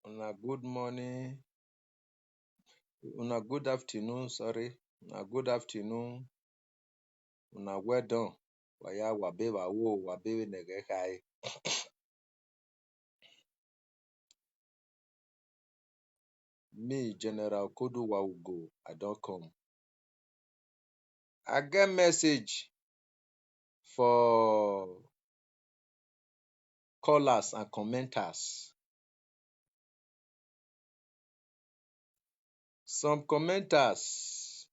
Una good morning, una good afternoon, sorry. Una good afternoon, una well done. Waya wabe wawo wabe negekai. Me, General Kodu Waugo, I don't come. I get message for callers and commenters. Some commenters,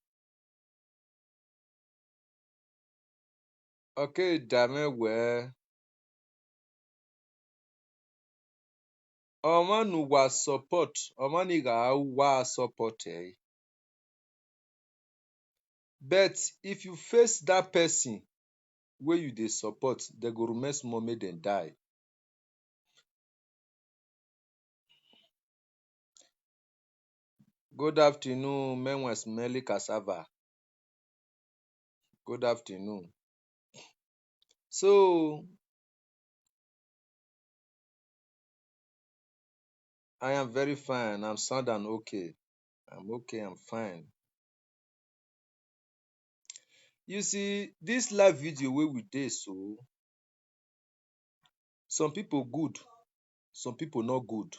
okay, dame where Omanu was support, Omaniga was support. But if you face that person wey you dey support, dem go remain small make dem die. Good afternoon, menwa smelly cassava. Good afternoon. So, I am very fine. I'm sound and okay. I'm okay, I'm fine. You see, this live video wey we dey so, some people good, some people not good.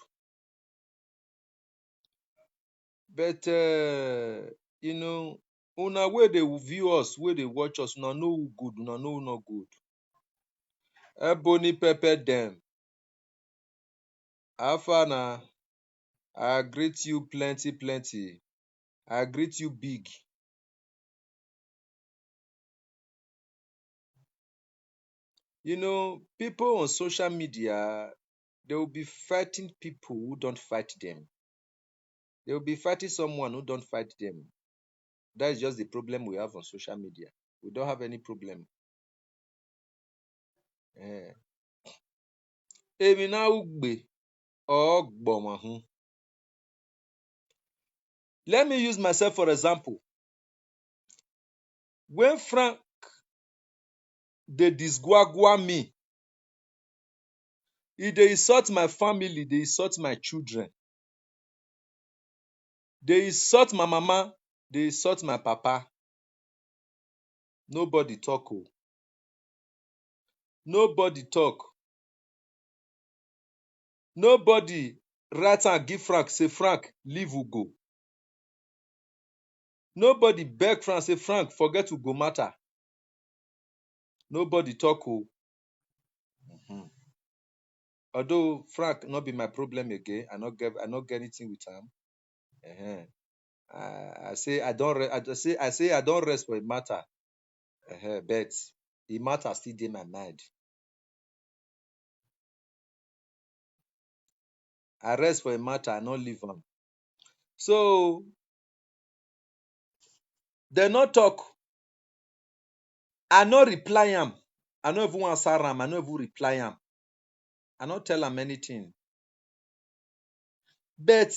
But, una wey dey view us, wey dey watch us, una know who good, una know who not good. Ebony pepper dem. How far na? I greet you plenty, plenty. I greet you big. People on social media, they will be fighting people who don't fight them. They will be fighting someone who don't fight them. That is just the problem we have on social media. We don't have any problem. Èmi náà ugbe ọgbọmọhun. Let me use myself for example. When Frank dey disgwagwa me, e dey insult my family, dey insult my children. Dey insult my mama, dey insult my papa. Nobody talk o. Nobody talk. Nobody write and give Frank, say Frank, leave Ugo. Nobody beg Frank, say Frank, forget Ugo matter. Nobody talk o. Although Frank not be my problem again, I not get anything with him. I say I don't rest for a matter. But the matter still dey my mind. I rest for a matter, I not leave am. So they not talk. I no reply am. I no even answer am. I no even reply am. I no tell am anything. But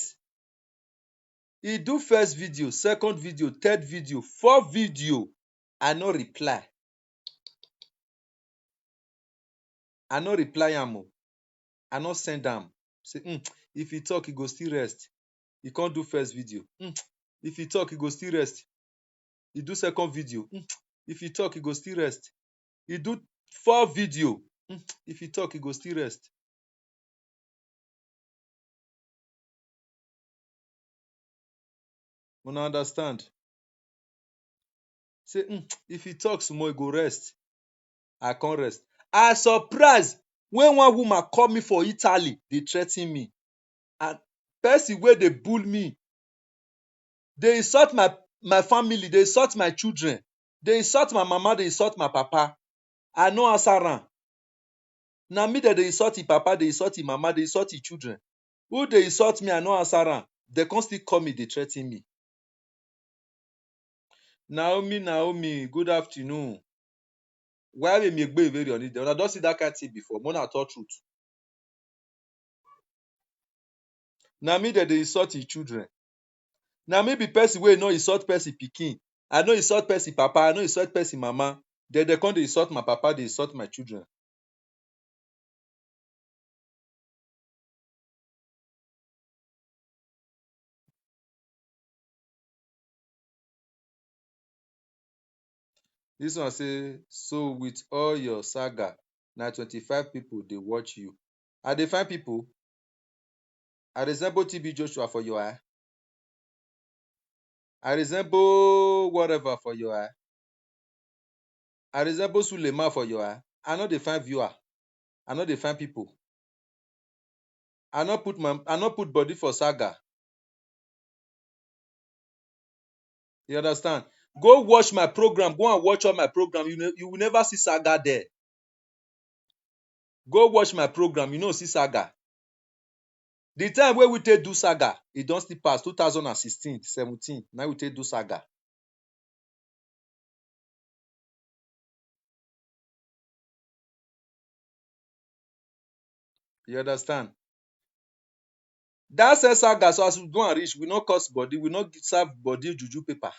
he do first video, second video, third video, fourth video. I no reply. I no reply am o. I no send am. Say, if he talk, he go still rest. He can't do first video. If he talk, he go still rest. He do second video. If he talk, he go still rest. He do fourth video. If he talk, he go still rest. Una understand? Say, if he talk small, he go rest. I can't rest. I surprised when one woman call me for Italy, they threaten me. And person wey dey bull me, they insult my family, they insult my children, they insult my mama, they insult my papa. I no answer am. Na me that they insult him papa, they insult him mama, they insult him children. Who they insult me, I no answer am. They come still call me, they threaten me. Naomi, good afternoon. Why we make very on it? Una don see that kind thing before. Mona talk truth. Na me that they insult him children. Na me be person wey no insult person pikin. I no insult person papa, I no insult person mama. Then they come dey insult my papa, they insult my children. This one say, so with all your saga, na 25 people dey watch you. I dey find people. I resemble TB Joshua for your eye. I resemble whatever for your eye. I resemble Suleiman for your eye. I no dey find viewer. I no dey find people. I no put body for saga. You understand? Go watch my program. Go and watch all my program. You will never see saga there. Go watch my program. You no see saga. The time wey we take do saga, e don still pass 2016, 17. Now we take do saga. You understand? That same saga, so as we go and reach, we no cost body, we no serve body juju paper.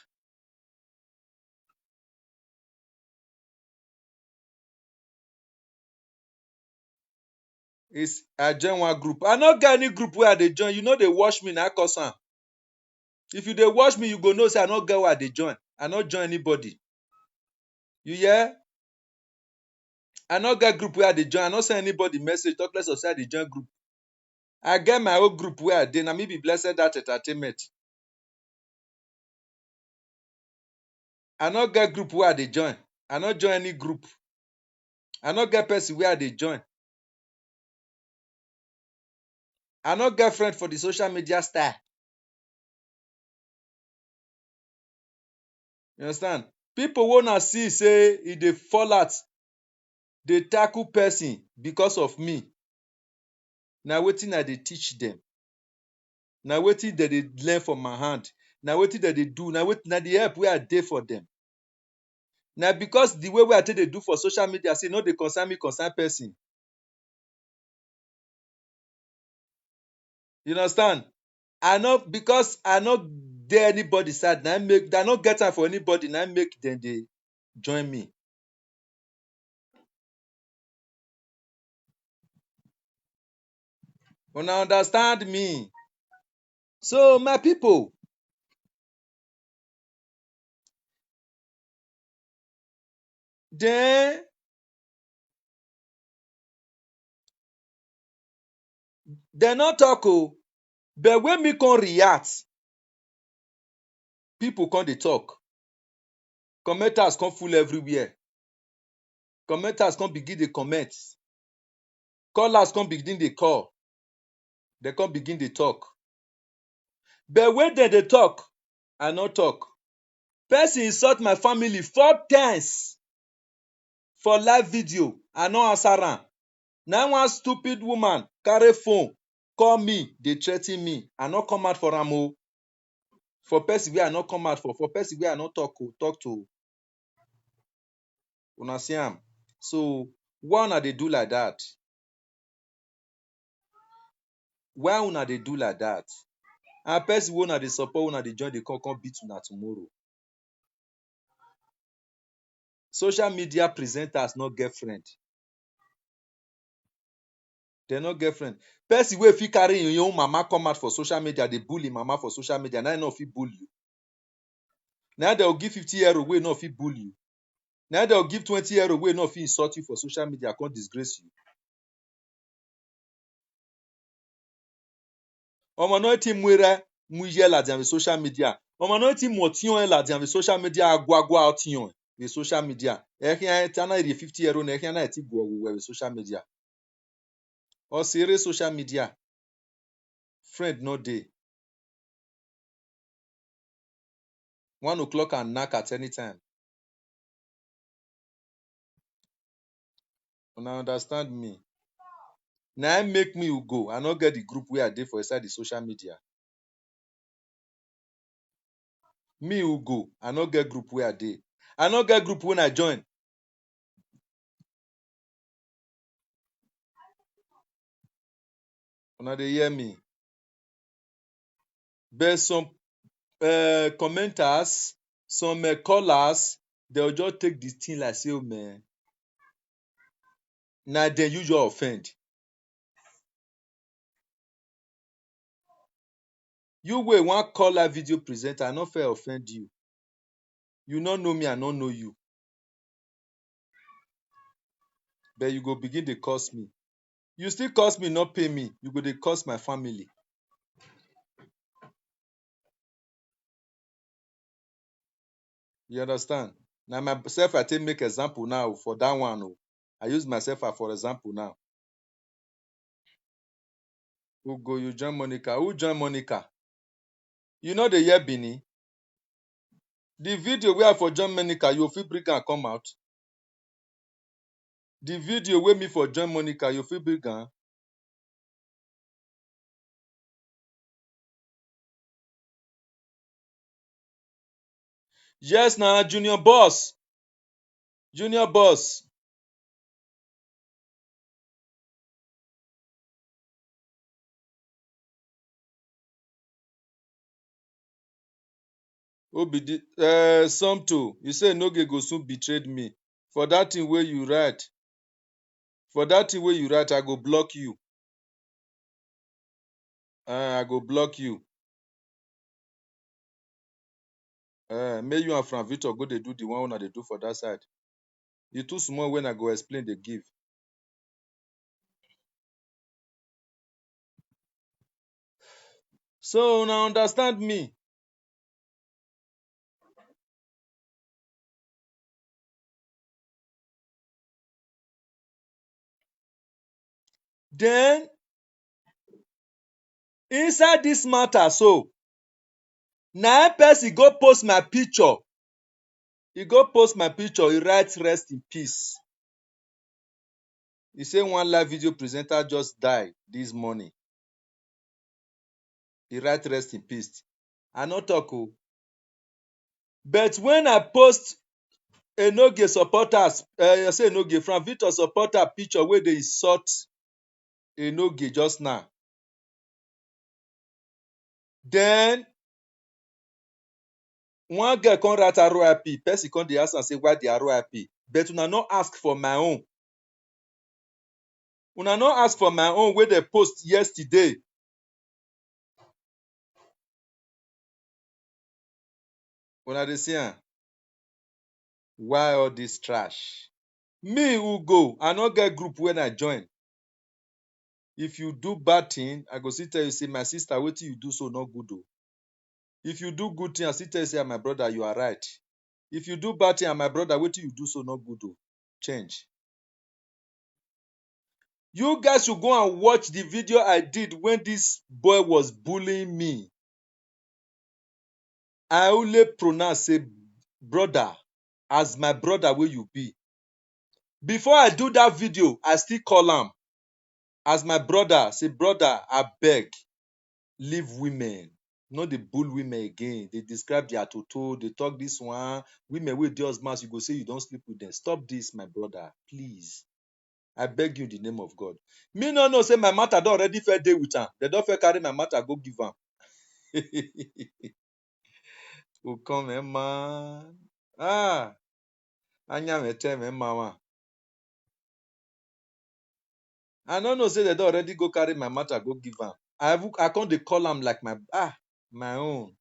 I join one group. I no get any group where I dey join. You know they watch me, na cause am. If you dey watch me, you go know say I no get where I dey join. I no join anybody. You hear? I no get group where I dey join. I no send anybody message, talk less of say I dey join group. I get my own group where I dey. Na me be Blessed That Entertainment. I no get group where I dey join. I no join any group. I no get person where I dey join. I no get friend for the social media style. You understand? People wanna see say e dey fall out, dey tackle person because of me. Na wetin I dey teach them. Na wetin dem dey learn from my hand. Na wetin dem dey do. Na the help wey I dey for them. Na because the way wey I take dey do for social media say no dey concern me, concern person. You understand? Because I no dey anybody side, I no get time for anybody, na make dem dey join me. Una understand me? So my people, then dem no talk o, but when me come react, people come dey talk. Commenters come full everywhere. Commenters come begin dey comment. Callers come begin dey call. Dem come begin dey talk. But when dem dey talk, I no talk. Person insult my family 4 times for live video, I no answer am. Na one stupid woman carry phone call me, dey threa ten me. I no come out for am o. For person wey I no come out for person wey I no talk to. Una see am. So why una dey do like that? Why una dey do like that? And person wey una dey support, una dey join dey come beat una tomorrow. Social media presenters no get friend. Dem no get friend. Person wey fit carry im own mama come out for social media dey bully mama for social media, na im no fit bully you. Na dem go give 50 euro wey no fit bully you. Na dem go give 20 euro wey no fit insult you for social media, come disgrace you. Omo no wetin muye la dian social media. Omo no wetin motion la dian social media agwagwa otion with social media. Ehia tana 50 euro na ehia na ti go with social media. Or serious social media. Friend no dey. 1 o'clock and knack at any time. Una understand me? Na im make me go. I no get the group wey I dey for inside the social media. Me go. I no get group wey I dey. I no get group when I join. Una dey hear me? But some commenters, some callers, they'll just take this thing like say, oh man, na dem you just offend. You wey one caller video presenter, I no fit offend you. You no know me, I no know you. but you go begin dey curse me. You still curse me, not pay me. You go dey curse my family. You understand? Now myself, I take make example now for that one. Oh. I use myself for example now. Who go you join Monica? Who join Monica? You know the year Bini? The video where I for join Monica, you fit bring am come out. The video where me for join Monica, you fit bring am. Yes, na Junior Boss. Junior Boss. Obidi Somto. You say Noge go soon betrayed me. For that thing where you write. For that thing where you write, I go block you. I go block you. May you and Frank Victor go dey do the one una dey do for that side. You too small when I go explain dey give. So una understand me. Then inside this matter so, na person go post my picture. He go post my picture, he write rest in peace. He say one live video presenter just died this morning. He write rest in peace. I no talk o. But when I post Enoge supporters, say Enoge, Frank Victor supporter picture wey dey insult Enoge just now. Then one girl come write RIP. Person come dey ask am say why the RIP? But una no ask for my own. Una no ask for my own wey dey post yesterday. Una dey see am. Why all this trash? Me who go, I no get group when I join. If you do bad thing, I go still tell you say my sister, wetin you do so not good o. If you do good thing, I still tell you say my brother, you are right. If you do bad thing, my brother, wetin you do so not good o. Change. You guys should go and watch the video I did when this boy was bullying me. I only pronounce say brother as my brother wey you be. Before I do that video, I still call am as my brother. Say brother, abeg, leave women. No dey bull women again. They describe their toto. They talk this one. Women wey dey husbands, you go say you don sleep with them. Stop this, my brother, please. I beg you in the name of God. Me no know say my matter don already fair dey with am. They don fair carry my matter go give am. O come man. Anya me tell me mama. I no know say they don already go carry my matter go give am. I can't dey call am like my own.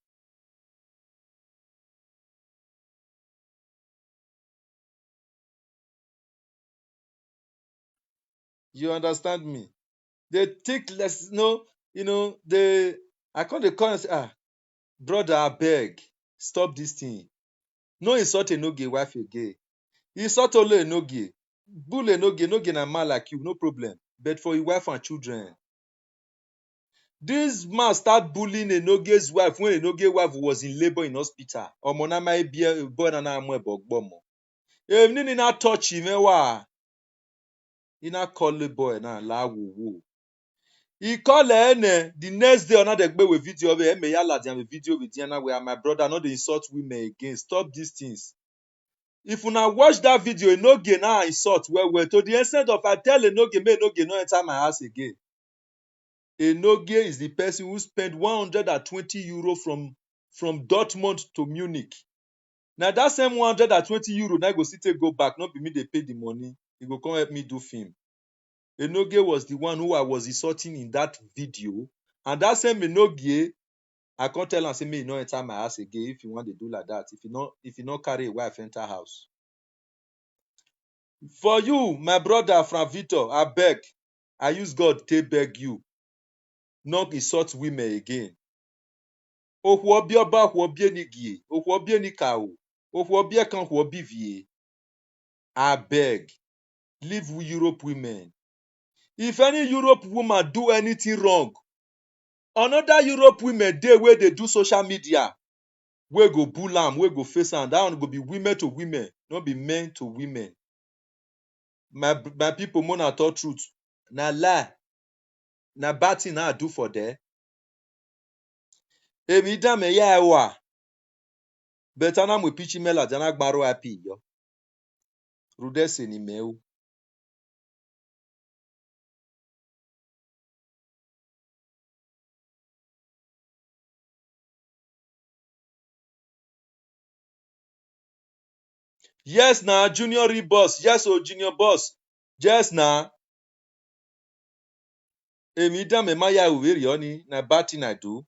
You understand me? They think less, I can't dey call and say, brother, abeg, stop this thing. No insult Enoge wife again. Insult only Enoge. Bull Enoge na man like you, no problem. But for your wife and children. This man start bullying Enoge's wife when Enoge's wife was in labor in hospital. Omo na my boy na mo ebogbomo. Nini na touch him wa. He na call the boy na la wo. He call the next day another gbe with video of me yala dia video with Diana where my brother not dey insult women again. Stop these things. If una watch that video, Enoge na insult well to the extent of I tell Enoge make Enoge no enter my house again. Enoge is the person who spent 120 euro from Dortmund to Munich. Now that same 120 euro now go still go back, not be me they pay the money. He go come help me do film. Enoge was the one who I was insulting in that video. And that same Enoge, I can't tell and say me no enter my house again if you want to do like that. If you not carry a wife enter house. For you, my brother from Victor, I beg. I use God to beg you. Not insult women again. Okwu obi oba okwu obi enigie. Okwu obi enikao. Okwu obi ekan okwu obi vie. I beg. Leave Europe women. If any Europe woman do anything wrong, another Europe women dey wey dey do social media, wey go bull am, wey go face am. That one go be women to women, no be men to women. My people, mona talk truth. Na lie. Na bad thing I do for there. Èmi dá me ya ewa. Betana mwe pichi mela jana gbaro happy yo. Rudese ni meu. Yes na junior boss. Yes o junior boss. Yes na. Èmi dá me ma ya uveri oni. Na bad thing I do.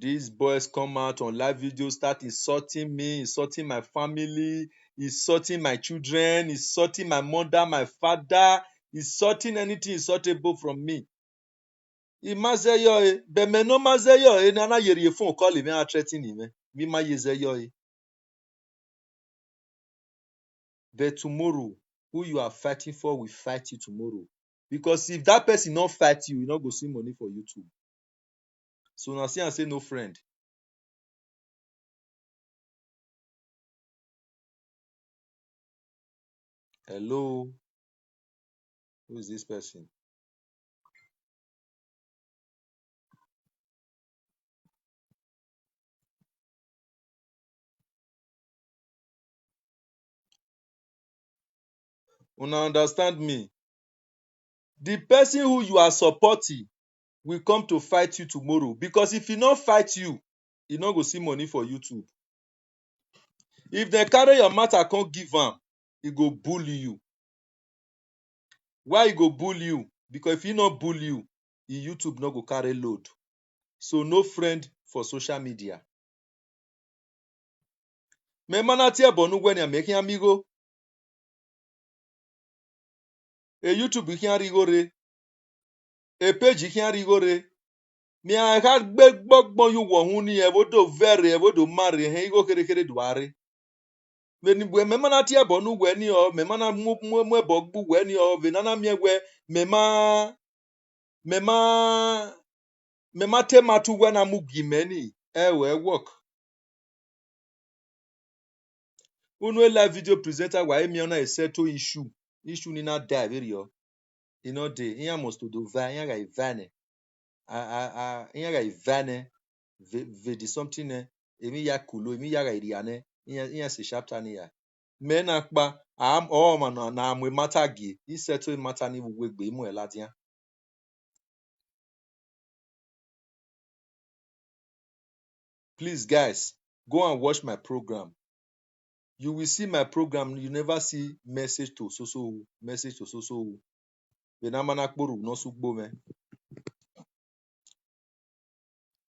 These boys come out on live video, start insulting me, insulting my family, insulting my children, insulting my mother, my father, insulting anything insultable from me. Imazeyo e, beme no mazeyo e, nana yeri phone call me a threatening me. Me ma yezeyo e. But tomorrow, who you are fighting for will fight you tomorrow. Because if that person not fight you, you not go see money for YouTube. So now see and say no friend. Hello, who is this person? Una understand me? The person who you are supporting will come to fight you tomorrow. Because if he not fight you, he not go see money for YouTube. If they carry your matter, can't give am, he go bully you. Why he go bully you? Because if he not bully you, he YouTube not go carry load. So no friend for social media. Me mana tie bonu gwen ya making amigo. E YouTube can rigore. E page can rigore. Mi a had beg bog you wo ni e wodo very e wodo marry he go kere duare. Me mana tie bonu gwen ni o me mana mu bogbu gwen ni o ve nana mi egwe me ma te matu gwen amu gimeni. We work. Unu live video presenter wa emi ona e settle issue. Issue ni na die very o. You know dey. Iyan must to do va, iyan ga ivane. Iyan ga ivane. Ve di something ne. Emi ya kulo, emi ya ga iriane. Iyan se chapter ni ya. Me na kpa, am o ma na amwe mata gi. I settle mata ni wegbe imu eladian. Please guys, go and watch my program. You will see my program. You never see message to so message to so. Benamana kporu no sugbo me.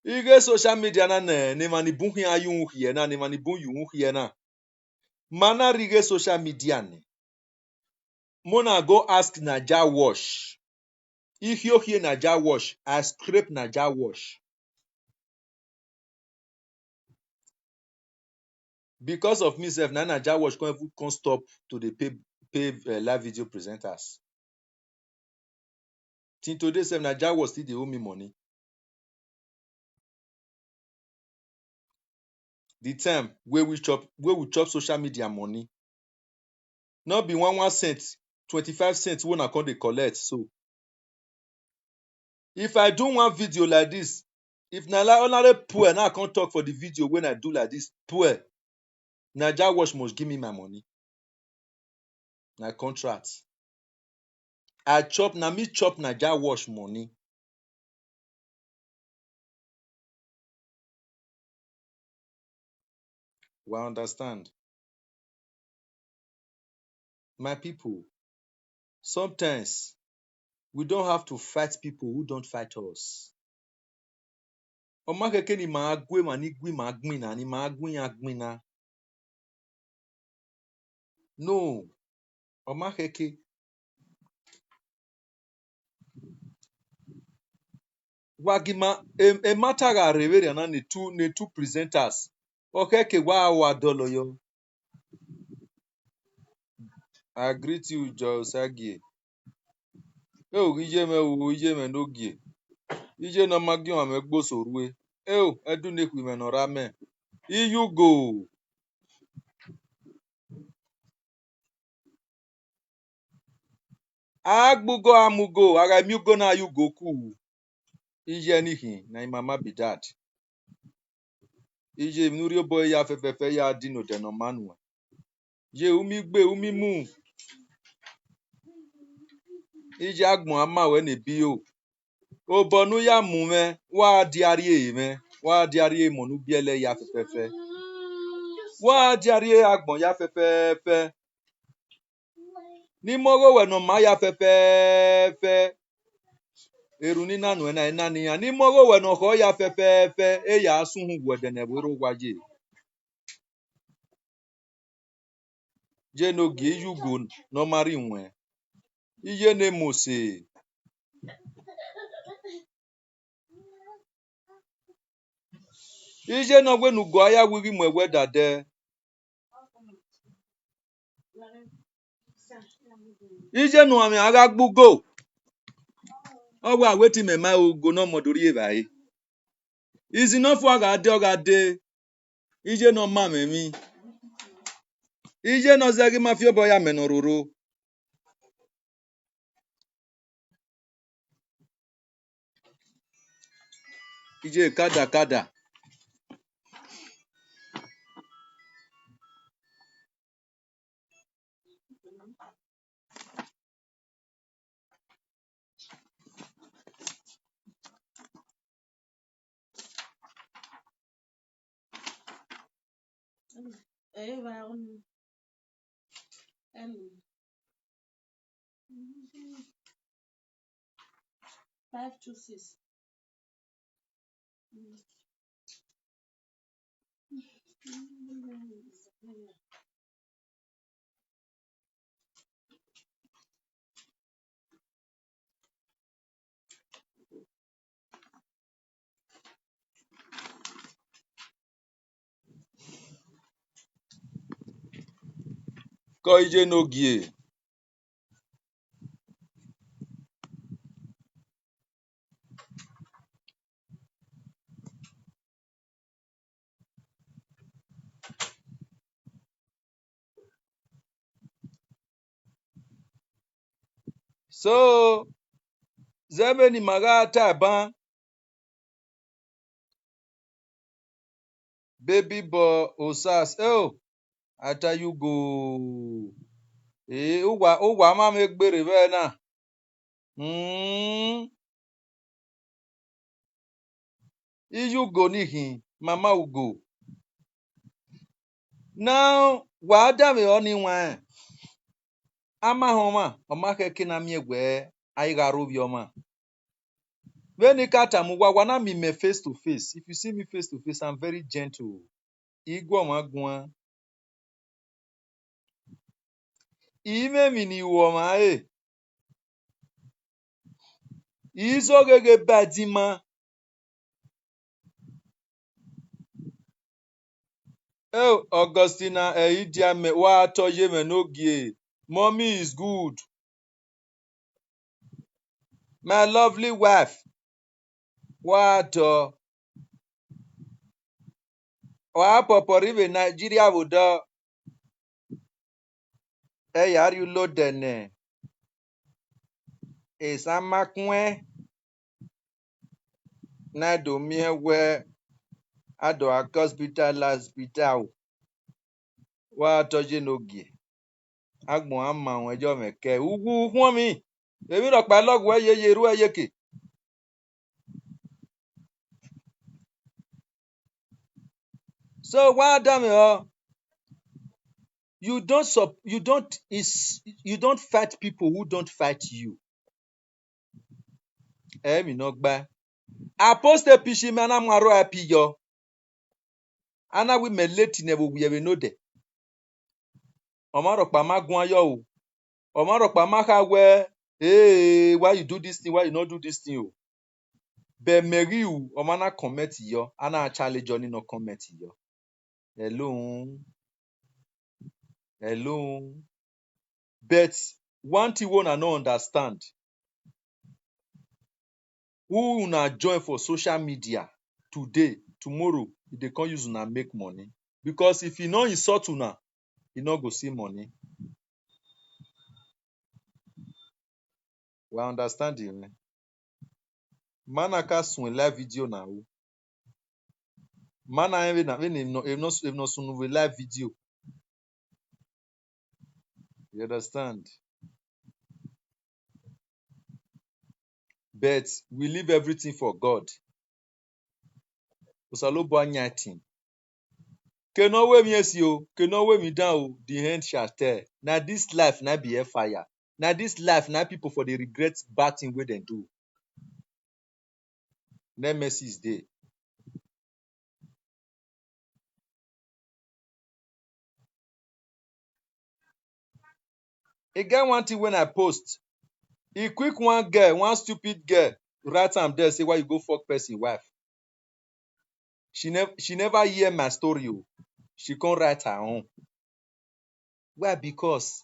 Ige social media na ne mani bunhi ayun hiye na ne mani bun yun hiye na. Mana rige social media ne. Mona go ask Naja wash. If you hear Naja wash, I scrape Naja wash. Because of me self, Naja wash can't stop to the pay live video presenters. Till today, self Naja wash still dey owe me money. The time where we chop social media money. Not be 1 cent, 25 cents when I come dey collect. So if I do one video like this, if na like only poor now I can't talk for the video when I do like this, poor, Naija wash must give me my money. Na contract. Na me chop Naija wash money. We understand. My people, sometimes we don't have to fight people who don't fight us. Ọma keke ni ma gwe ma ni gwi ma gbin na ni ma gbin ya gbin na. No. Omaheke. Wagima emataga revere na ne two presenters. Okeke wa dolo yo. I greet you, Josagie. Ije me nogie. Ije no magio ame gboso rue. Edu ne kwi me no rame. You go. Agbugo amugo. Aga mugo na you go ku. Ije nihi na mama be that. Ije nurio boy ya fefefe ya dino deno manwa. Je umi gbe umi mu. Ije agbon ama we ne bi o. Obonu ya mume wa diarie me. Wa diarie monu biele ya fefefe. Wa diarie agbon ya fefefe. Ni mogo we no ma ya fefefe. Eruni nanu ena enani ya. Ni mogo we no ho ya fefefe. E ya asunhu wedene wero waje. Je no gi yugo no mari nwe. Iye ne mose. Ije no gwe nugo aya wigi mwe dade. Ije no ami aga gbugo. Owa weti me ma ugo no modori ebai. Izi no fu aga de. Ije no ma memi. Ije no zegi mafio boya menororo. Ije kada. Ko ije no gie. So zebe ni maga taban. Baby boy osas. Ata you go. Uwa ma me gbere be na. You go nihi. Mama ugo. Now, wa adame oni wan. Ama homa. Omake kina miegwe. Aiga robi oma. When you kata mugwa mi me face to face. If you see me face to face, I'm very gentle. Igwa magwa. Ime mini woma Izo gege badima. Augustina Eidiame wa toye me nogie. Mommy is good. My lovely wife. Wa poporive Nigeria wodo. Yar you lodene. Esamakwe. Na do miewe. Ado hospital. Wa toye nogie. Agbon ama won ejo meke. Ugu fun mi. Èmi ro pa log we yeye ru eyeke. So why damn you don't fight people who don't fight you. Mi no gba. Aposte pishi me na mwaro api yo. Ana we me leti ne wo we no de. Omarokpa magwayo o. Omarokpa makawe. Hey, why you do this thing? Why you not do this thing? But Mary, omana comment yo. Ana challenge Johnny no comment yo. Hello. Hello. But one thing one no understand. Who una join for social media today, tomorrow, they can't use una make money. Because if you no insult una, you no go see money. We understand you. Manaka sun live video na o. Mana even na if no sun live video. You understand? But we leave everything for God. Osalobo anything. Cannot weigh me yes yo, cannot weigh me down o. The end shall tell. Now this life na be a fire. Now this life na people for the regret bad thing wey dem do. No mercy is there. E get one thing when I post. E quick one girl, one stupid girl, write am there say why you go fuck person wife. She never hear my story o. She can't write her own. Why? Because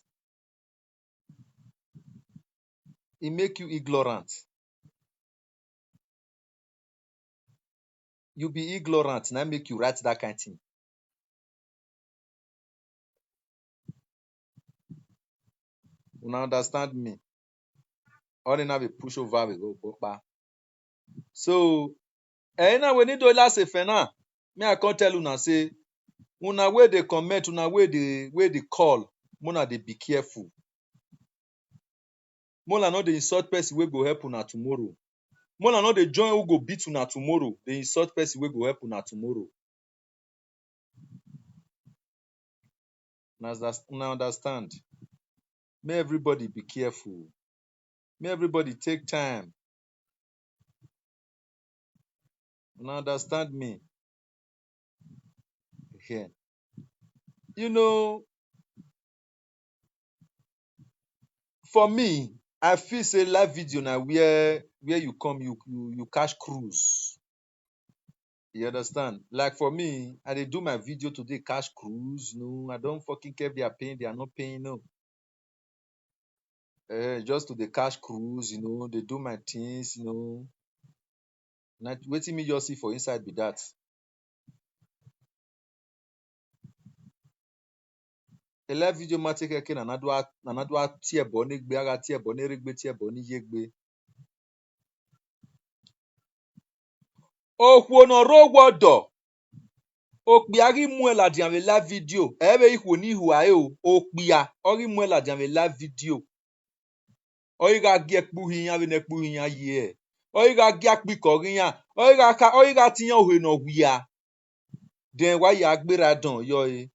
e make you ignorant. You be ignorant, na make you write that kind thing. Una understand me? All in have a push over we go bopa. So, now we need to last a fena. Me I can't tell una say, una wey dey comment, una wey dey call, una dey be careful. Una no dey insult person wey go help una tomorrow. Una no dey join who go beat una tomorrow. Dey insult person wey go help una tomorrow. Una understand? May everybody be careful. May everybody take time. Una understand me? Yeah. You know, for me, I feel say live video na where you come, you catch cruise. You understand? Like for me, I dey do my video today, catch cruise. No, I don't fucking care if they are paying, they are not paying, no. Just to the cash cruise, they do my things, Not waiting me just see for inside be that. A live video ma take eke na nadwa tie boni gbe aga tie boni regbe tie boni yegbe. Okwo no rogwodo. Okpiari muela dian live video. Ebe ikwo ni hu ae o. Okpia ori muela dian live video. Oiga gi ekpuhi yan we nekpuhi yan ye. Oiga gi akpiko yan. Oiga tiyan ohe no wia. Den wa ya agbera don yo e.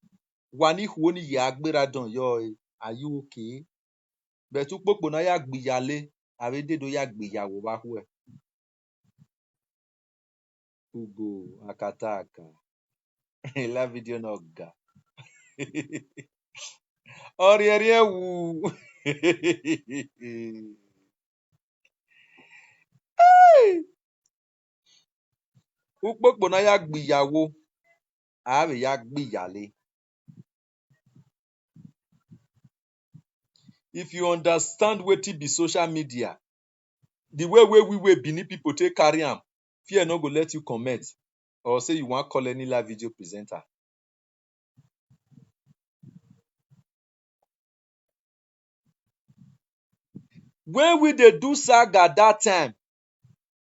Wa ni hu ni ya agbera don yo e. Are you okay? Betu popo na ya gbiyale. Ave dedo ya gbiyawo ba hu e. Ugo akataka. La video no ga. Oriere wu. Ukpokpo na ya gbiyawo. Ave ya gbiyale. If you understand wetin be social media, the way we Benin people take carry am, fear no go let you comment or say you wan call any live video presenter. When we dey do saga that time,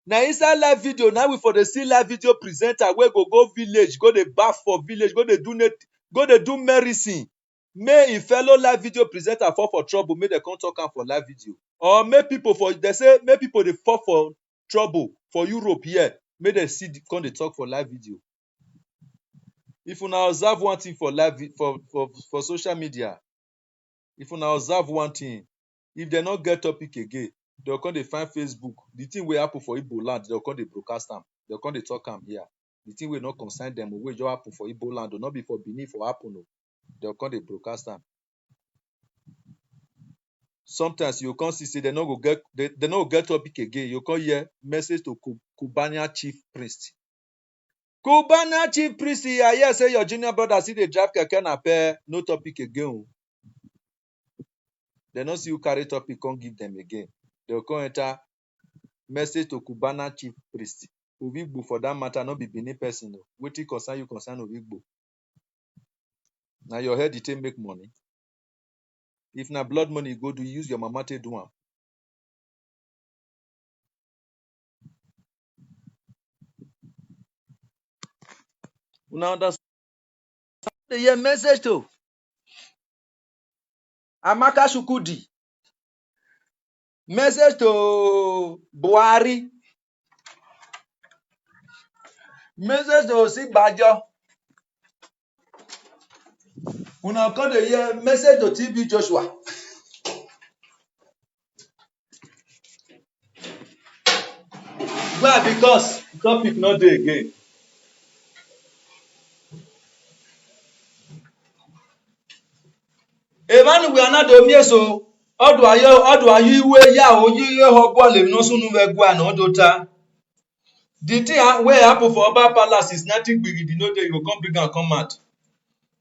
na inside live video na we for dey see live video presenter wey go village, go dey baff for village, go dey do medicine. May a fellow live video presenter fall for trouble, make dem come talk am for live video. Or make people dey fall for trouble for Europe here, make dem see come dey talk for live video. If una observe one thing for for social media, if una observe one thing, if dem no get topic again, dem come dey find Facebook. The thing wey happen for Igbo land, dem come dey broadcast am. Dem come dey talk am here. The thing wey no concern dem, wey just happen for Igbo land, no be for Benin for happen o. Dem come dey broadcast am. sometimes you can't see they no go get topic again. You can't hear message to Cubania chief priest. Cubania chief priest, I hear say your junior brother see they drive keke nape, no topic again. They don't see you carry topic, can't give them again. They'll come enter message to Cubana chief priest. Ovigbo for that matter, not be Benin person. Wetin concern you concern Ovigbo. Now your head you take make money. If na blood money go do, use your mama to do am. Una understand the hear message to Amaka Shukudi. Message to Buhari. Message to Osinbajo. Una come dey hear message to TB Joshua. Why? Because topic no dey again. Emmanuel Anado Mieso. Odu ayo iwe ya oyi ho gwale no sunu we gwa na odota. The thing wey happen for Oba Palace is nothing big. You know, you go come bring and come out.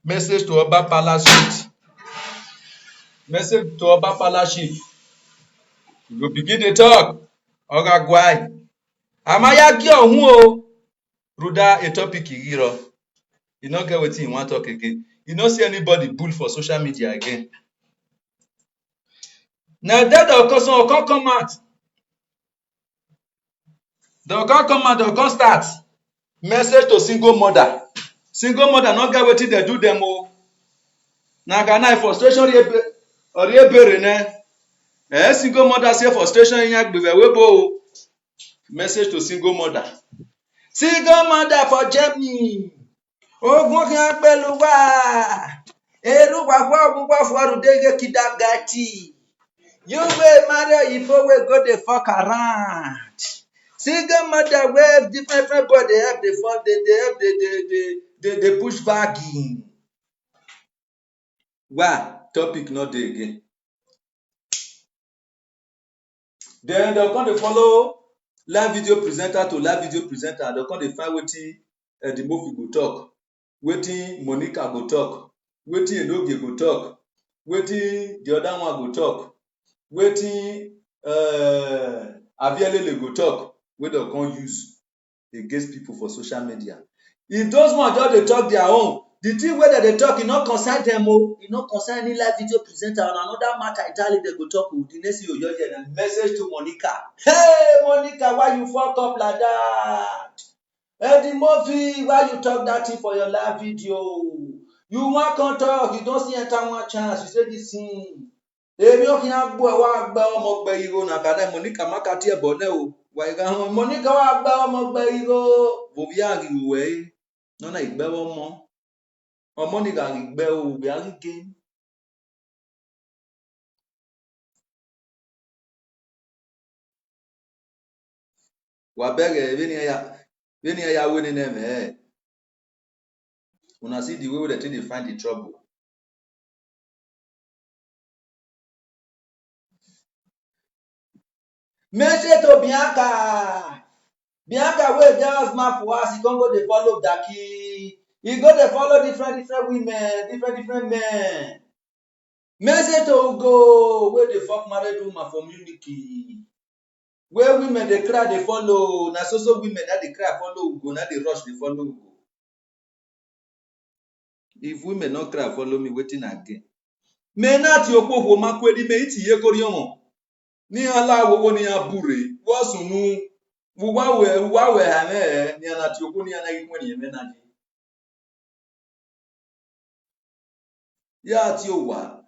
Message to Oba Palace Street. Message to Oba Palace Chief. You go begin to talk. Oga Gwai. Amaya gi ohun o. Ruda a topic hero. You no get wetin you wan talk again. You no see anybody bull for social media again. Na that of course come out. They'll come out, they'll come start. Message to single mother. Single mother no get wetin they do them o. Na Ghana frustration or ebere ne. Single mother say frustration in Yagbe webo. Message to single mother. Single mother for Germany. Ogun kan pẹ̀lú wa. Eru wa for Rudege Kidagati. You will marry if we go the fuck around. Single mother wave different body help the fund they push bagging. Why? Topic not there again. Then they'll come to follow live video presenter to live video presenter. They'll come to find wetin the movie go talk. Wetin Monica go talk. Wetin Enoge go talk. Wetin the other one go talk. Wetin Abielele go talk. Wey dem come use against people for social media. If those ones just dey talk their own, the thing wey dem dey talk e no concern dem o, e no concern any live video presenter on another matter entirely dem go talk o. The next thing you just hear na message to Monica. Hey Monica, why you fuck up like that? The movie, why you talk that thing for your live video? You wan come talk, you don see enter one chance, you say this thing. Èmi ò kí n gbọ́ ẹ wá gbẹ́ ọmọ gbẹ irọ́ na kàdá Monica má ka tiẹ̀ bọ̀ náà o. Wà ìgbà hàn Monica wá gbẹ́ ọmọ gbẹ irọ́. Bòbí àrìwò ẹ̀ nọ́nà ìgbẹ́wọ́ mọ́. Ọmọ nìkan àrìgbẹ́ o, òbí àrìgé. Wà bẹ̀rẹ̀ bẹ́ẹ̀ni ẹ̀yà wé ní ẹ̀mẹ́ ẹ̀. Una see the way wey dem take dey find the trouble. Message to Bianca. Bianca wey dey house map for us, e come go dey follow Daki. E go dey follow different women, different men. Message to Ugo wey dey fuck married woman for Munich. Where women dey cry dey follow, na so women na dey cry follow Ugo, na dey rush dey follow Ugo. If women no cry follow me, wetin again? Me na ti okpofo makwedi me iti ye kori omo. Ni ala wowo ni abure, wasunu wuwawe ame ni ana ti okwo ni ana ikwe ni eme na ji. Ya ti owa.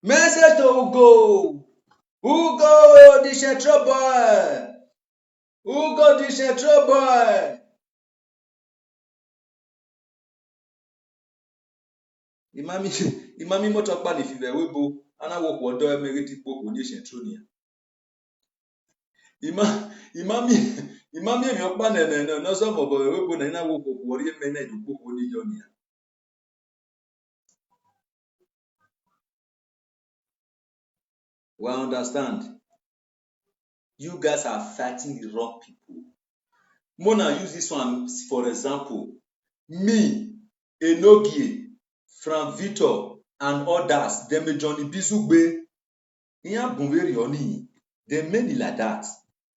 Message to Ugo. Ugo the Shetro boy. Ugo the Shetro boy. Imami moto pa ni five webo ana wo ko do emere ti popo ni Shetro ni. Imami mi opa nene no so mo bo webo na ina wo ko wori eme na du popo ni yo ni. Well, understand, you guys are fighting the wrong people. Mona use this one for example. Me, Enogie, Frank Victor, and others, dem Johnny Bizugbe, Iyan Bunveri Oni, dem many like that.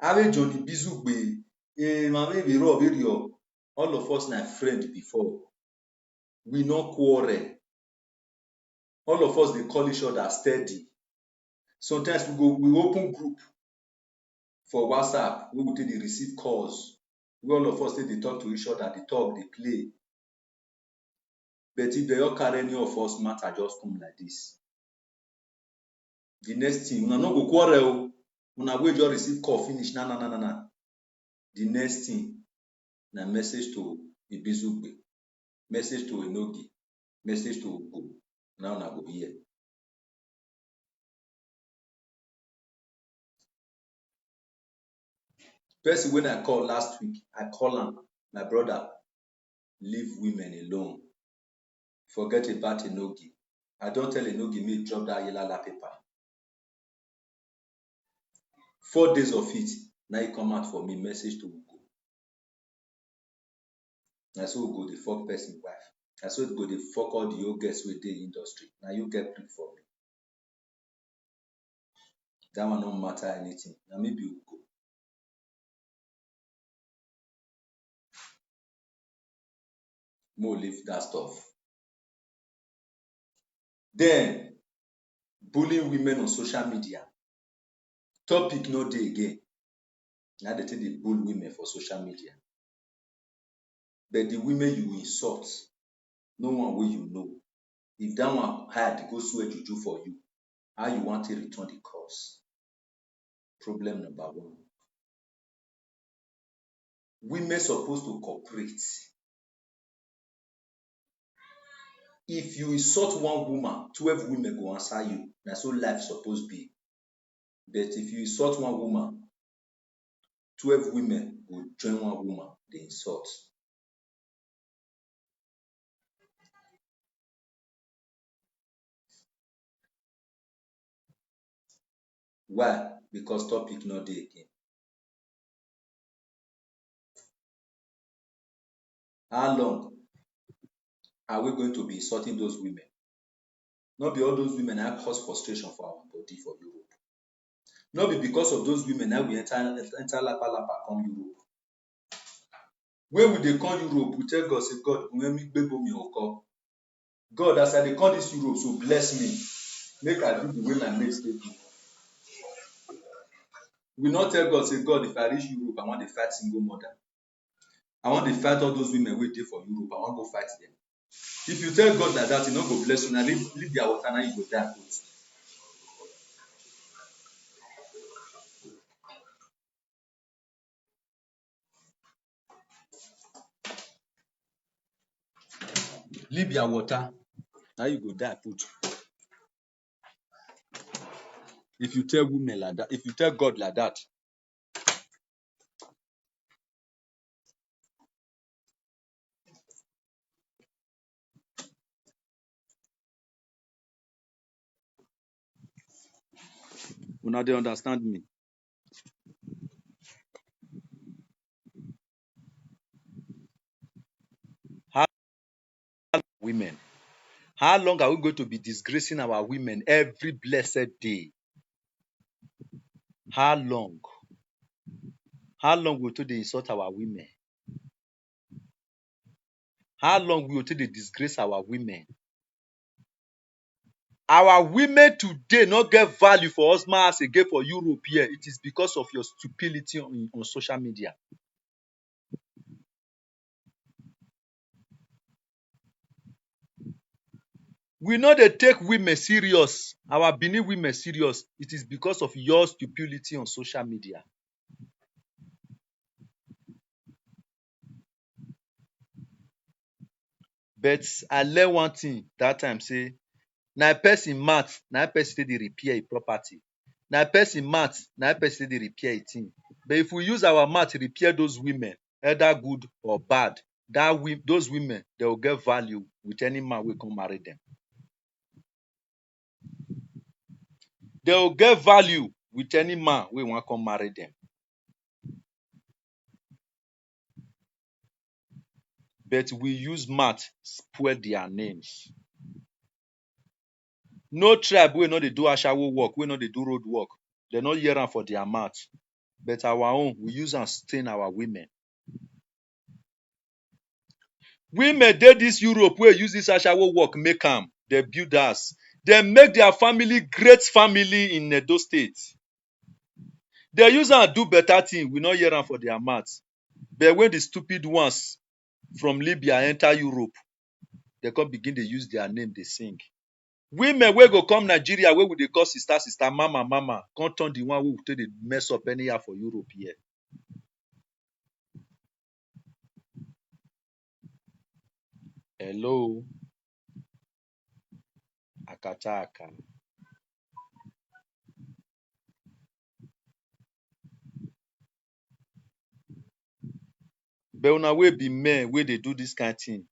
Ave Johnny Bizugbe, Mame Vero, all of us na friend before. We no quarrel. All of us dey call each other steady. Sometimes we open group for WhatsApp wey we take dey receive calls. We all of us take dey talk to each other, dey talk, dey play. But if dem just carry any of us matter just come like this, the next thing, una no go quarrel o. Una wey just receive call finish, na. The next thing na message to Ibizugbe, message to Enogi, message to Ugo. Now una go hear. Person wey I call last week, I call am, my brother, leave women alone. Forget about Enogi. I don tell Enogi make drop that yellow paper. 4 days of it, na he come out for me, message to Ugo. Na so Ugo dey fuck person wife. Na so Ugo dey fuck all the old girls wey dey industry. Na you get prick for me. That one no matter anything. Na me be Ugo. Mo leave that stuff. Then, bullying women on social media. Topic no dey again. Na dey take dey bully women for social media. But the women you insult, no one wey you know. If that one hide, go swear juju for you. How you want to return the calls? Problem number one. Women supposed to cooperate. If you insult one woman, 12 women go answer you. Na so life suppose be. But if you insult one woman, 12 women go join one woman, dey insult. Why? Because topic no dey again. How long are we going to be insulting those women? Not be all those women that cause frustration for our body for Europe. Not be because of those women that we enter lapa come Europe. When we dey come Europe, we tell God, say, God, when me gbebo mi oko. God, as I dey come this Europe, so bless me. Make I do the way my mates dey do. We not tell God, say, God, if I reach Europe, I want to fight single mother. I want to fight all those women wey dey for Europe. I want to go fight them. If you tell God like that, He no go bless you. Now leave their water, now you go die. Leave their water, now you go die put. If you tell women like that, if you tell God like that, una dey understand me. How women? How long are we going to be disgracing our women every blessed day? How long? How long will they insult our women? How long will they disgrace our women? Our women today not get value for us as again for Europe here. It is because of your stupidity on social media. We know they take women serious. Our Benin women serious. It is because of your stupidity on social media. But I learned one thing that time, say, na person math, na person dey repair a property. Na person math, na person dey repair a thing. But if we use our math to repair those women, either good or bad, those women, they will get value with any man wey come marry them. They will get value with any man wey wan come marry them. But we use mouth spoil their names. No tribe wey no dey do ashawo work, wey no dey do road work, they no hear am for their mouth. But our own, we use am stain our women. Women dey this Europe wey use this ashawo work make am. They build house. They make their family great family in Edo State. They use am do better thing. We no hear am for their mouth. But when the stupid ones from Libya enter Europe, they come begin dey use their name dey sing. Women wey go come Nigeria wey we dey call sister, sister, mama, mama, come turn the one wey we take dey mess up anyhow for Europe here. Hello. Akataka. But una wey be men wey dey do this kind of thing,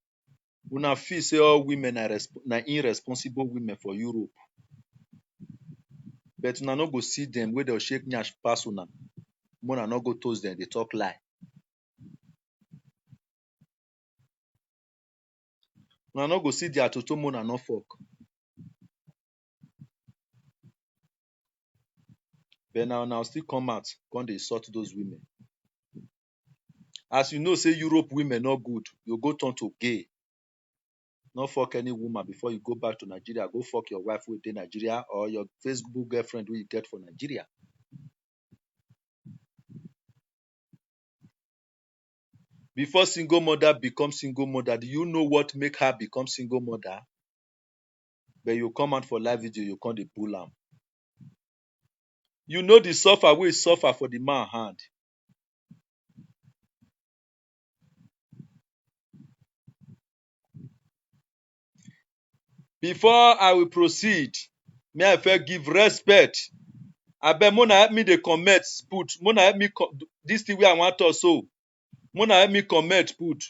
una feel say all women na irresponsible women for Europe. But una no go see them wey they'll shake nyash pass una. Una no go toast them, they talk lie. Una no go see their toto una no fuck. But now still come out, come dey sort those women. As you know, say Europe women not good, you go turn to gay. Not fuck any woman before you go back to Nigeria. Go fuck your wife who in Nigeria or your Facebook girlfriend who you get for Nigeria. Before single mother become single mother, do you know what make her become single mother? But you come out for live video, you come dey pull am. You know the suffer wey suffer for the man hand. Before I will proceed, may I first give respect. Abeg, Mona help me dey comment put. Mona help me this thing wey I want to so. Mona help me comment put.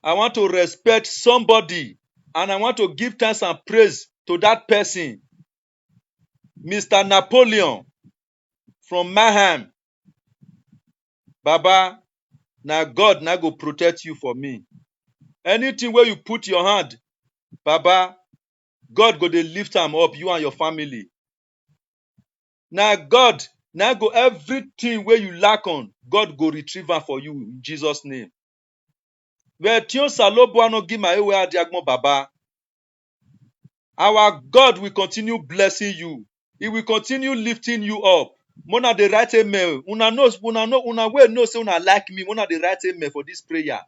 I want to respect somebody and I want to give thanks and praise to that person. Mr. Napoleon from Maham. Baba, na God na go protect you for me. Anything where you put your hand, Baba, God go dey lift am up, you and your family. Na God na go everything where you lack on, God go retrieve am for you in Jesus' name. Baba. Our God will continue blessing you. He will continue lifting you up. Mona dey write amen. Una wey know say una like me. Mona dey write amen for this prayer.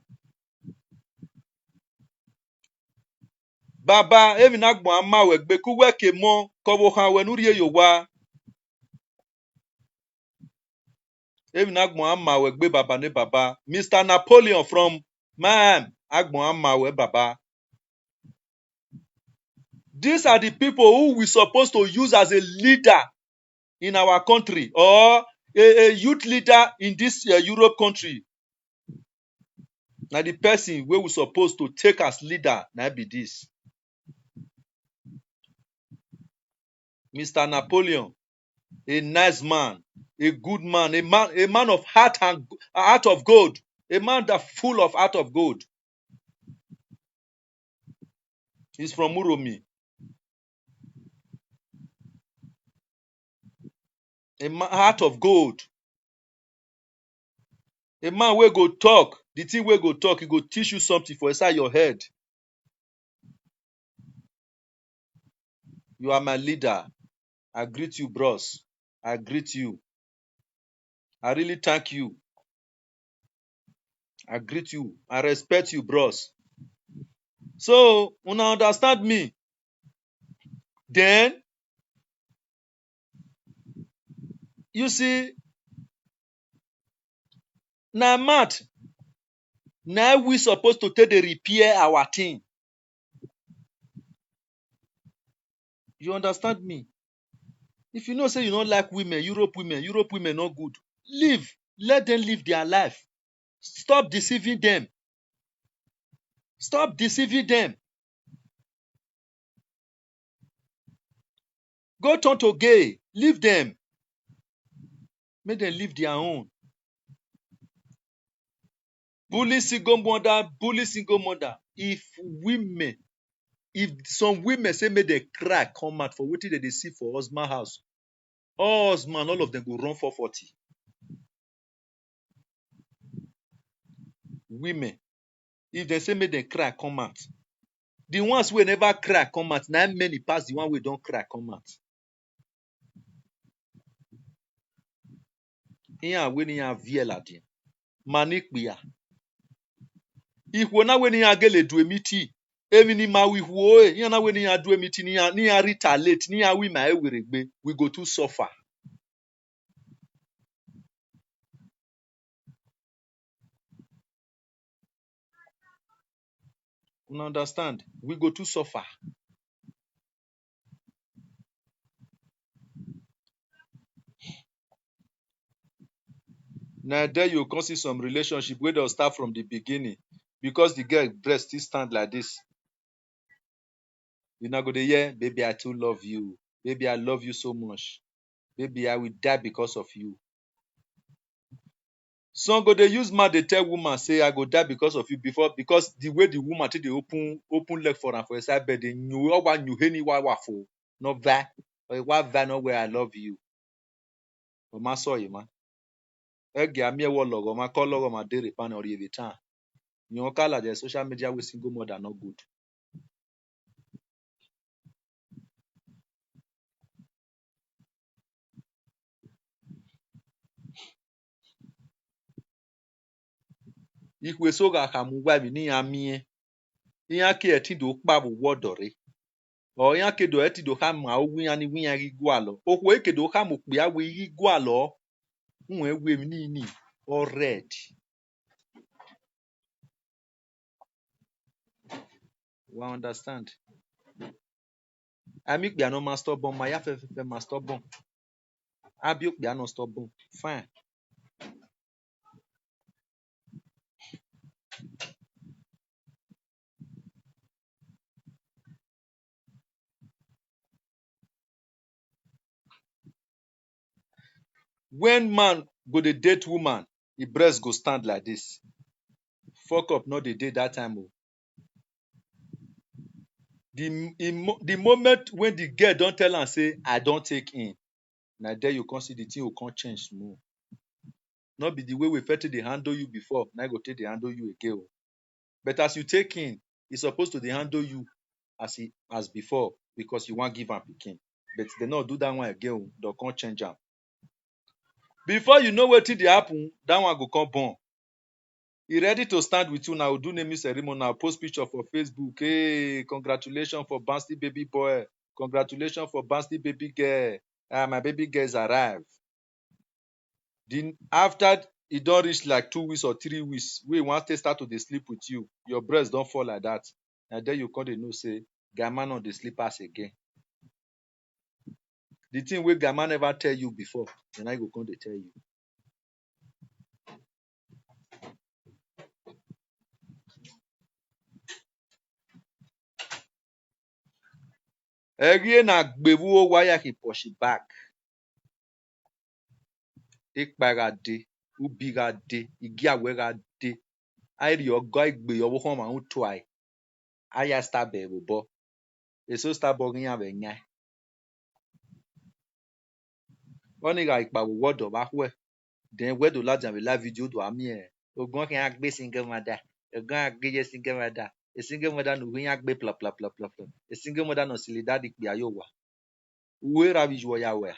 Baba, evinagbo ama wegbe kuweke mo kowo ha wenurie yowa. Evinagbo ama wegbe baba ne baba. Mr. Napoleon from Maham. Agbo ama we baba. These are the people who we supposed to use as a leader in our country or a youth leader in this Europe country. Now the person where we supposed to take as leader now be this. Mr. Napoleon, a nice man, a good man, a man of heart of gold, a man that full of heart of gold. He's from Uromi. Heart of gold. A man wey go talk, the thing wey go talk, he go teach you something for inside your head. You are my leader. I greet you, bros. I greet you. I really thank you. I greet you. I respect you, bros. So, una understand me? Then, you see, na mat, na we supposed to take the repair our thing. You understand me? If you know say you don't like women, Europe women not good. Leave. Let them live their life. Stop deceiving them. Stop deceiving them. Go turn to gay. Leave them. Make them leave their own. Bully single mother, bully single mother. If some women say make dem cry come out for wetin dem dey see for husband house, husband, all of them go run 440. Women, if dem say make dem cry come out, the ones wey never cry come out, na many pass the one wey don cry come out. Iya wey ni ya viela din. Manikpia. Ihwo na we ni ya gele du emiti. Emi ni ma wihwo e. Iya na we ni ya du emiti ni ya retaliate. Ni ya wi ma eweregbe. We go to suffer. You understand? We go to suffer. Now there you can see some relationship where they'll start from the beginning. Because the girl breast still stand like this. You not go to hear, baby, I too love you. Baby, I love you so much. Baby, I will die because of you. Some go they use man, they tell woman, say, I go die because of you because the way the woman take the open leg for her for a side bed, they knew what knew any for. No va. Or what va no where I love you. But ma saw you, man. Ege amie wo logo, ma call logo ma dere pan or every time. You call the social media with single mother not good. Ikwe soga kamuwa ni amie. Iya ke eti do kpa bu wodore. O ya ke do eti do ha ma owi ani wi ari gwalo. Okwo eke do ha mo pe awe ri gwalo. Nwe we mi ni or red. We understand. Ami pe no master bon ma ya fe master bon. Abi pe no stubborn. Fine. When man go dey date woman, the breast go stand like this. Fuck up, not the day that time. Oh. The moment when the girl don't tell am say, I don't take in, now there you can see the thing will come change more. Not be the way we felt they handle you before, now go take they handle you again. Oh. But as you take in, it's supposed to they handle you as before because you want give am pikin. But they not do that one again, they can't change am. Before you know what did happen, that one go come born. He ready to stand with you now, do naming ceremony now, post picture for Facebook. Hey, congratulations for Bansley baby boy. Congratulations for Bansley baby girl. My baby girls arrived. Then after it don't reach like 2 weeks or 3 weeks, we want to start to dey sleep with you. Your breast don't fall like that. And then you come to know say, Gamma on the sleepers again. The thing where Gamma never tell you before, then I go come to tell you. Erie na gbewu wire he push it back. Ekparade, ubirade, igiawerade. Airi ogo igbe owo kan ma un ai. Aya sta be bo. Eso sta bo rin ave nya. Oni ga ipa wo wodo ba hwe. Den we do la jan live video do ami e. Ogun kan agbe single mother. Ogun agbe je single mother. A single mother no rin agbe pla pla pla pla pla. A single mother no sili daddy pe ayo wa. Uwe rabi jo ya we.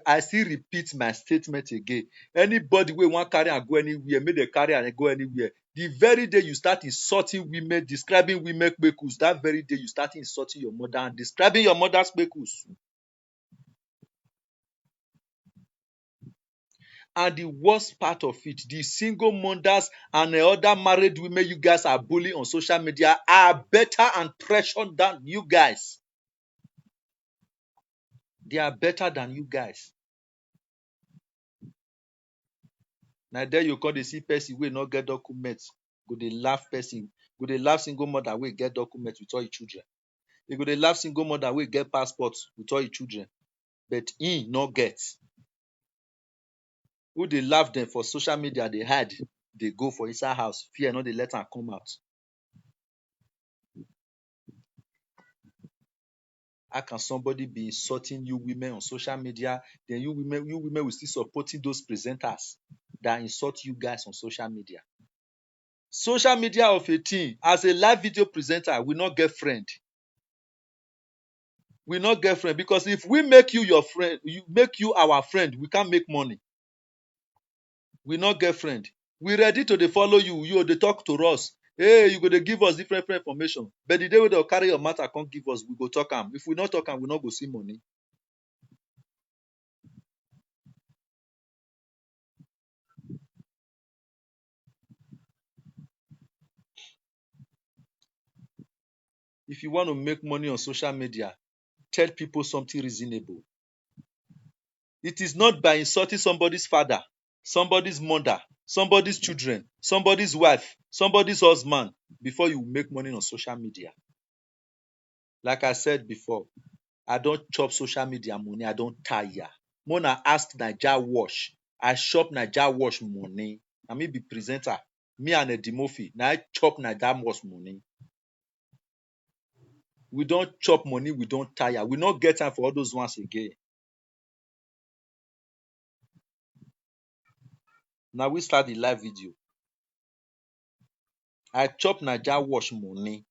I still repeat my statement again. Anybody wey wan carry and go anywhere, make they carry and go anywhere. The very day you start insulting women, describing women kpekus, that very day you start insulting your mother and describing your mother's kpekus. And the worst part of it, the single mothers and the other married women you guys are bullying on social media are better and pressured than you guys. They are better than you guys. Now there you come dey see person wey no get documents, go dey laugh person, go dey laugh single mother wey get documents with all im children. You go dey laugh single mother wey get passport with all im children, but im no get. Who dey laugh dem for social media dey hide, dey go for inside house, fear no dey let am come out. How can somebody be insulting you women on social media, then you women will still supporting those presenters that insult you guys on social media? Social media of a thing, as a live video presenter, we not get friend. We not get friend because if we make you your friend, you make you our friend, we can't make money. We not get friend. We ready to dey follow you, you dey talk to us. Hey, you go dey give us different information. But the day wey they'll carry your matter, come give us, we go talk am. If we not talk am, we not go see money. If you want to make money on social media, tell people something reasonable. It is not by insulting somebody's father, somebody's mother, somebody's children, somebody's wife, somebody's husband before you make money on social media. Like I said before, I don't chop social media money, I don't tire. Mona ask Naija Wash. I chop Naija Wash money. Na me be presenter. Me and Eddie Murphy. Na I chop Naija Wash money. We don't chop money, we don't tire. We not get time for all those ones again. Now we start the live video. I chop Naija Wash money.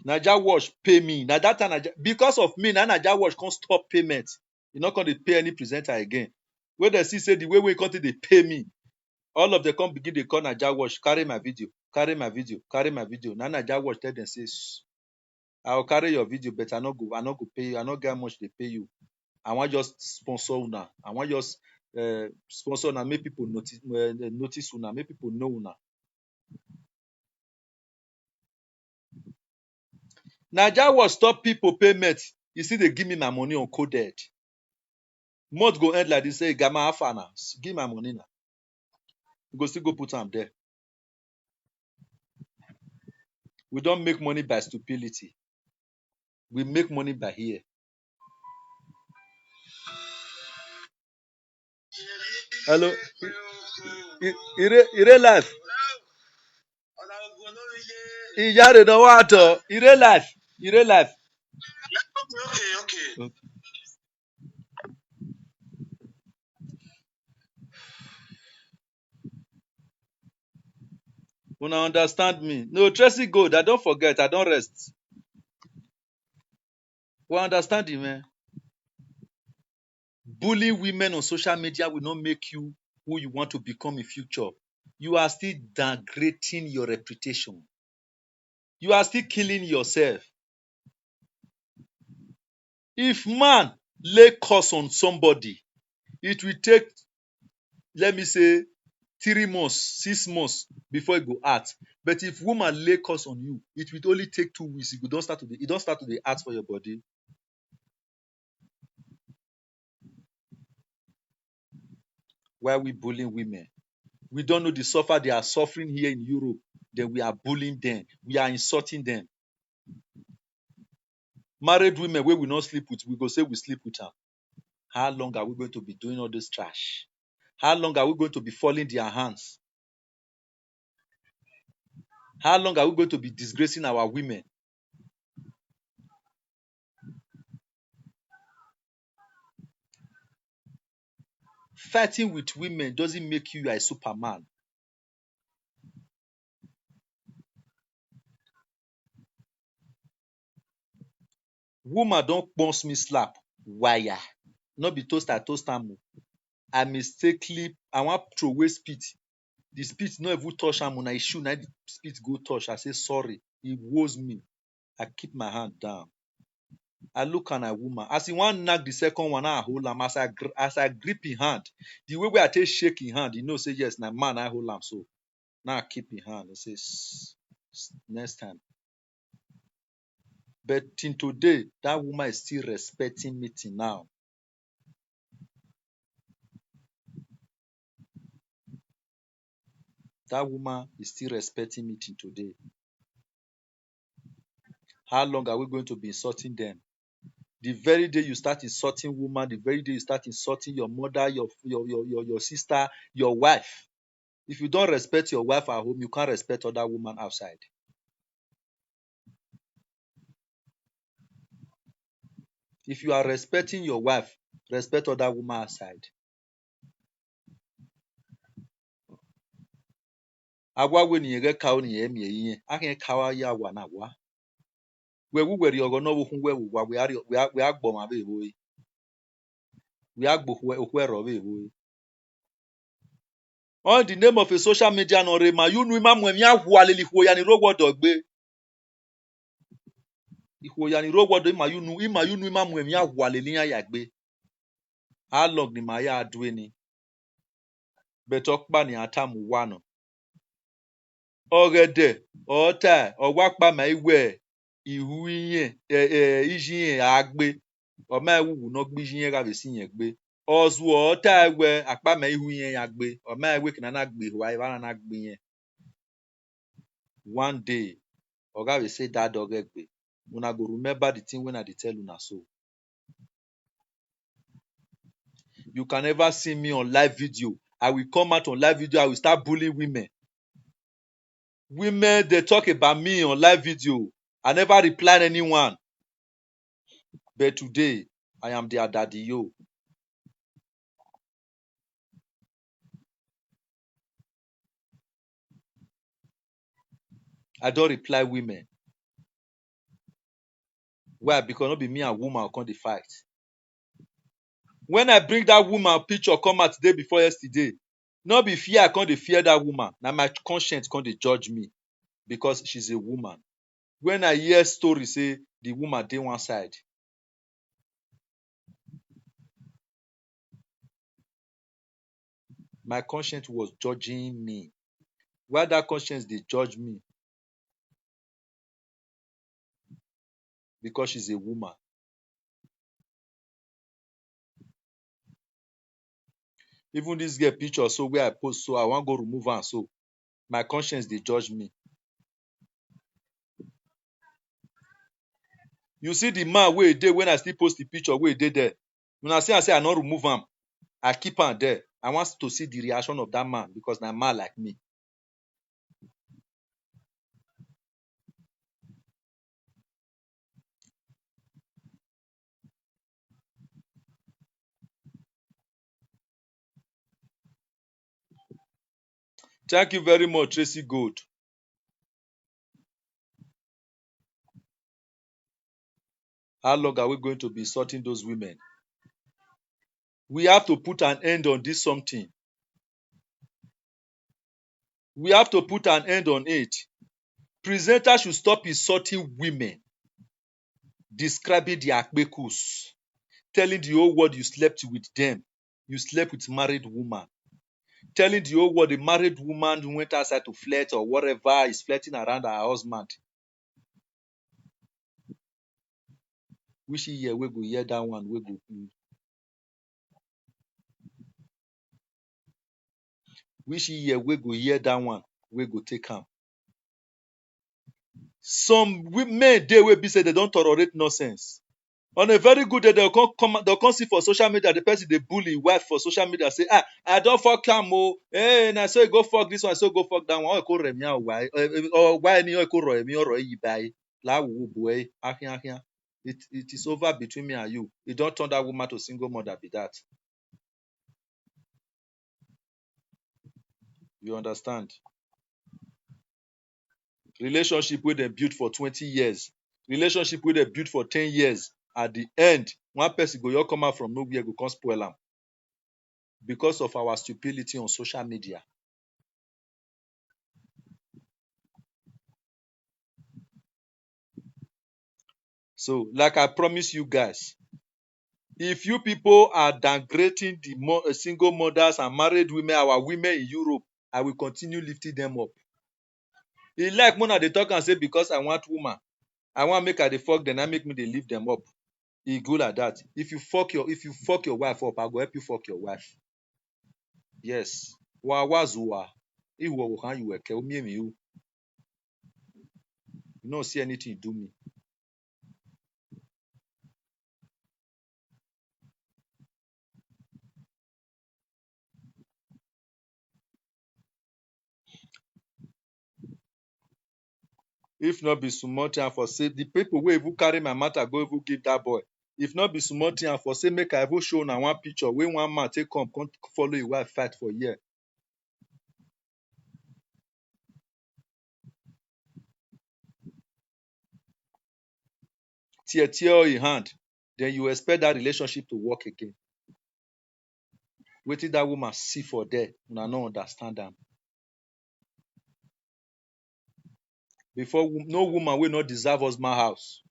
Naija Wash pay me. Na that time because of me, na Naija Wash can't stop payment. You not going to pay any presenter again. When they see say the way we continue they pay me, all of them come begin they call Naija Wash, carry my video, carry my video, carry my video. Now Naija Wash tell them say, I'll carry your video, but I not go pay you. I not get how much they pay you. I want just sponsor una. I want just sponsor una, make people notice una, make people know una. Naija Wash stop people payment. You see, they give me my money uncoded. Month go end like this. Say, Gama Afana, give my money now. You go still go put them there. We don't make money by stupidity. We make money by here. Hello. Ire life. Ijare don't want to. Ire life. Ire life. Okay. Una understand me? No, Tracy Gold, I don't forget, I don't rest. We understand you, man. Bullying women on social media will not make you who you want to become in future. You are still degrading your reputation. You are still killing yourself. If man lay curse on somebody, it will take, let me say, 3 months, 6 months before it go act. But if woman lay curse on you, it will only take 2 weeks. It don't start to the act for your body. Why are we bullying women? We don't know the suffer they are suffering here in Europe. Then we are bullying them. We are insulting them. Married women where we not sleep with, we go say we sleep with them. How long are we going to be doing all this trash? How long are we going to be falling their hands? How long are we going to be disgracing our women? Fighting with women doesn't make you a Superman. Woman don't bounce me slap. Wire. Not be toast am. I mistakenly, I want throw away spit. The spit no even touch am on. I shoe, na the spit go touch. I say sorry. He woes me. I keep my hand down. I look at a woman. As he want knock the second one, I hold am. As I grip his hand, the way I take shake his hand, he know say yes, na man I hold am so. Now I keep his hand. I say next time. But till today, that woman is still respecting me till now. That woman is still respecting me till today. How long are we going to be insulting them? The very day you start insulting woman, the very day you start insulting your mother, your sister, your wife. If you don't respect your wife at home, you can't respect other women outside. If you are respecting your wife, respect other women outside. Agwa we ni yege kawo ni yemi yin. Akin kawa ya wa na wa. We were yogo no wu we wa we agbo ma be boy. We agbo we ro be boy. On the name of a social media no re ma you nu ma mu emi ahwa leli ho ya ni rogo dogbe. Iho ya ni rogo do ima you nu ma mu emi ahwa leli ya gbe. How long ni ma ya adwe ni? Beto pa ni atamu wa no. Ogede, ota, ogwakpa ma iwe, ihu iye, iji iye agbe. Oma ewu no gbe iji iye ga besi yen gbe. Ozu ota ewe akpa ma ihu iye ya gbe. Oma ewe kina na gbe wa iwa na gbe yen. One day, oga will say that dog egbe. Una go remember the thing when I dey tell una so. You can never see me on live video. I will come out on live video. I will start bullying women. Women, they talk about me on live video. I never replied anyone. But today, I am their daddy, yo. I don't reply women. Why? Because not be me and woman come dey fight. When I bring that woman picture come out today before yesterday, not be fear I come dey fear that woman. Now my conscience come dey judge me because she's a woman. When I hear story say the woman dey one side, my conscience was judging me. Why that conscience dey judge me? Because she's a woman. Even this girl picture so where I post so I wan go remove am so my conscience dey judge me. You see the man wey dey when I still post the picture wey dey there. Una see I say I no remove am. I keep am there. I want to see the reaction of that man because na man like me. Thank you very much, Tracy Gold. How long are we going to be insulting those women? We have to put an end on this something. We have to put an end on it. Presenters should stop insulting women, describing their akbekus, telling the whole world you slept with them. You slept with married woman. Telling the whole world a married woman who went outside to flirt or whatever is flirting around her husband. Which year we go hear that one we go which year we go hear that one we go take am. Some men dey wey be say they don tolerate nonsense. On a very good day, they'll come see for social media the person dey bully wife for social media say I don fuck am o, na so you go fuck this one, so go fuck that one. Ko remi or why ni ko ro emi oro yi bai la wo boy ahian. It is over between me and you. You don't turn that woman to single mother be that. You understand? Relationship wey dem build for 20 years, relationship wey dem build for 10 years, at the end, one person go just come out from nowhere go come spoil am because of our stupidity on social media. So, like I promise you guys, if you people are downgrading the single mothers and married women, our women in Europe, I will continue lifting them up. E like Mona dey talk and say because I want woman, I want make I dey fuck them, I make me dey lift them up. E go like that. If you fuck your wife up, I go help you fuck your wife. Yes. Wazua. Iwo wo kan you weke o mi emi o. You no see anything you do me. If not be small thing, I for say the people wey even carry my matter go even give that boy. If not be small thing, I for say make I even show na one picture wey one man take come follow him wife fight for here. Tear him hand, then you expect that relationship to work again. Wetin that woman see for there, una no understand am. Before no woman wey no deserve husband house.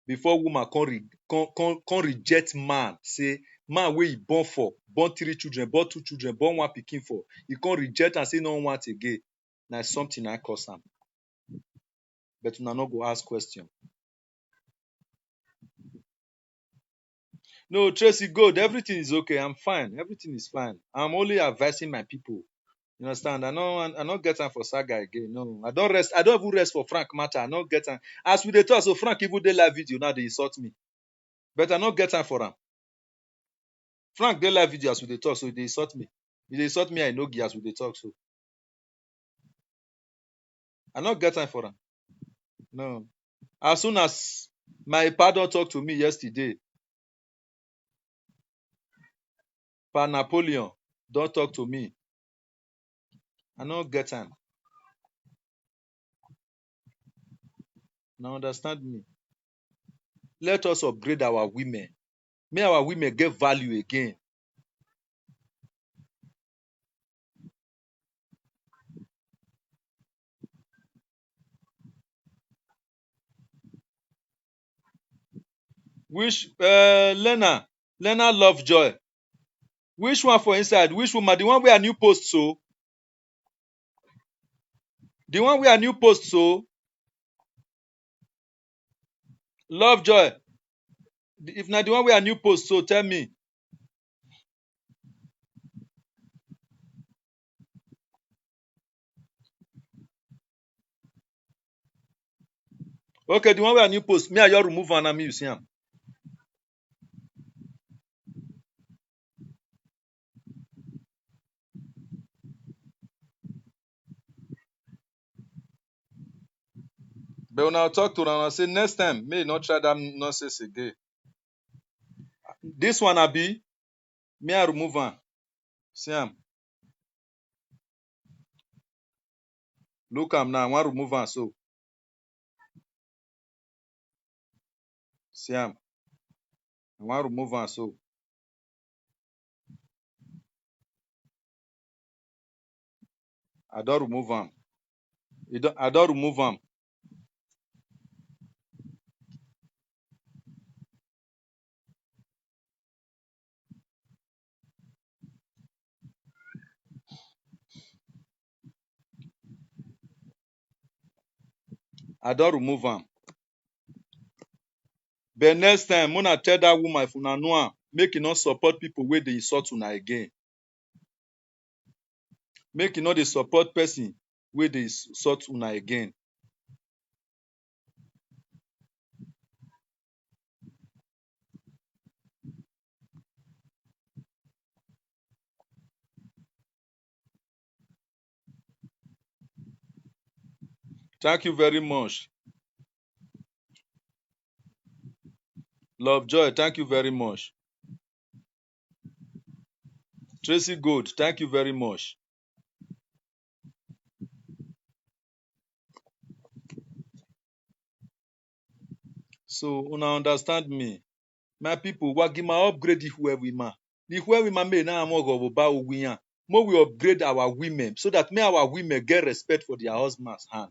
Before woman come reject man, say man wey he born for, born 3 children, born 2 children, born one pikin for, he come reject and say no want again. Na something I cause am. But una no go ask question. No, Tracy, good. Everything is okay. I'm fine. Everything is fine. I'm only advising my people. You understand? I not get time for saga again. No, I don't rest. I don't even rest for Frank matter. I not get time. As we dey talk, so Frank even dey live video now they insult me. But I not get time for him. Frank dey live video as we dey talk, so they insult me. If they insult me, I know as we dey talk. So I not get time for him. No. As soon as my pardon talk to me yesterday, Pa Napoleon don't talk to me. I not get time. Now understand me. Let us upgrade our women. May our women get value again. Which Lena Lovejoy. Which one for inside? Which woman? The one where a new post so? The one where a new post so? Lovejoy. If not the one where a new post so, tell me. Okay, the one where a new post. Me I just remove one and me you see am. But when I talk to them, I say next time, may not try that nonsense again. This one I be, me I remove am. See am. Look am now, I want remove am so. See am. I want remove am so. I don't remove am. I don't remove am. I don't remove am. But next time, when I tell that woman if una know am, make e not support people wey dey insult una again. Make e not dey support person wey dey insult una again. Thank you very much. Lovejoy, thank you very much. Tracy Gold, thank you very much. So, una understand me. My people, wagima upgrade the women. The women may now go ba owiyan. More we upgrade our women so that may our women get respect for their husband's hand.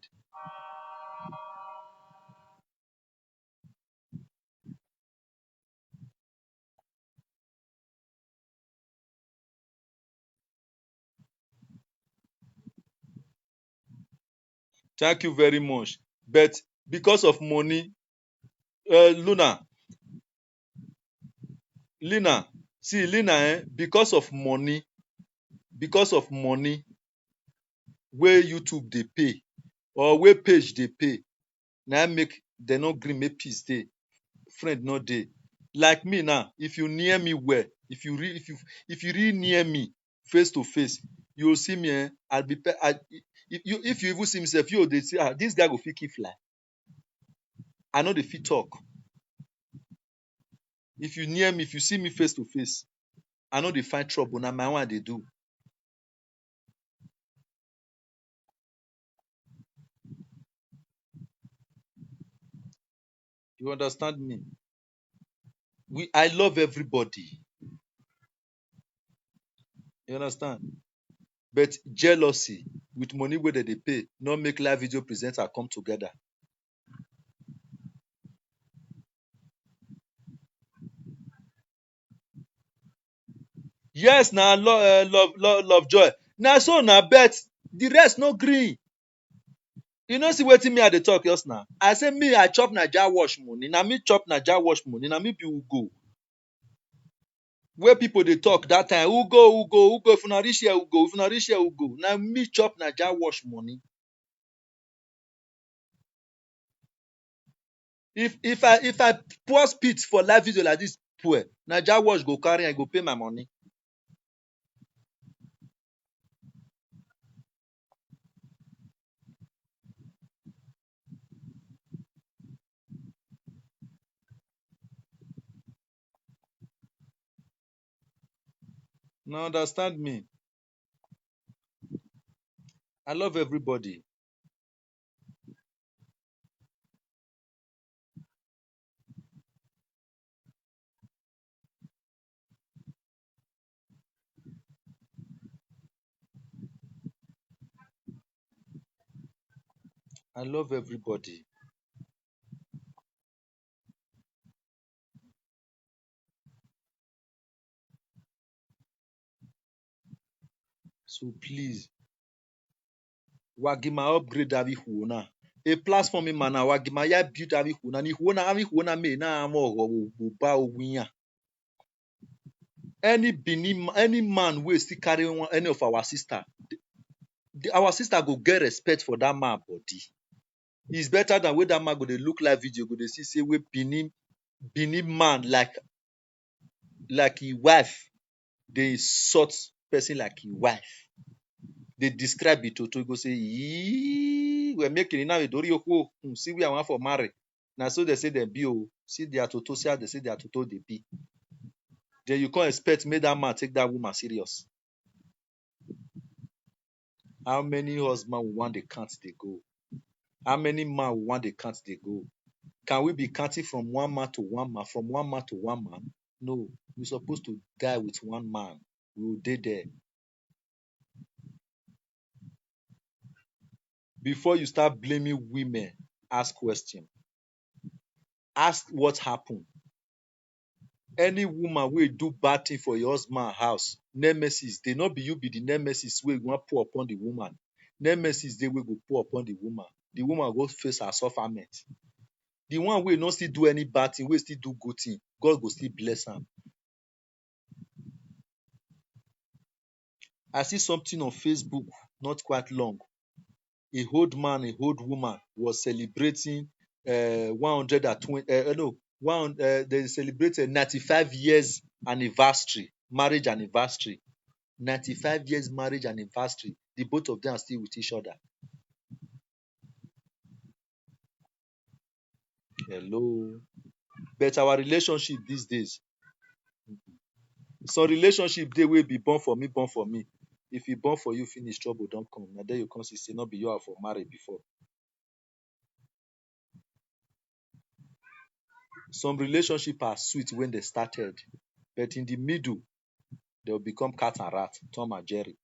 Thank you very much. But because of money, Lina, see Lina, because of money, where YouTube they pay or where page they pay, now make they not green make peace day, friend not day. Like me now, if you near me where, if you really near me face to face, You will see me, I'll be if you even see me sef, you dey say, this guy go fit keep fly. I know the fit talk. If you near me, if you see me face to face, I know they find trouble. Now my one they do. You understand me? I love everybody. You understand? But jealousy with money where they pay, not make live video presenter come together. Yes, now love joy. Now so now bet the rest no green. You know see wetin me I dey talk just now. I say me I chop Naija wash money. Now me chop Naija wash money. Now me be who go. Where people dey talk that time, who go, if una reach here, who go, if una reach here, who go. Now me chop Naija wash money. If I pour spit for live video like this, poor Naija wash go carry and go pay my money. Now understand me. I love everybody. I love everybody. So please, wagima upgrade avi huona. A platform in mana wagima ya build avi huona. Ni huona me na amo ba owinya. Any man wey still carry any of our sister, our sister go get respect for that man body. It's better than when that man go dey look like video, go dey see say we Benin man like his wife, dey insult person like his wife. They describe it to go say, we're making it now. See, we are one for marry. Now, so they say they be, see their toto, see how they say their toto they be. Then you can't expect me that man take that woman serious. How many husbands will want the count they go? How many men will want the count they go? Can we be counting from one man to one man, from one man to one man? No, we're supposed to die with one man. We will die there. Before you start blaming women, ask question. Ask what happened. Any woman wey do bad thing for your husband house, nemesis, dey not be you be the nemesis wey wan pour upon the woman. Nemesis dey wey go pour upon the woman. The woman go face her sufferment. The one wey no still do any bad thing, wey still do good thing, God go still bless am. I see something on Facebook not quite long. A old man, a old woman was celebrating 120 they celebrated 95 years anniversary, marriage anniversary. 95 years marriage anniversary. The both of them are still with each other. Hello. But our relationship these days, some relationship dey wey be born for me, born for me. If e born for you, finish, trouble don come. Na there you come see say no be you are for marry before. Some relationship are sweet when they started, but in the middle, they'll become cat and rat, Tom and Jerry.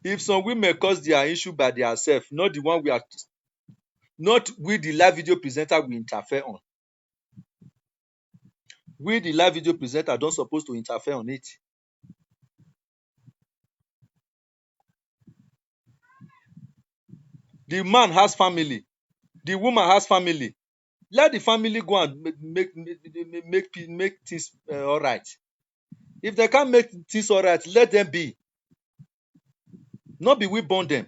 If some women cause their issue by themselves, not the one not we the live video presenter will interfere on. We the live video presenter don't supposed to interfere on it. The man has family, the woman has family. Let the family go and make things all right. If they can't make things all right, let them be. Not be we born them.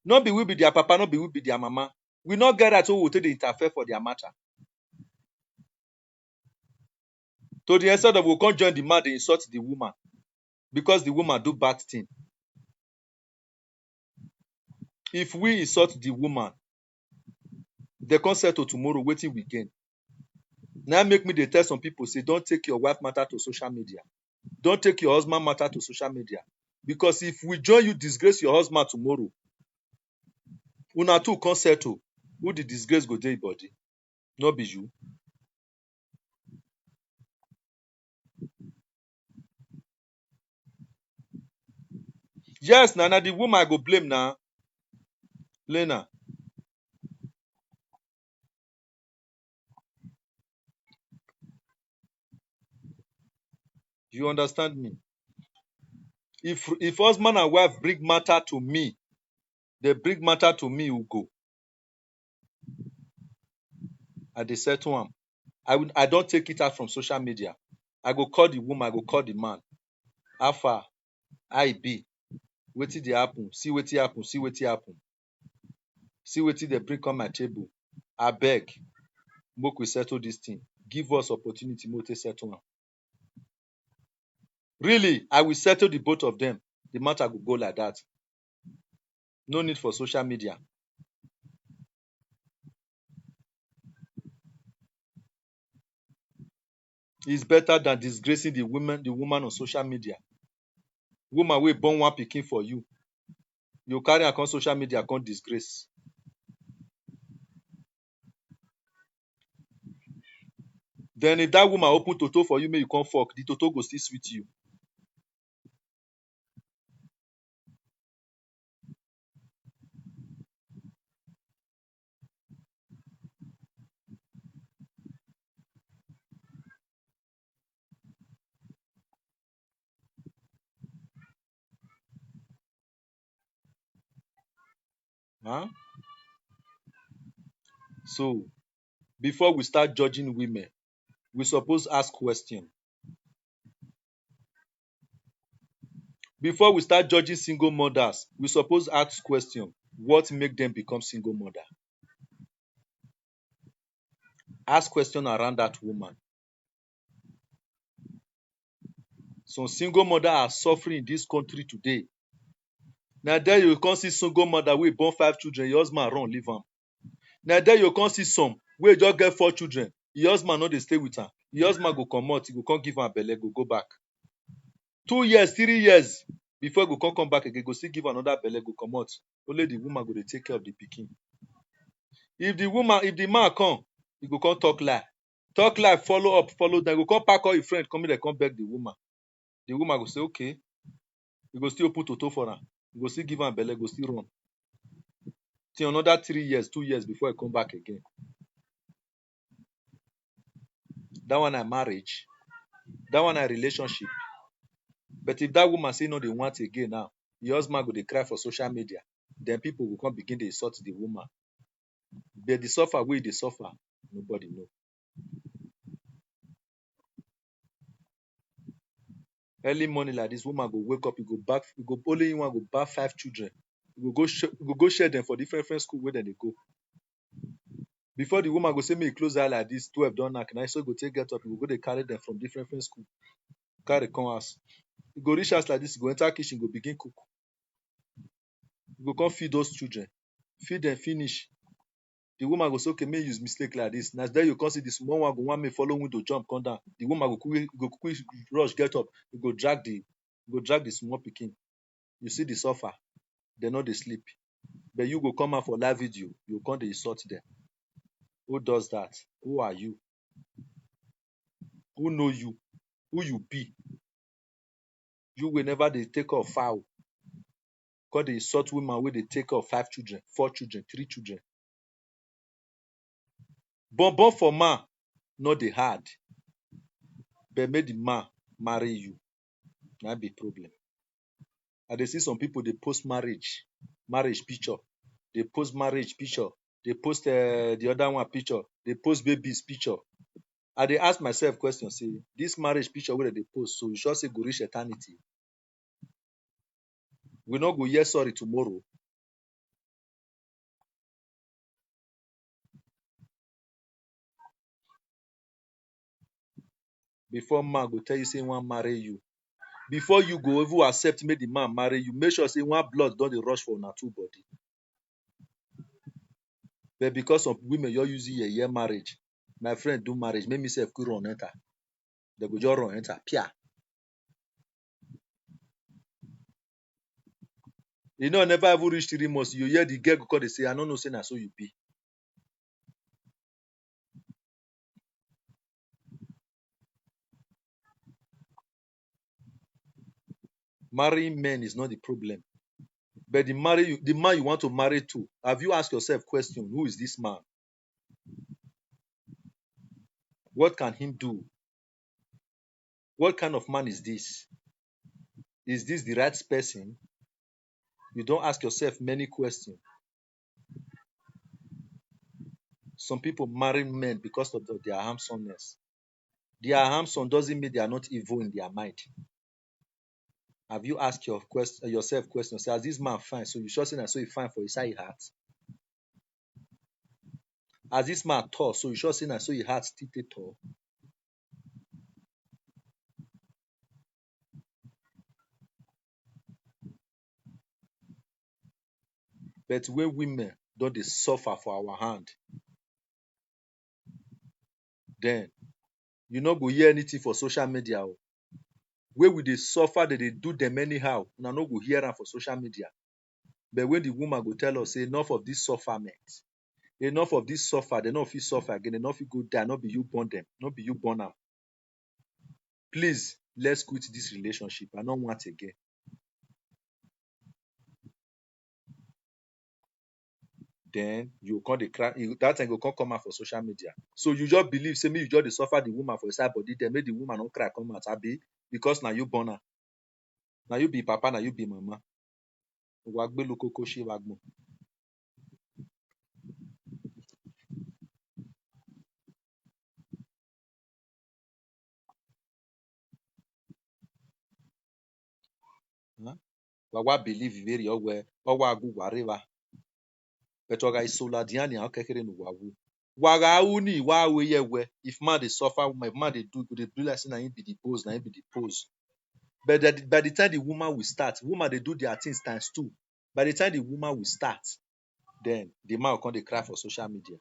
Not be we be their papa, not be we be their mama. We not get that, so we take the interfere for their matter. To the extent of we can't join the man, they insult the woman because the woman do bad thing. If we insult the woman, they can't settle tomorrow, waiting we gain. Now make me they tell some people, say, don't take your wife matter to social media. Don't take your husband matter to social media. Because if we join you, disgrace your husband tomorrow, una two can't settle. Who the disgrace go dey body? No be you. Yes, na the woman I go blame now. Lena, you understand me? If husband and wife bring matter to me, they bring matter to me, who go. I dey settle am. I don't take it out from social media. I go call the woman, I go call the man. How far? How e be? Wetin dey happen? See wetin happen, see wetin happen. See wetin dey bring come my table. Abeg, make we settle this thing. Give us opportunity, make we take settle am. Really, I will settle the both of them. The matter go go like that. No need for social media. It's better than disgracing the woman on social media. Woman wey born one pikin for you, you carry am come social media come disgrace. Then if that woman open toto for you, make you come fuck, the toto go still sweet you. Huh? So, before we start judging women, we suppose ask question. Before we start judging single mothers, we suppose ask question. What make them become single mother? Ask question around that woman. Some single mother are suffering in this country today. Now there you come see single mother wey born 5 children, your husband run leave am. Now there you come see some wey just get 4 children, your husband no dey stay with am. Your husband go comot, he go come give am belle, go back. 2 years, 3 years before he go come back again, go still give another belle, go comot. Only the woman go dey take care of the pikin. If the man come, he go come talk lie, follow up, follow down. He go come pack all his friend, come make dem come beg the woman. The woman go say okay. He go still open toto for am. He go still give am belle, go still run. Till another 3 years, 2 years before he come back again. That one na marriage. That one na relationship. But if that woman say no dey want again now, your husband go dey cry for social media. Then people go come begin dey insult the woman. But the suffer wey dey suffer, nobody know. Early morning like this, woman go wake up, only one go baff 5 children. He go go share them for different school where dem dey go. Before the woman go say make e close eye like this, 12 don knack. Na so go take get up, he go dey carry them from different school. Carry come house. He go reach house like this, he go enter kitchen, go begin cook. He go come feed those children. Feed them finish. The woman go say okay, make use mistake like this. Na there you come see the small one go want me follow window jump come down. The woman go quick rush get up. He go drag the small pikin. You see the suffer. They no dey sleep. But you go come out for live video, you come dey insult them. Who does that? Who are you? Who know you? Who you be? You will never dey take care of fowl. Come dey insult woman wey dey take care of 5 children, 4 children, 3 children. Born for man no dey hard. But make the man marry you. Na be problem. I dey see some people dey post marriage picture. Dey post marriage picture. Dey post the other one picture. Dey post babies picture. I dey ask myself question say, this marriage picture wey dem dey post, so you sure say go reach eternity? We no go hear sorry tomorrow. before man go tell you say he wan marry you. Before you go even accept make the man marry you, make sure say one blood don dey rush for una two body. But because of women just use yeye marriage, my friend do marriage, make me sef quick run enter. They go just run enter, pia. You know, never even reach 3 months, you hear the girl go call dey say, I no know say na so you be. Marrying men is not the problem. But the man you want to marry to, have you asked yourself question, who is this man? What can him do? What kind of man is this? Is this the right person? You don't ask yourself many questions. Some people marry men because of their handsomeness. Their handsome doesn't mean they are not evil in their mind. Have you asked yourself questions? Say, as this man fine, so you sure say that so he fine for inside his heart? As this man tall, so you sure say that so his heart still dey tall? But when women don dey suffer for our hand, then you no go hear anything for social media. Where we dey suffer, they do them anyhow. Una no go hear am for social media. But when the woman go tell us, say enough of this sufferment, enough of this suffer, they no fit suffer again, they no fit go die, not be you born them, not be you born am. Please, let's quit this relationship. I don't want again. Then you come dey cry, that time go come out for social media. So you just believe, say me, you just dey suffer the woman for inside body, then make the woman not cry come out, abi, because now you born her. Now you be papa, now you be mama. Wagbe lokoko she wagbo. Huh? Wawa believe very well. Wawa agu warewa. Petwaga isola diani akekere no wawu. Waga uni wawe yewe. If man dey suffer, my man dey do like say na him be the pose, na him be the pose. But by the time the woman will start, woman they do their things times two. By the time the woman will start, then the man will come dey cry for social media.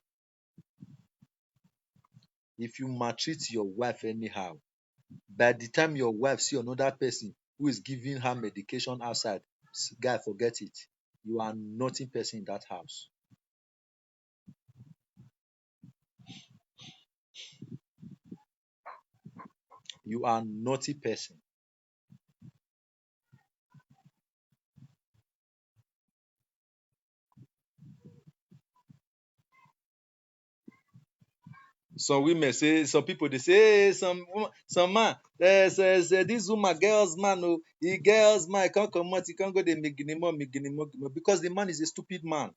If you maltreat your wife anyhow, by the time your wife see another person who is giving her medication outside, guy, forget it. You are nothing person in that house. You are naughty person. Some women say, some people they say, hey, some man, this woman, girls man, oh, he girls man, can't come out, he can't go there, because the man is a stupid man.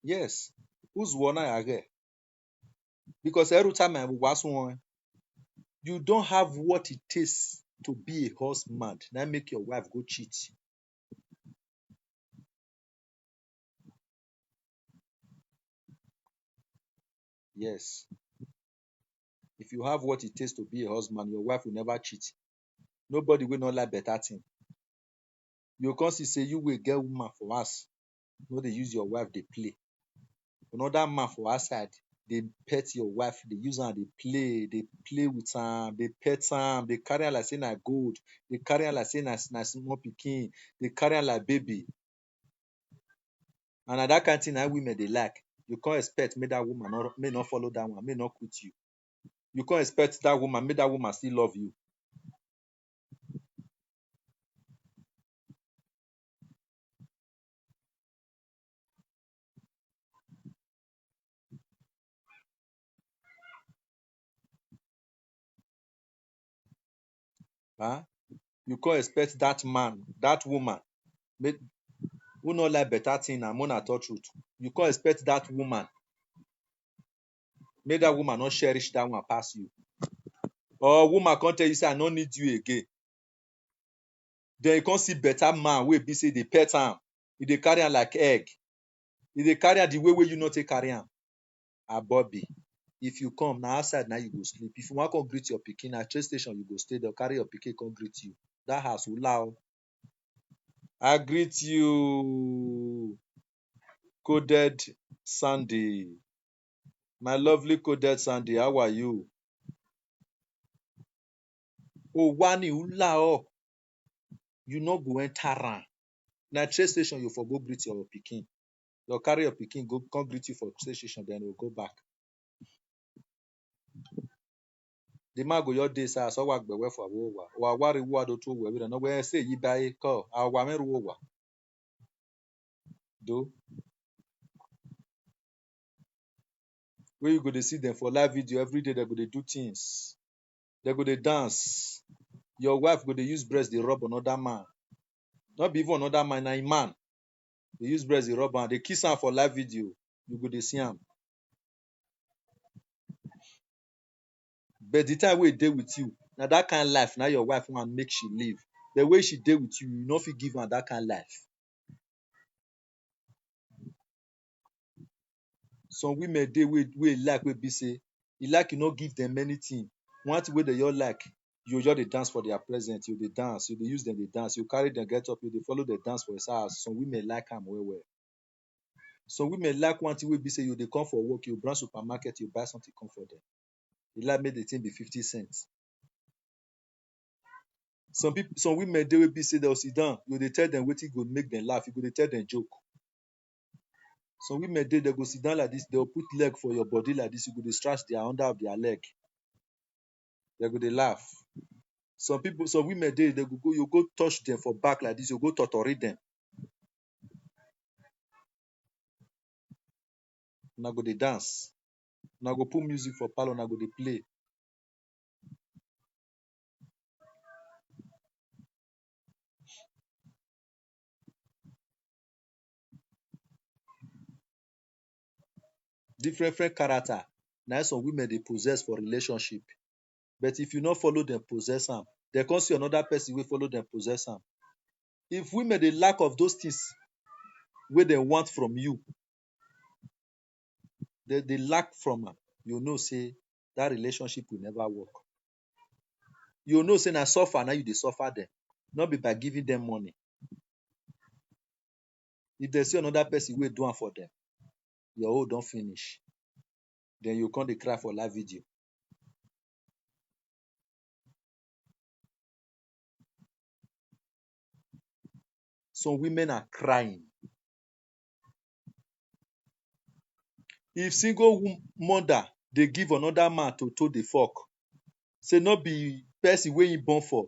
Yes. Who's one I again? Because every time I was one, you don't have what it takes to be a husband. Now make your wife go cheat. Yes. If you have what it takes to be a husband, your wife will never cheat. Nobody will not like better thing. You can't say you will get woman for us. No, they use your wife, they play. Another man for outside, they pet your wife, they use her, they play with her, they pet her, they carry her like say na gold, they carry her like say na small pikin, they carry her like baby. And at that kind of thing that women they like. You can't expect may that woman may not follow that one, may not quit you. You can't expect that woman, may that woman still love you. Huh? You can't expect that man, that woman, who not like better thing and more not truth. You can't expect that woman, may that woman not cherish that one pass you. Or woman can't tell you say I don't need you again. Then you can't see better man wey be say they pet am, they carry am like egg. They carry am the way you not take carry am. Bobby. If you come, na outside na you go sleep. If you wan come greet your pikin, na train station you go stay there, carry your pikin come greet you. Dat house wula o. I greet you, coded Sandy. My lovely coded Sandy, how are you? Owani wula o. You no go enter am. Na train station you for go greet your pikin. You carry your pikin go come greet you for train station, then you go back. The man go your day sa so wa gbewe for wo wa wari wo do to we no we say yi bai ko awa meru wo wa do where you go dey see them for live video every day. They go dey do things, they go dey dance. Your wife go dey use breast dey rub another man, not be even another man, na im man dey use breast dey rub am, dey kiss am for live video. You go dey see am. But the time wey e dey with you, na that kind life na your wife wan make she live. The way she dey with you, you no fit give am that kind life. Some women dey wey like wey be say e like you no give them anything. One thing wey dey just like, you just dey dance for their present. You dey dance, you dey use them dey dance, you carry them get up, you dey follow them dance for his house. Some women like am well well. Some women like one thing wey be say you dey come for work, you browse supermarket, you buy something come for them. You like make the thing be 50 cents. Some women dey wey be say they'll sit down, you dey tell them wetin go make them laugh, you go dey tell them joke. Some women dey, they go sit down like this, they'll put leg for your body like this, you go dey scratch their under of their leg. They go dey laugh. Some women dey, they go you go touch them for back like this, you go totori them. Una go dey dance. Una go put music for parlor, una go dey play. Different character na some women dey possess for relationship. But if you no follow them possess am, they come see another person wey follow them possess am. If women dey lack of those things wey dem want from you, they dey lack from am, you know say that relationship will never work. You know say na suffer na you dey suffer them, not be by giving them money. If they see another person wey do am for them, your own don finish. Then you come dey cry for live video. Some women are crying. If single mother dey give another man to dey fuck, say no be person wey im born for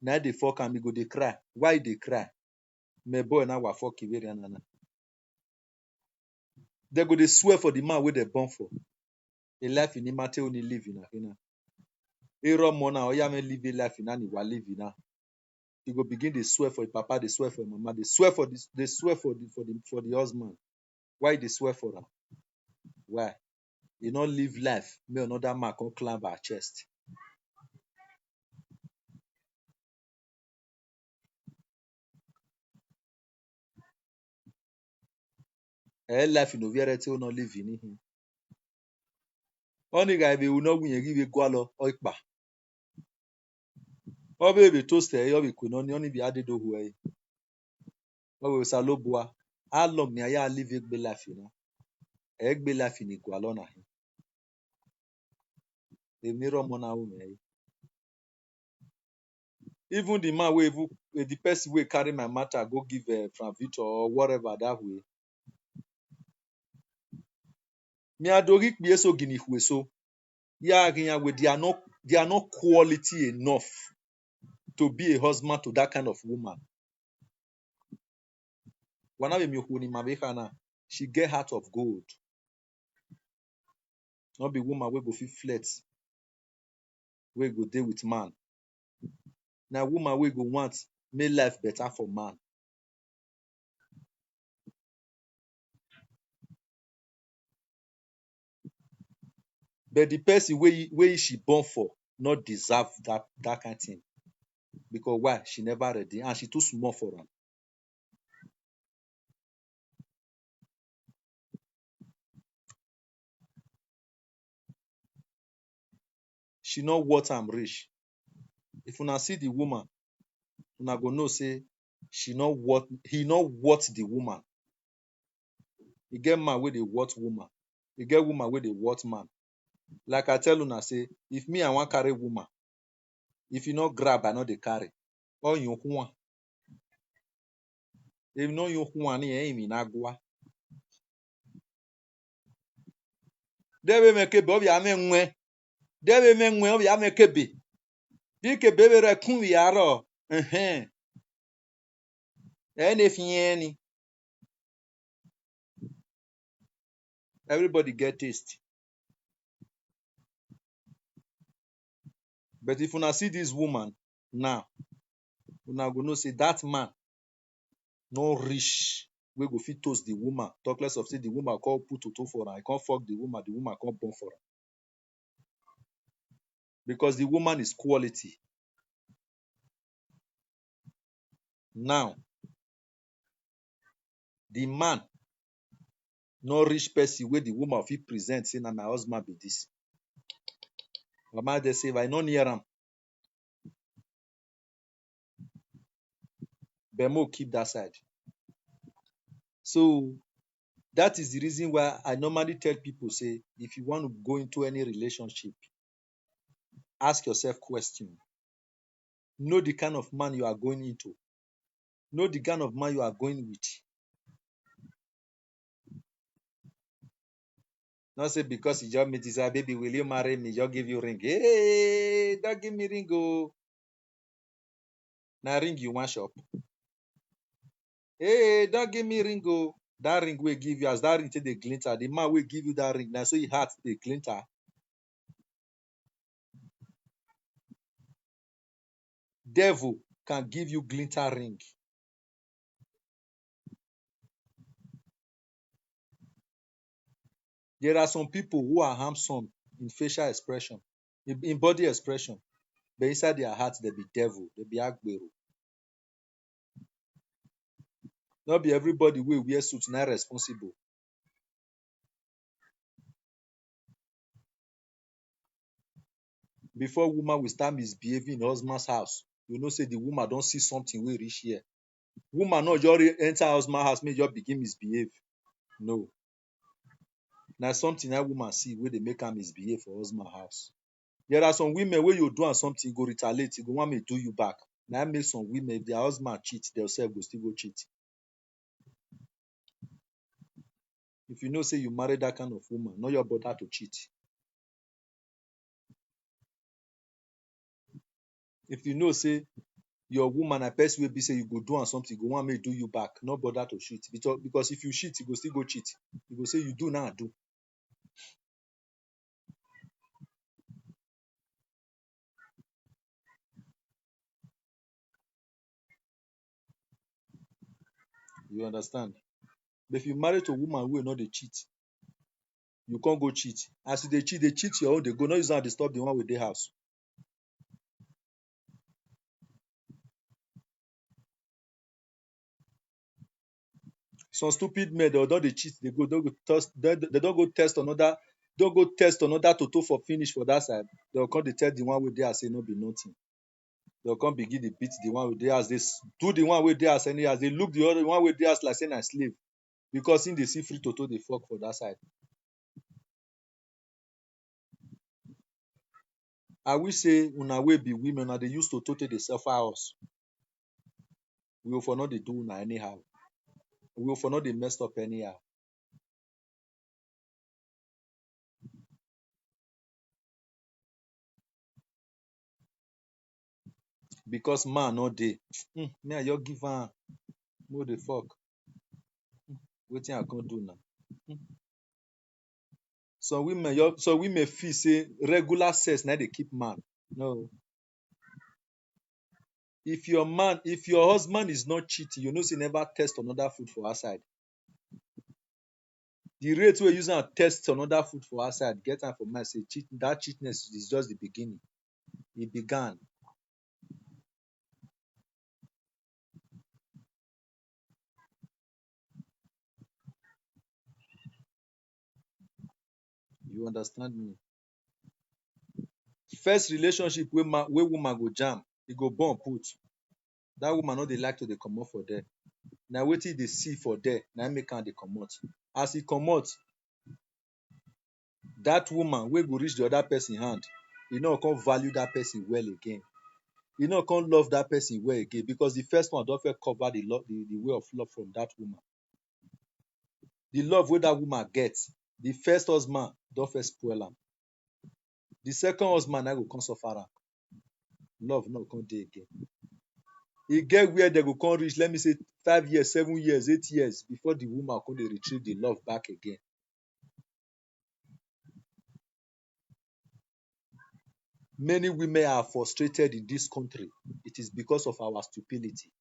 na dey fuck am, e go dey cry. Why e dey cry? My boy na wa fuck iwere nana. They go dey swear for the man wey they born for. A life in imate only live in Akina. Ero mona oya me live a life in ani wa live in. You go begin dey swear for your papa, they swear for your mama, they swear for this, they swear for the husband. Why they swear for am? Why? You not live life, may another man come climb our chest. Life in overity will not live in him. Only guy will not win give a gualo oikpa. Obe be toaster, obe kunoni, only be added away. Obe salobua. How long ni aya live egbe life na? Egbe life in igualona. The mirror mona ume. Even the man wey the person wey carry my matter go give Frank Victor or whatever that way. Me adori kpiye so gini so. Yeah, they are not quality enough to be a husband to that kind of woman. She get heart of gold. Not be woman wey go fit flex, wey go deal with man. Now woman wey go want make life better for man. But the person wey she born for not deserve that kind of thing. Because why? She never ready and she too small for am. she no worth am reach. If una see the woman, una go know say he no worth the woman. E get man wey dey worth woman. E get woman wey dey worth man. Like I tell una say, if me I wan carry woman, if e no grab, I no dey carry. Oyun if no yun ni imi na gwa. Debe me kebe obi ame nwe. Debe me nwe obi ame kebe. Bi kebe bere kun wi aro. Ene fieni. Everybody get taste. But if una see this woman now, una go know say that man no reach wey go fit toast the woman. Talk less of say the woman come put toto for am. I come fuck the woman come born for am. Because the woman is quality. Now, the man no reach person wey the woman fit present say na my husband be this. Mama dey say if I no near am, Bemo keep that side. So that is the reason why I normally tell people say if you want to go into any relationship, ask yourself question. Know the kind of man you are going into. Know the kind of man you are going with. Not say because you just meet you say, baby, will you marry me? Just give you ring. Hey, don't give me ring. Oh. Now ring you one shop. Hey, don't give me ring. Oh. That ring will give you as that ring take the glinter. The man will give you that ring. Now so he had the glinter. Devil can give you glinter ring. There are some people who are handsome in facial expression, in body expression, but inside their heart they be devil, they be agbero. Not be everybody will wear suit not responsible. Before woman will start misbehaving in husband's house, you know say the woman don't see something wey reach here. Woman not just enter husband house, make just begin misbehave. No. Now something that woman see where they make her misbehave for husband house. There are some women where you do and something, go retaliate, you go want me do you back. Now make some women, if their husband cheat, themselves go still go cheat. If you know say you marry that kind of woman, not your bother to cheat. If you know say your woman a person will be say you go do and something, you go want me do you back, no bother to cheat. Because if you cheat, you go still go cheat. You go say you do now do. You understand? But if you marry to a woman who will not dey cheat, you can't go cheat. As you they cheat your own, they go not use and disturb the one with the house. Some stupid men they don't they cheat, they don't go test another, don't go test another toto for finish for that side. They'll come they tell the one with the house say no be nothing. They'll come begin to beat the one with the house. They do the one with the house any as they look the other one with the house like saying a slave. Because in they see free toto they fuck for that side. I wish say una way be women and they used to toto they suffer us. We will for not they do una anyhow. We will for not they messed up anyhow. Because man no dey. Me I just give am no the fuck. Wetin I can't do now. Some women feel say regular sex now they keep man. No. If your husband is not cheating, you know say never test another food for outside. The rate we're using to test another food for outside, get time for mind say that cheatness is just the beginning. It began. You understand me? first relationship wey woman go jam, e go born put. Dat woman no dey like to dey comot for there. Na wetin e dey see for there na im make am dey comot. As e comot, dat woman wey go reach the other person hand, e no go come value dat person well again. E no go come love dat person well again, because the first one don first cover the way of love from dat woman. The love wey dat woman get, the first husband don first spoil am. The second husband na go come suffer am. Love no go come dey again. E get where dem go come reach, let me say 5 years, 7 years, 8 years before the woman come dey retrieve the love back again. Many women are frustrated in dis country. It is because of our stupidity.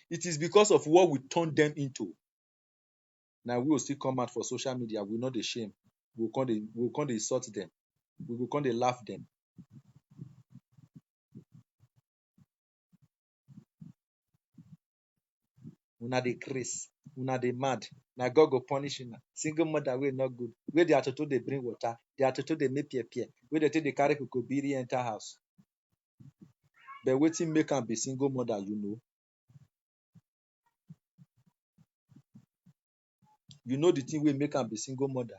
It is because of what we turn dem into. Na we go still come out for social media, we no dey shame. We go come dey insult dem. We go come dey laugh dem. Una dey craze, una dey mad. Na God go punish una. Single mother wey no good, wey their toto dey bring water, their toto dey make pie pie, wey dey take dey carry kokobiri enter house. But wetin make am be single mother, you know? You know the thing wey make am be single mother?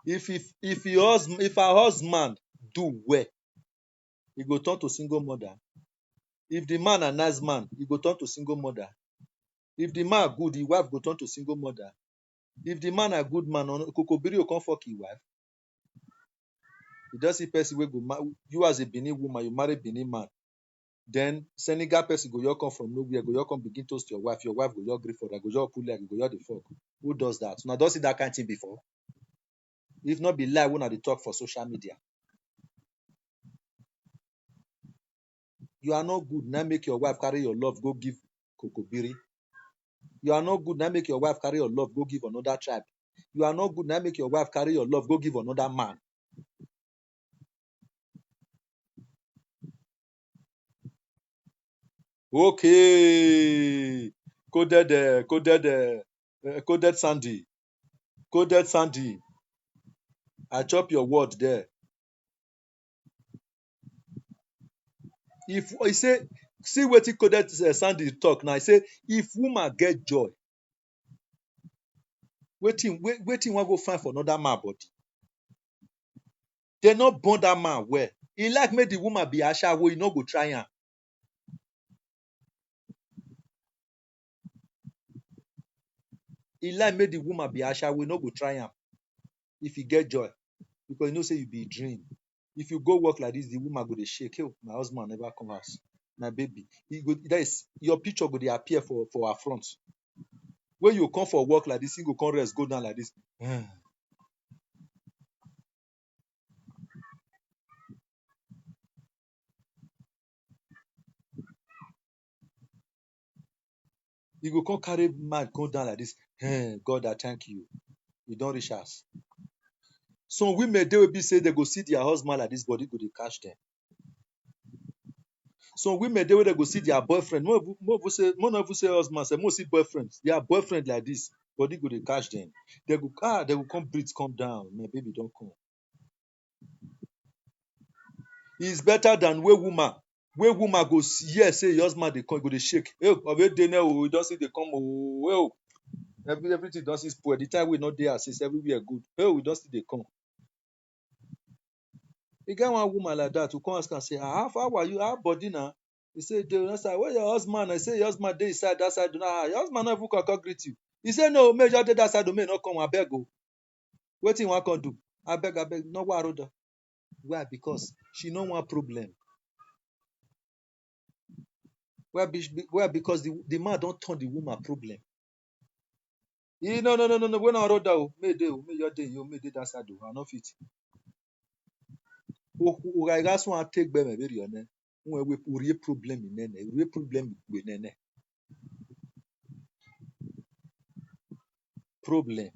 If her husband do well, e go turn to single mother. If the man na nice man, e go turn to single mother. If the man good, the wife go turn to single mother. If the man na good man, kokobiri go come fuck him wife. You don see person wey go you as a Benin woman, you marry Benin man. Then Senegal person go just come from nowhere, go just come begin toast your wife go just gree for that, go just put leg, go just dey fuck. Who does that? Una don see that kind thing before? If not be lie wey una dey talk for social media. You are not good, na make your wife carry your love go give kokobiri. You are not good, na make your wife carry your love go give another tribe. You are not good, na make your wife carry your love go give another man. Okay. Coded Sandy. Coded Sandy. I chop your word there. If he say, see wetin Coded Sandy talk now. He say, if woman get joy, wetin wan go find for another man body? They no born that man well. He like make the woman be ashawo, he no go try am. He like make the woman be ashawo, he no go try am. If he get joy, because you know say you be dream. If you go work like this, the woman go dey shake. Hey, my husband never come house. My baby. Your picture go dey appear for her front. When you come for work like this, you go come rest, go down like this. You go come carry mind go down like this. God, I thank you. You don reach us. Some women dey wey be say they go see their husband like this, body go dey catch them. Some women dey wey they go see their boyfriend. More not even say husband, say more see boyfriends. Their boyfriend like this, body go dey catch them. They go come breathe, come down. My baby don't come. It's better than where woman go hear say your husband dey come, go dey shake. Hey, we don see dey come. Oh, everything don see spoil. The time we not there, since everywhere good. Hey, we don see dey come. E get one woman like that who come ask am say, how are you? How body now? He say, dey on side. Where your husband? I say your husband dey inside that side. Your husband no even come greet you. He say no, make just dey that side, make no come. Abeg o. Wetin you wan come do? Abeg, no waroda. Why? Because she no want problem. Why? Because the man don turn the woman problem. No. We no road o. Make dey o. Make your dey o. Make dey that side o. I no fit. Ugaigasu wan take gbeme beri one. Unwe urie problem nene. Urie problem we nene. Problem.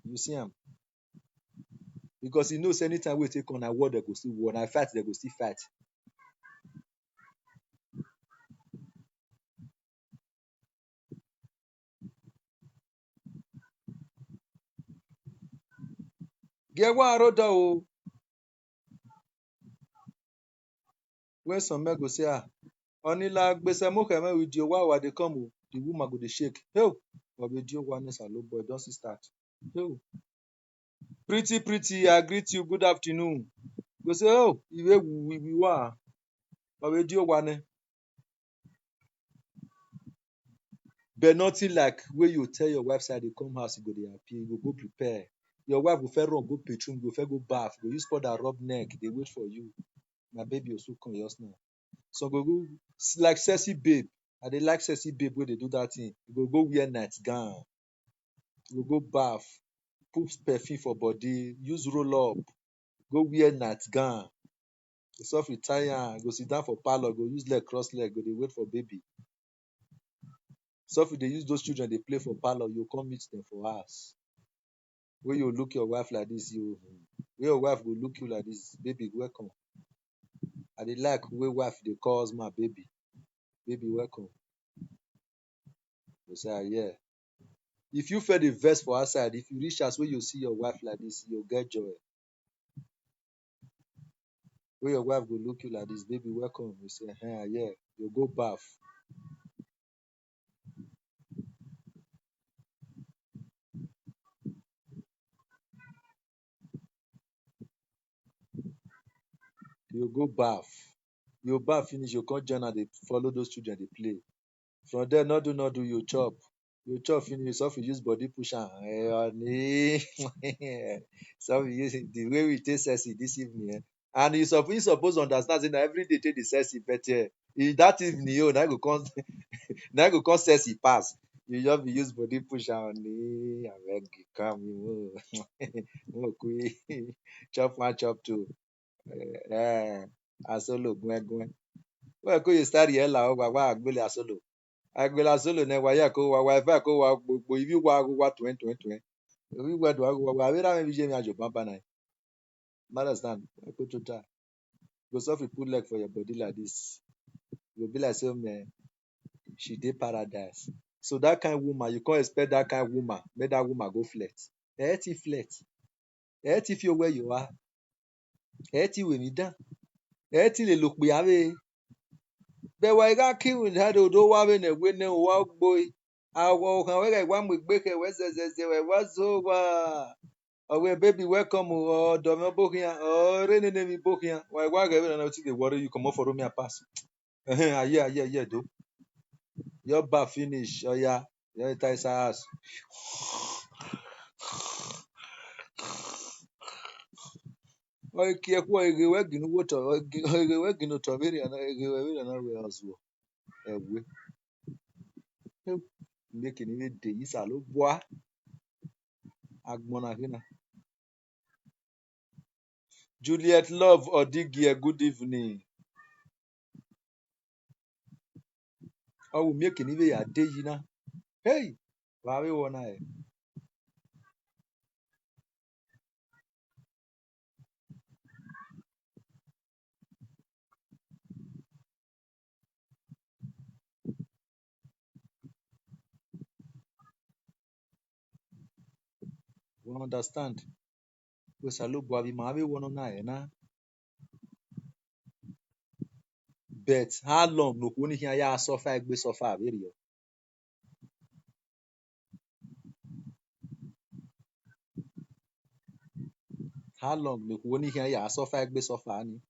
You see am? Because he knows anytime we take on a war, they go still war. Na fight, they go still fight. Get one road o. When some men go say, ah, Onila gbese mo keme with your wow they come o. The woman go dey shake. Hey, but with your one low boy don't see start. Hey, pretty, I greet you. Good afternoon. Go say, oh, we were. But with your one, but nothing like where you tell your wife side they come house, you go dey happy, you go go prepare. Your wife go fair run, go bathroom, go fair go bath, go use powder rub neck, they wait for you. My baby also come yours now. So go like sexy babe. I dey like sexy babe where they do that thing. You go wear night gown, you go bath, put perfume for body, use roll up, go wear night gown. You self retire, go sit down for parlor, go use leg cross leg, go dey wait for baby. So if they use those children, they play for parlor, you come meet them for house. Where you look your wife like this, where your wife will look you like this, baby, welcome. I dey like where wife they calls my baby, welcome. You say, yeah. If you fed the vest for outside, if you reach us where you see your wife like this, you'll get joy. Where your wife will look you like this, baby, welcome. You say, yeah, you go bath. You go bath. You bath finish, you come join and they follow those children, they play. From there, not do, you chop. You chop finish, so you use body push am. So you use the way we take sexy this evening. And you suppose understand say na every day take the sexy, but that evening, now go come now go come sexy pass. You just be use body push am. Abeg you calm you. Mo quick chop one, chop two. Asolo gwen. Well, go you start here la wa agbele asolo. Agbela solo ne wa ya ko wa wifi ko wa gbogbo ibi wa 2020. Ibi wa do wa wera me bije mi ajo pampa na. Understand? Go to ta. Go suffer put leg for your body like this. You go be like say man, she dey paradise. So that kind woman, you can't expect that kind woman. Make that woman go flirt. Ti flirt. Ti feel where you are. Ti we mi dan. Ti le lo pe ave. Be wa ga kiwin ha do wa be ne we ne wa gbo. Awo kan we ga wa mu gbe ke we zezeze we wa zo wa. Oh, baby, welcome. Oh, Domo Bokia. Oh, Rene mi Bokia. Why, even know they worry you come off for me a pass. Yeah, do. Your bar finish. Oh, yeah. Yeah, it is ass. Oh, kia kwa ege wegi no water. Ege wegi no toveri and ege wegi na we as well. We making even day is a low boy. Agmona hina. Juliet Love or Digia, good evening. Oh, we making even a day, you know. Hey, why we wanna? We understand. We salute Bobby Mavi one na. Bet how long no kuni here ya suffer egbe suffer very. How long no kuni here ya suffer egbe suffer ni.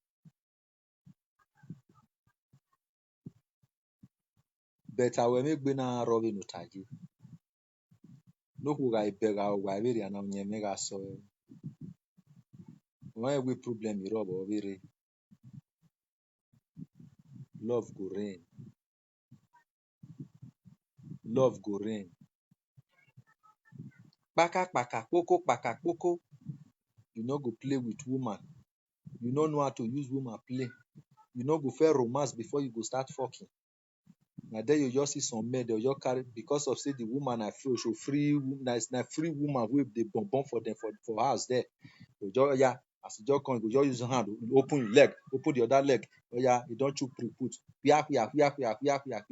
Bet awe me gbe na robi no taji. No ku ga ibega wa very na onye me ga so. Why we problem you rob or very. Love go rain. Love go rain. Paka poko. You no go play with woman. You no know how to use woman play. You no go fair romance before you go start fucking. Na there you just see some men they just carry because of say the woman I feel so free na free woman wey dey born for them for house there. You just yeah, as you just come, you go just use your hand open your leg, open the other leg. Oh yeah, you don't chook pre-put.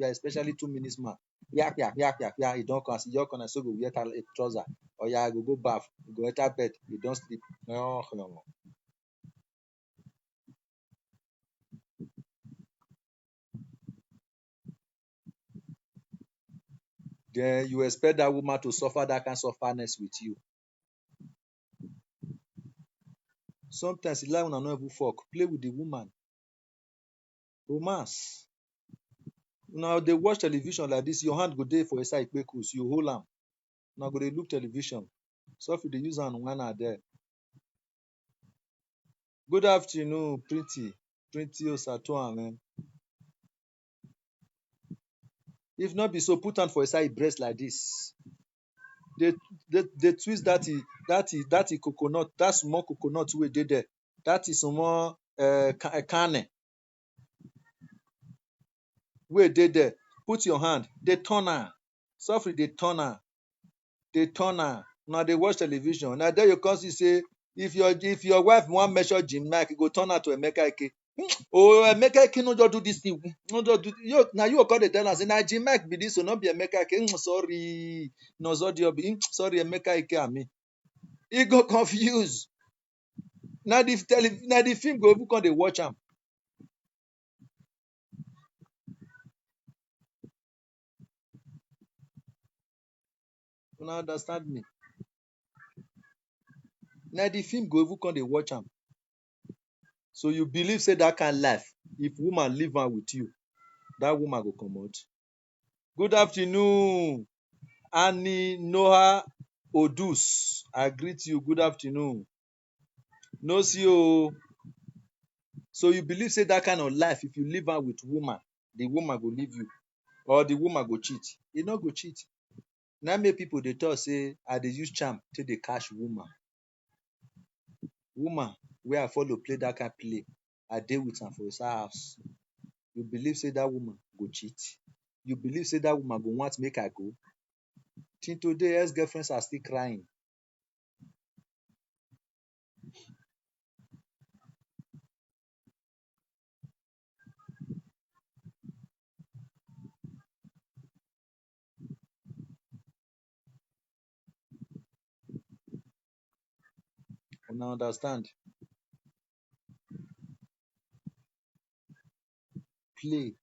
Especially 2 minutes man. You don't come, as you just come, so go wear trouser. Oya, I go baff, you go enter bed, you don sleep. Then you expect that woman to suffer that kind of sufferness with you. Sometimes e like una no even fuck, play with the woman. Romance. Una dey watch television like this, your hand go dey for inside ikpekus, you hold am. Una go dey look television. Sofri dey use hand whine her there. Good afternoon, Pretty Osatoame. If not be so, put hand for inside breast like this. They twist that coconut, that small coconut wey dey there. That is small kernel wey dey there. Put your hand, dey turn am. Sofri dey turn am. Dey turn am. Una dey watch television. Na there you come see say if your wife wan measure Jim Mike, e go turn am to Emeka Ike. Oh, Emeka Ike no just do this thing. No just do na you go come dey tell am say na Jim Mike be this, so no be Emeka Ike. Sorry, no Zodiobi. Sorry, Emeka Ike and me. E go confuse. Na the film go even come dey watch am. Una understand me? Na the film go even come dey watch am. So you believe say that kind life, if woman leave am with you, that woman go comot. Good afternoon, Annie Noah Odus. I greet you. Good afternoon. No see o. So you believe say that kind of life, if you leave am with woman, the woman go leave you, or the woman go cheat. E no go cheat. Na make people dey talk say I dey use charm take dey catch woman. Woman wey I follow play that kind play, I dey with am for inside house. You believe say that woman go cheat? You believe say that woman go want make I go? Till today, ex-girlfriends are still crying. Una understand? Play,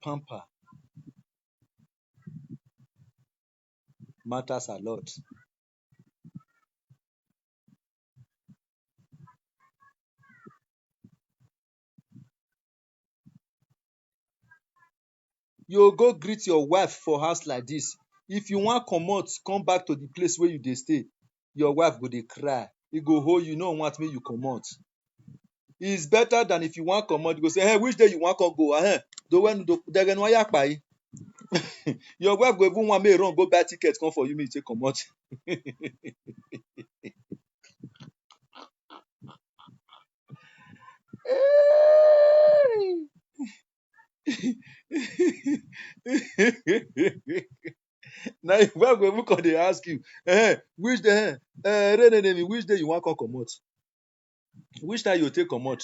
pamper, matters a lot. You go greet your wife for house like this. If you wan comot, come back to the place where you dey stay, your wife go dey cry. E go hold you, no want make you comot. It's better than if you wan comot, you go say, hey, which day you wan come go? Your wife go even want make run go buy ticket come for you, make you take comot. Now your wife go even come dey ask you, which day which day you wan come comot? Which time you take comot?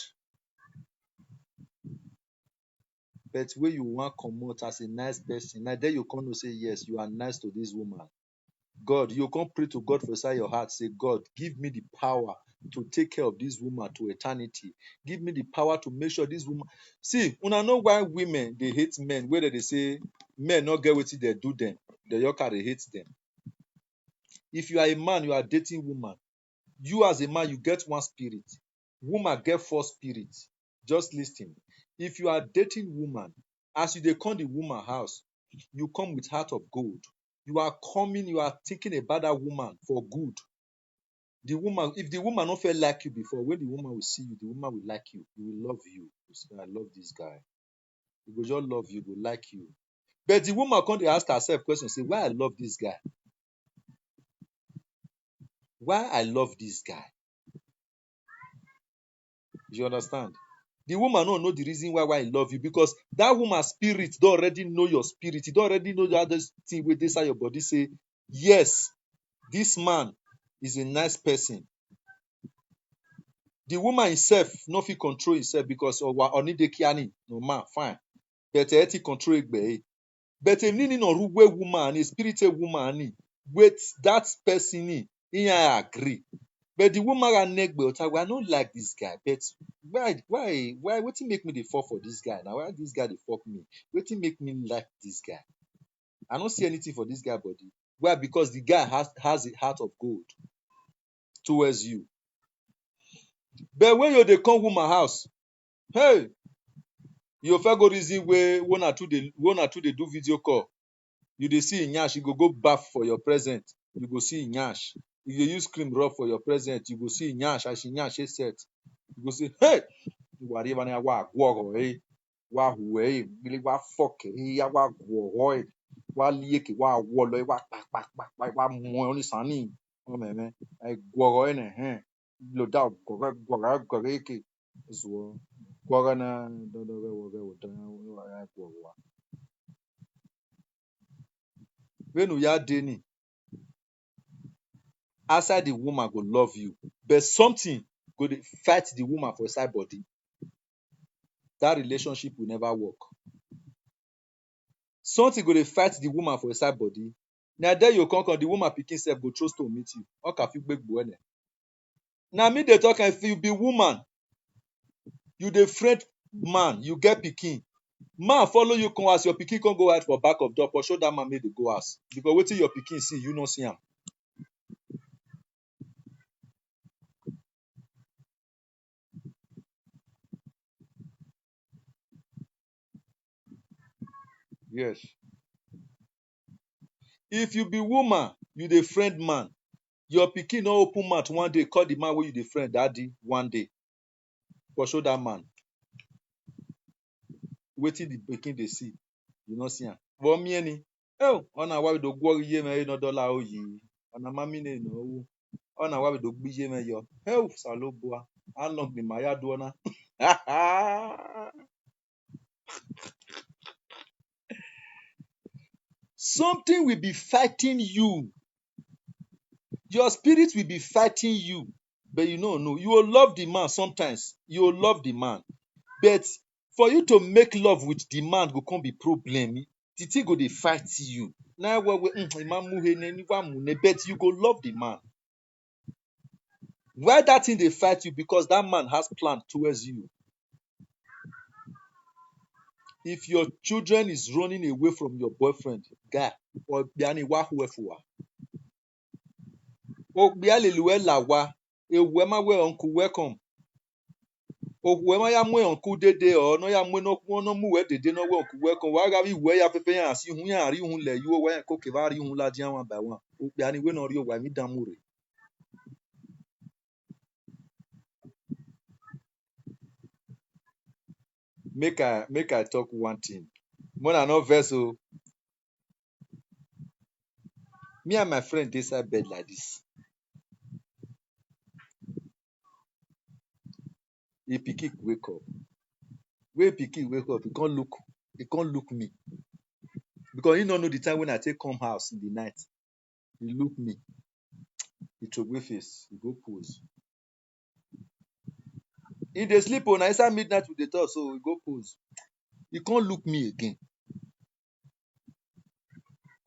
But when you wan comot as a nice person, na there you come know say yes, you are nice to this woman. God, you come pray to God for inside your heart, say, God, give me the power to take care of this woman to eternity. Give me the power to make sure this woman. See, una know why women dey hate men, whether they say men no get wetin they do them, the yoka dey hate them. If you are a man, you are dating woman. You as a man, you get one spirit. Woman get four spirits. Just listen. If you are dating woman, as you dey come the woman house, you come with heart of gold. You are coming, you are thinking about that woman for good. The woman, if the woman not feel like you before, when the woman will see you, the woman will like you. He will love you. You say, I love this guy. He will just love you, will like you. But the woman come to ask herself question, say, why I love this guy? Why I love this guy? You understand? The woman don't know the reason why I love you, because that woman's spirit don't already know your spirit. He don't already know the other thing with inside your body. Say, yes, this man is a nice person. The woman himself no fit control himself because of oni de kiani. No man, fine. But eti control egbe. But a nini no ruwe woman, a spirited woman. with that person, he agree. But the woman ran neck belt. I don't like this guy. But why? What make me the fall for this guy? Now why this guy the fuck me? What make me like this guy? I don't see anything for this guy body. Why? Because the guy has a heart of gold towards you. But when you dey come woman house, hey, you first go reason where one or two dey do video call. You dey see nyash, you go baff for your present. You go see nyash. If you use cream rub for your present, you go see nyash as she nyash set. You go say, hey, whatever na wa gworo wa huwe bili wa foke ya wa gworo wa lieke wa wolo wa pa wa mo ni sani. O meme, ai gworo ne lo da gworo ke zo gworo na do we do ya gworo. When you are dating, outside the woman go love you, but something go dey fight the woman for inside body. That relationship will never work. Something go dey fight the woman for inside body. Na there you come the woman pikin sef go throw stone meet you. Oka fit gbegbu ene. Na me dey talk, if you be woman, you dey friend man, you get pikin. Man follow you come house, your pikin come go hide for back of door, but show that man make dey go house. Because wetin your pikin see, you no see am. Yes. If you be woman, you dey friend man, your pikin no open mouth one day call the man wey you dey friend daddy one day, but show that man wetin the pikin dey see, you no see am. But me ni, oh, ona wa do gwo iye me no dollar oyi. Ona mami ne no owo. Ona wa do gbi iye me yo. Oh, salobua. How long the maya do na? Something will be fighting you. Your spirit will be fighting you, but you no know. You will love the man sometimes. You will love the man. But for you to make love with the man go come be problem. The thing go dey fight you. Now but you go love the man. Why that thing dey fight you? Because that man has plan towards you. If your children is running away from your boyfriend, guy, or biani wa huefua. O bialelue lawa, ewema we uncle welcome. Wema ya mwe uncle dede or no ya mwe no mu we dede no we uncle welcome. Wa ga bi we ya fefe ya si hun ya ri hun le you we ko ke ba ri hun la dia one by one. O biani we no ri o wa mi dan mure. Make I talk one thing. More than no vessel. Me and my friend dey inside bed like this. If pikin wake up, when pikin wake up, he can't look me. Because he don't know the time when I take come house in the night. He look me. He throw away face. He go pose. He dey sleep on inside midnight with the talk, so he go pose. He can't look me again.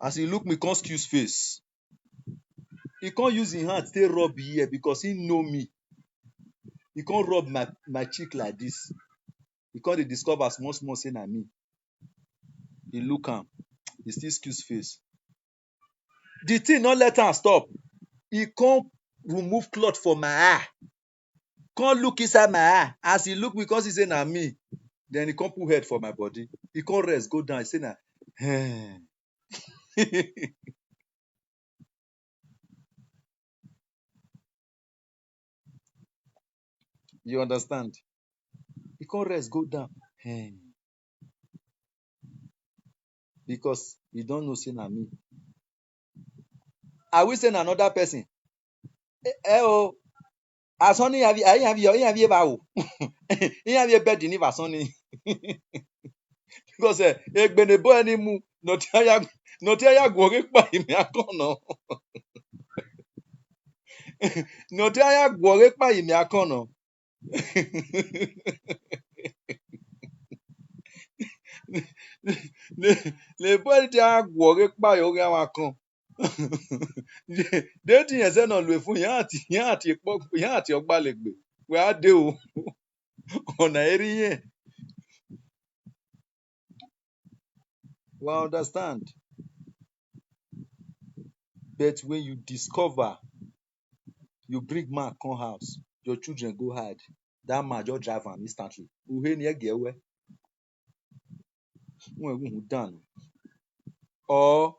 As he look me, can't excuse face. He can't use his hand stay rub here because he know me. He can't rub my cheek like this. He can't discover small say na me. He look am. He still excuse face. The thing not let am stop. He can't remove cloth for my eye. Can't look inside my eye. As he look because he say na me, then he can't put head for my body. He can't rest, go down. He say na. You understand? He can't rest, go down. Because he don't know say na me. I will say na another person. Oh, asoni have ba o. He have bed ni asoni. Because egbene bo eni mu no ti aya gwore pa imi akono. No ti aya gwore pa imi akono. Le bo ti aya gwore pa yo ga wa kan. Dating yẹn sẹ́nà lò fún yẹn àti ọgbàlẹ̀gbẹ̀ wẹ́ á dé o ọ̀nà eré yẹn. We understand. But when you discover, you bring man come house, your children go hide, that man just drive am instantly. Uhe ni ege we. Who done? Or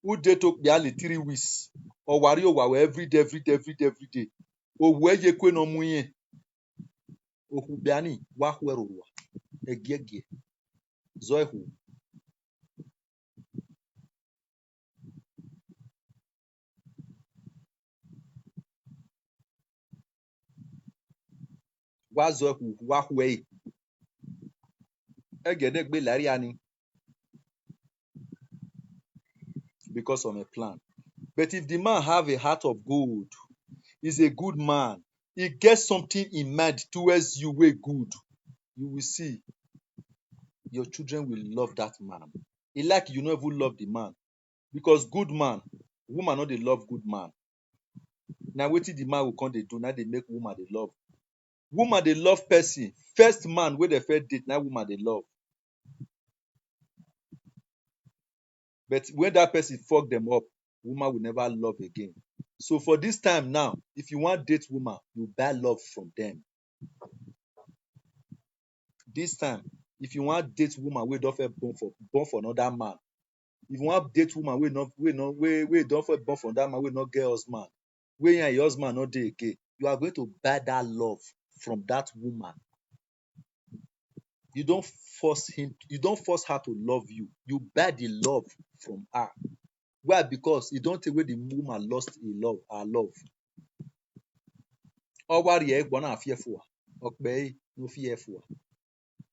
who dey to barely 3 weeks? Or worry over every day. O weye kwe no muye. Ohu biani wa huerua. Egege. Zoehu. Wa zoehu wa huei. Egede gbe lariani. Because of a plan. But if the man have a heart of gold, he's a good man, he gets something in mind towards you way good, you will see your children will love that man. He like you not even love the man. Because good man, woman not they love good man. Now wetin the man will come they do, now they make woman they love. Woman they love person. First man where they first date, now woman they love. But when that person fuck them up, woman will never love again. So for this time now, if you want date woman, you buy love from them. This time, if you want date woman, we don't born for another man. If you want date woman, we don't born for another man, we not get husband. We and your husband not dey again. You are going to buy that love from that woman. You don't force her to love you. You buy the love from her. Why? Because you don't take away the woman lost her love. Or worry, gonna fear for her. Okay, no fear for her.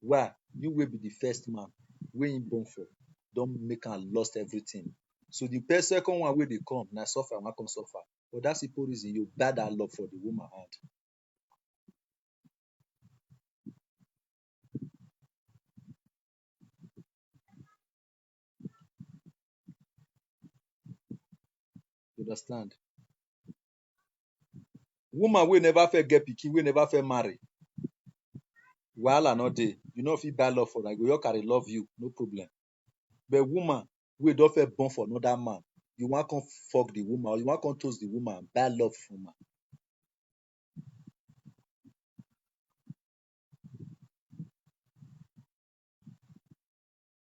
Why? You will be the first man wey him born for. Don't make am lost everything. So the second one wey dey come, na suffer, wan come suffer. But that simple reason you buy that love for the woman hand. You understand? Woman wey never fit get pikin, wey never fit marry, wahala no dey. You no fit buy love for am. You go just carry love you, no problem. But woman wey don fit born for another man, you wan come fuck the woman, or you wan come toast the woman, buy love from her.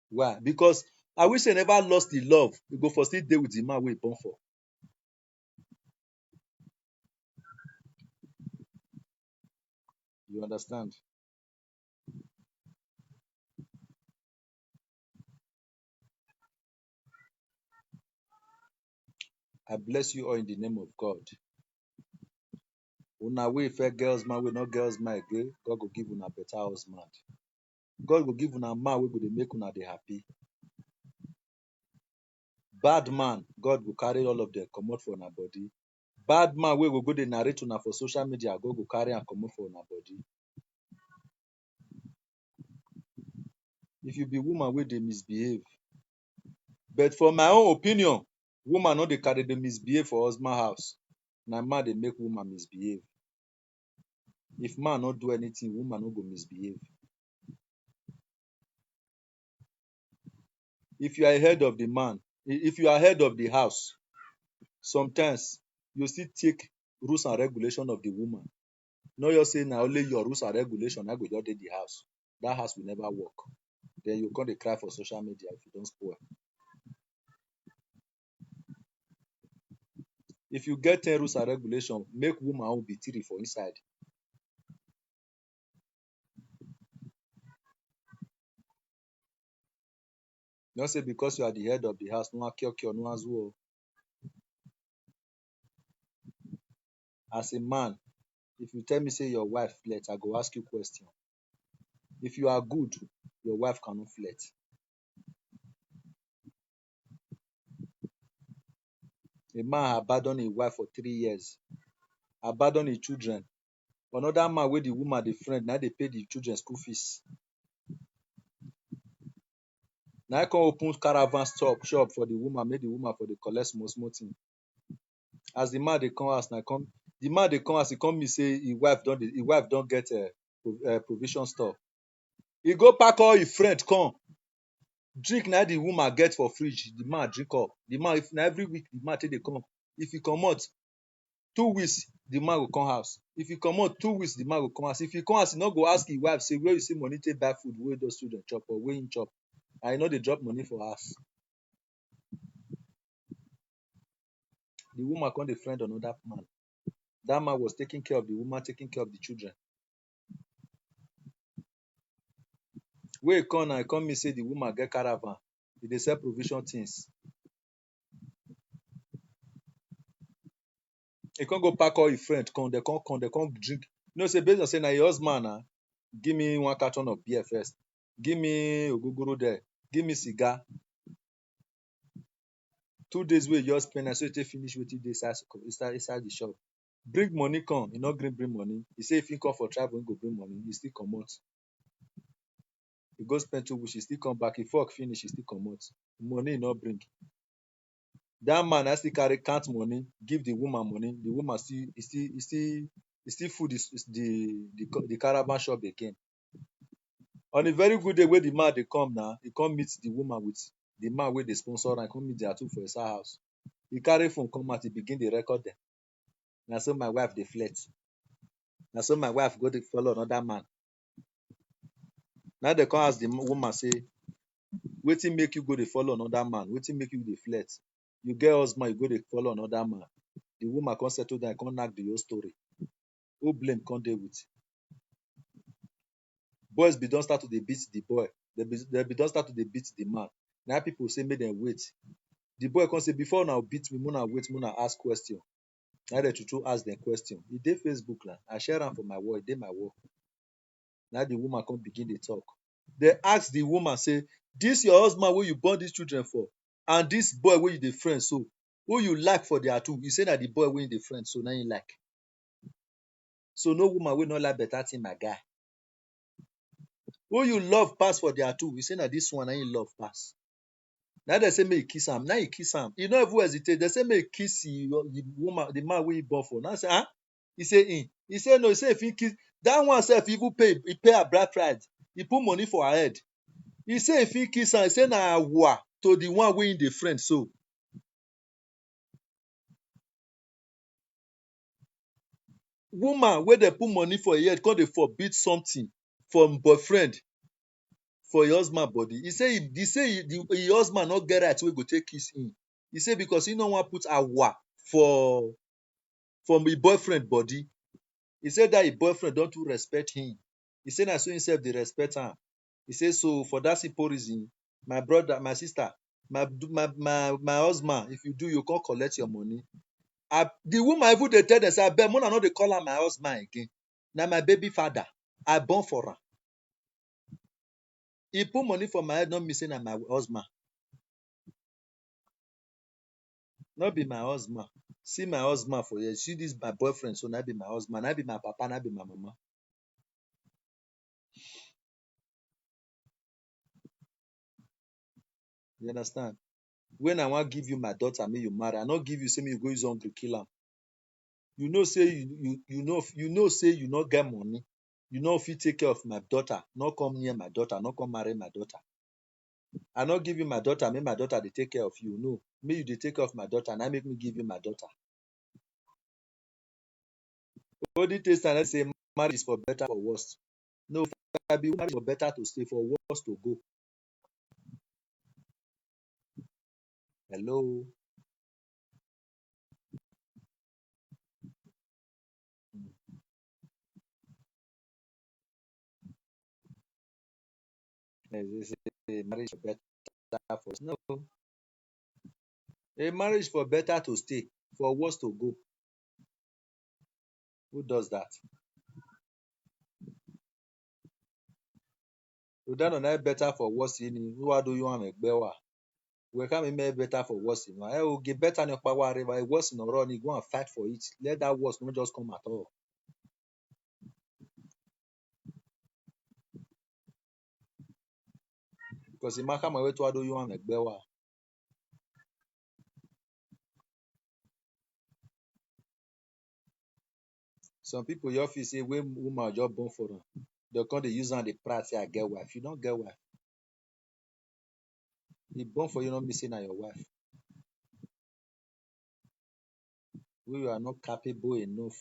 Why? Because I wish say never lost the love. You go for still dey with the man wey born for. You understand? I bless you all in the name of God. Una wey fair girls man, wey not girls man again, God go give una better husband. God go give una man wey go dey make una dey happy. Bad man, God go carry all of them comot for una body. Bad man wey go dey narrate una for social media, God go carry am comot for una body. If you be woman wey dey misbehave, but for my own opinion, woman no dey carry dey misbehave for husband house. Na man dey make woman misbehave. If man no do anything, woman no go misbehave. If you are head of the man, if you are head of the house, sometimes you still take rules and regulation of the woman. Not just say na only your rules and regulation na go just dey the house. That house will never work. Then you come dey cry for social media if you don spoil. If you get 10 rules and regulation, make woman own be 3 for inside. Not say because you are the head of the house, no kio no azu. As a man, if you tell me say your wife flirt, I go ask you question. If you are good, your wife cannot flirt. A man abandon a wife for 3 years, abandon his children. Another man wey the woman dey friend, na dey pay the children school fees. Na I come open caravan shop for the woman, make the woman for dey collect small small thing. As the man dey come house, the man dey come house, he come mean say him wife don get provision store. He go pack all him friend come. Drink na the woman get for fridge, the man drink up. The man, if na every week the man take dey come, if he comot 2 weeks, the man go come house. If he comot 2 weeks, the man go come house. If he come house, he no go ask him wife say where you see money take buy food wey those children chop or wey him chop. And he no dey drop money for house. The woman come dey friend another man. That man was taking care of the woman, taking care of the children. Wey he come now, he come mean say the woman get caravan. He dey sell provision things. He come go pack all his friend come, they come drink. You know say based on say na your husband na, give me one carton of beer first. Give me ogogoro there. Give me cigar. 2 days wey you just spend na so you take finish wetin dey inside the shop. Bring money come, he no gree bring money. He say if he come for travel, he go bring money. He still comot. He go spend 2 weeks, he still come back. If work finish, he still comot. Money he no bring. That man na still carry count money, give the woman money. The woman still full the caravan shop again. On a very good day wey the man dey come now, he come meet the woman with the man wey dey sponsor am. He come meet their two for inside house. He carry phone come out, he begin dey record them. Na so my wife dey flirt. Na so my wife go dey follow another man. Now they come ask the woman say, wetin make you go dey follow another man? Wetin make you dey flirt? You get husband, you go dey follow another man. The woman come settle down, come knack the whole story. Who blame come dey with? Boys be don start to dey beat the boy. They be don start to dey beat the man. Now people say make them wait. The boy come say before una beat me, una wait, una ask question. Now they true ask them question. E dey Facebook now. I share am for my wall, e dey my wall. Now the woman come begin dey talk. They ask the woman say, this your husband wey you born these children for, and this boy wey you dey friend so, who you like for their two? You say na the boy wey you dey friend so, na you like. So no woman wey no like better thing, my guy. Who you love pass for their two? You say na this one na you love pass. Now they say make you kiss am. Now you kiss am. You no even hesitate. They say make you kiss the woman, the man wey you born for. Now say, huh? He say in. He say no. He say if he kiss that one self, even he pay her bride price. He put money for her head. He say if he kiss am, he say na awa to the one wey in the friend so. Woman wey dey put money for her head, come dey forbid something from boyfriend for your husband body. He say the husband no get right wey go take kiss him. He say because he no wan put awa from his boyfriend body. He say that his boyfriend don too respect him. He say na so himself dey respect am. He say so for that simple reason, my brother, my sister, my husband, if you do, you come collect your money. The woman even dey tell them say abeg una no dey call am my husband again. Na my baby father. I born for am. He put money for my head, no mean say na my husband. No be my husband. See my husband for here. See this my boyfriend, so na be my husband. Na be my papa, na be my mama. You understand? When I wan give you my daughter, make you marry, I no give you say make you go use hungry kill am. You know say you know say you no get money. You no fit take care of my daughter. No come near my daughter. No come marry my daughter. I no give you my daughter, make my daughter dey take care of you. No, make you dey take care of my daughter. Now make me give you my daughter. Only taste and say marriage is for better or worse. No, if I be marriage for better to stay, for worse to go. Hello. They say marriage for better for no. A marriage for better to stay, for worse to go. Who does that? Udano na better for worse ni. Who do you want megbewa? We can't make better for worse. I will get better than power river. Worse in run, you go and fight for it. Let that worse not just come at all. Because imaka ma wetu ado you am egbewa. Some people your feel say when woman just born for them, they come they use am dey prat say I get wife. You don't get wife. He born for you not missing na your wife. When you are not capable enough.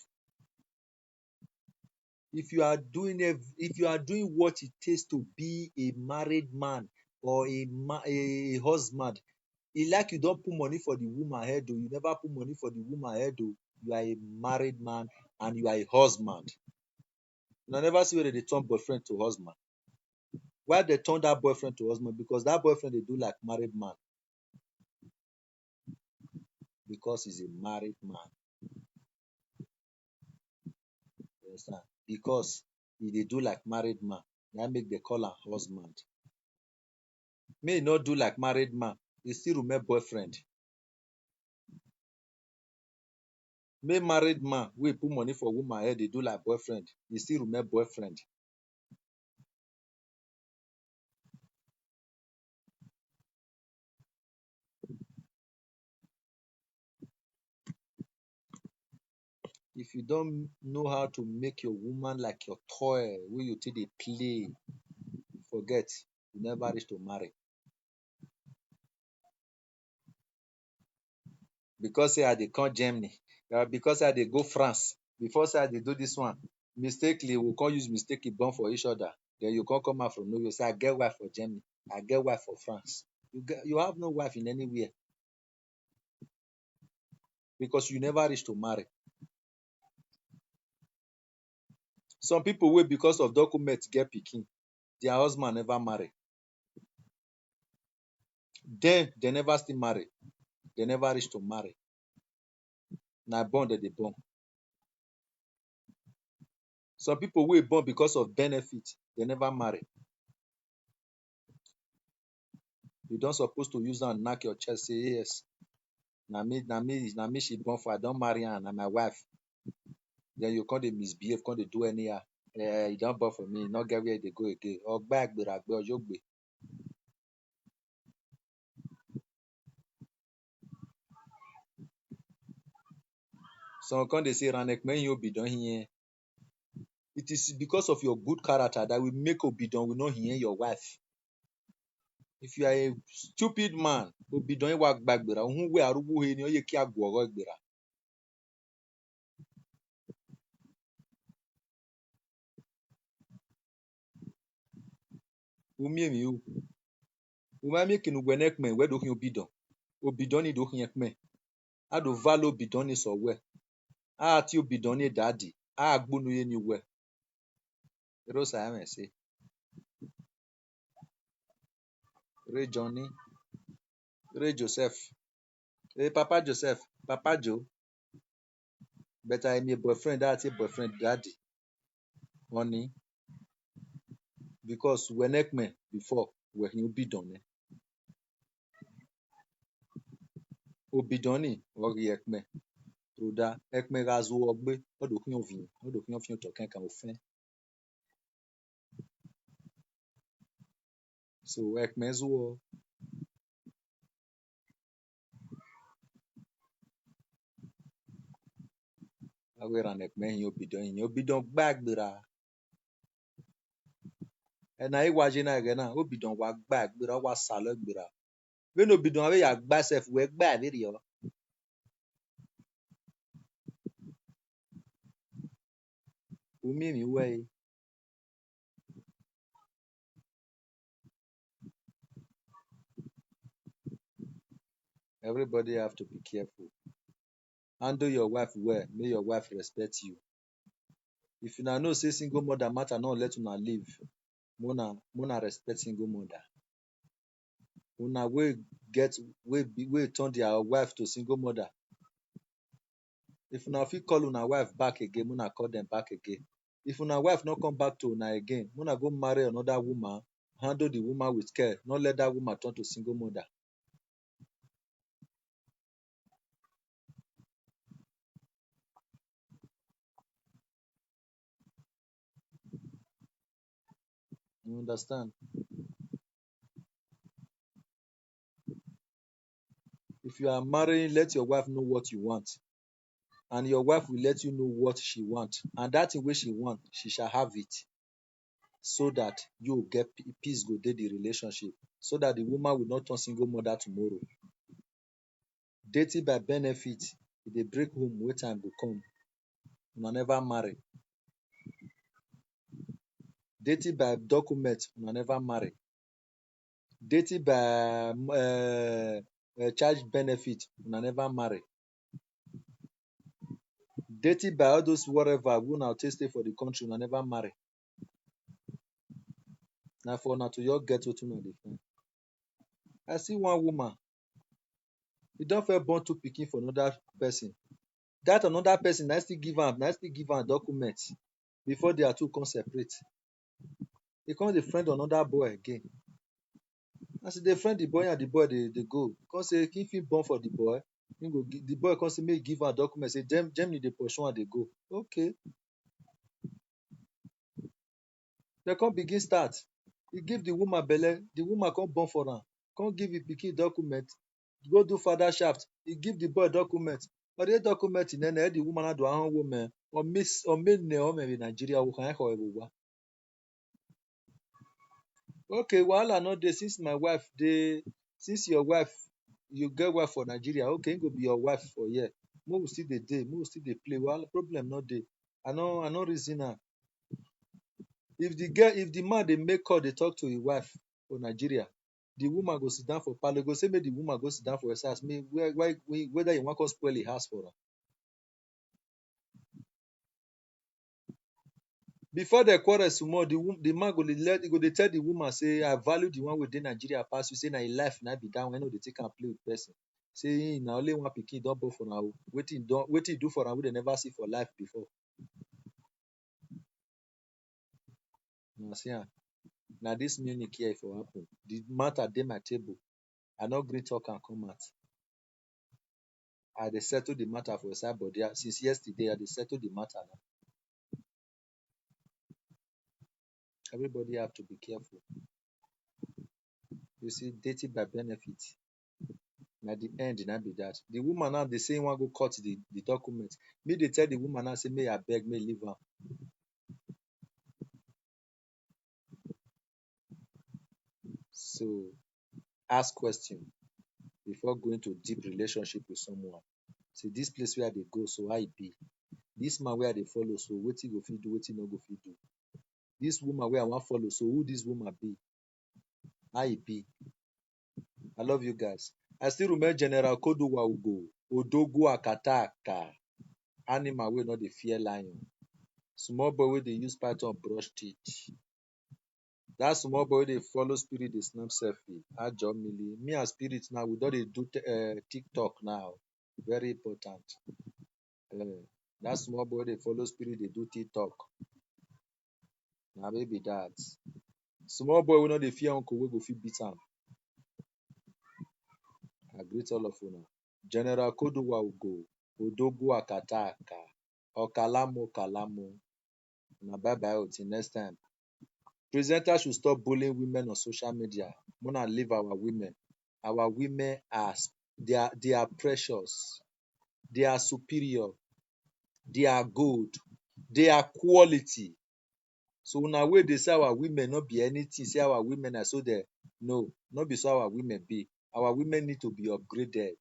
If you are doing what it takes to be a married man or a husband, e like you don't put money for the woman head, though you never put money for the woman head, though you are a married man and you are a husband. And I never see where they turn boyfriend to husband. Why they turn that boyfriend to husband? Because that boyfriend they do like married man. Because he's a married man. You understand? Because he they do like married man. That make they call am husband. May not do like married man. He still remain boyfriend. May married man wey put money for woman head dey do like boyfriend. He still remain boyfriend. If you don't know how to make your woman like your toy wey you take dey play, forget. You never reach to marry. Because say I dey come Germany, because say I dey go France, before say I dey do this one, mistakenly we come use mistake born for each other. Then you come out from nowhere say I get wife for Germany, I get wife for France. You have no wife in anywhere because you never reach to marry. Some people wey because of document get pikin, their husband never marry. Then they never still marry. They never reach to marry. Na born dem dey born. Some people wey born because of benefit, they never marry. You don suppose to use am knack your chest say yes, na me she born for, I don marry am, na my wife. Then you come dey misbehave, come dey do anyhow. You don born for me, e no get where e dey go again. Ogba agberagbe ojogbe. Some come dey say ranekmeny Obidan here. It is because of your good character that will make Obidan will not hear your wife. If you are a stupid man, Obidan iwa gbagbera, ohun we arugbo he ni o ye ki agworo egbera. Umiemi o. Umami kinu gwenekme we do hin Obidan. Obidan ni do hin ekme. A do valo Obidan ni so we. A ti Obidan ni daddy. A agbonu ye ni we. Erosa ya me say. Ray Johnny. Ray Joseph. Hey, Papa Joseph. Papa Joe. Better I me boyfriend, that's a boyfriend daddy. Honey. Because when ekme before, we hin Obidan ne. Obidan ni ori ekme. Roda ekme gazu ogbe. Odo hin ovin. Odo hin ovin to ken kan ofen. So ekme zuo. Awe ran ekme hin Obidan hin. Obidan gbagbera. Na iwa je na gena. Obidan wa gbagbera, wa salo gbera. When Obidan awe ya gba sef, we gba very yo. Umi mi we. Everybody have to be careful. Handle your wife well. May your wife respect you. If you now know say single mother matter, not let una live. Mona respect single mother. Una we turn their wife to single mother. If una fit call una wife back again, mona call them back again. If una wife not come back to una again, mona go marry another woman. Handle the woman with care. Not let that woman turn to single mother. You understand? if you are marrying, let your wife know what you want, and your wife will let you know what she want, and that thing wey she want, she shall have it, so that you go get peace go dey the relationship, so that the woman will not turn single mother tomorrow. Dating by benefit e dey break home wey time go come, una never marry. Dating by document, una never marry. Dating by child benefit, una never marry. Dating by all those whatever wey una take stay for the country, una never marry. Na for una to just get wetin una dey find. I see one woman, e don first born two pikin for another person. Dat another person na still give am document before their two come separate. E come dey friend another boy again. As e dey friend the boy and the boy dey go, come say if he born for the boy, the boy come say make e give am document say Germany dey pursue am dey go. Okay. Dem come begin start. E give the woman belle, the woman come born for am, come give the pikin document, go do father shaft. E give the boy document. Ọdẹ document nene the woman na do ahọ́n wo mẹ́, ọmẹ́nẹ ọmẹ Nigeria wo kan ẹ̀kọ́ ẹ̀wò wa. Okay, wahala no dey since my wife dey, since your wife, you get wife for Nigeria, okay, im go be your wife for here. Make we still dey, make we still dey play. Wahala problem no dey. I no reason am. If the man dey make call dey talk to him wife for Nigeria, the woman go sit down for parlour, go say make the woman go sit down for his house, whether he wan come spoil him house for am. Before dem quarrel small, the man go dey tell the woman say I value the one wey dey Nigeria pass you, say na him life na be that one, he no dey take am play with person. Say him na only one pikin don born for am, wetin he do for am wey dem never see for life before. Una see am. Na dis Munich here e for happen. The matter dey my table. I no gree talk am come out. I dey settle the matter for inside body. Since yesterday, I dey settle the matter now. Everybody have to be careful. You see, dating by benefit, na the end na be that. The woman now dey say he wan go cut the document. Me dey tell the woman now say make abeg make leave am. So ask question before going to deep relationship with someone. Say this place where I dey go, so how e be? This man wey I dey follow, so wetin go fit do, wetin no go fit do? This woman wey I wan follow, so who this woman be? How e be? I love you guys. I still remember General Kodowa Ugo, Odogwu Akataka, animal wey no dey fear lion. Small boy wey dey use python brush teeth. That small boy wey dey follow spirit dey snap selfie. Ajo mili. Me and spirit now, we don dey do TikTok now. Very important. That small boy dey follow spirit dey do TikTok. Na me be that. Small boy wey no dey fear uncle wey go fit beat am. I greet all of una. General Kodowa Ugo, Odogwu Akataka, Okalamu Kalamu. Una bye bye until next time. Presenters should stop bullying women on social media. Muna leave our women. Our women they are precious. They are superior. They are good. They are quality. So una wey dey say our women no be anything, say our women na so dey. No be so our women be. Our women need to be upgraded.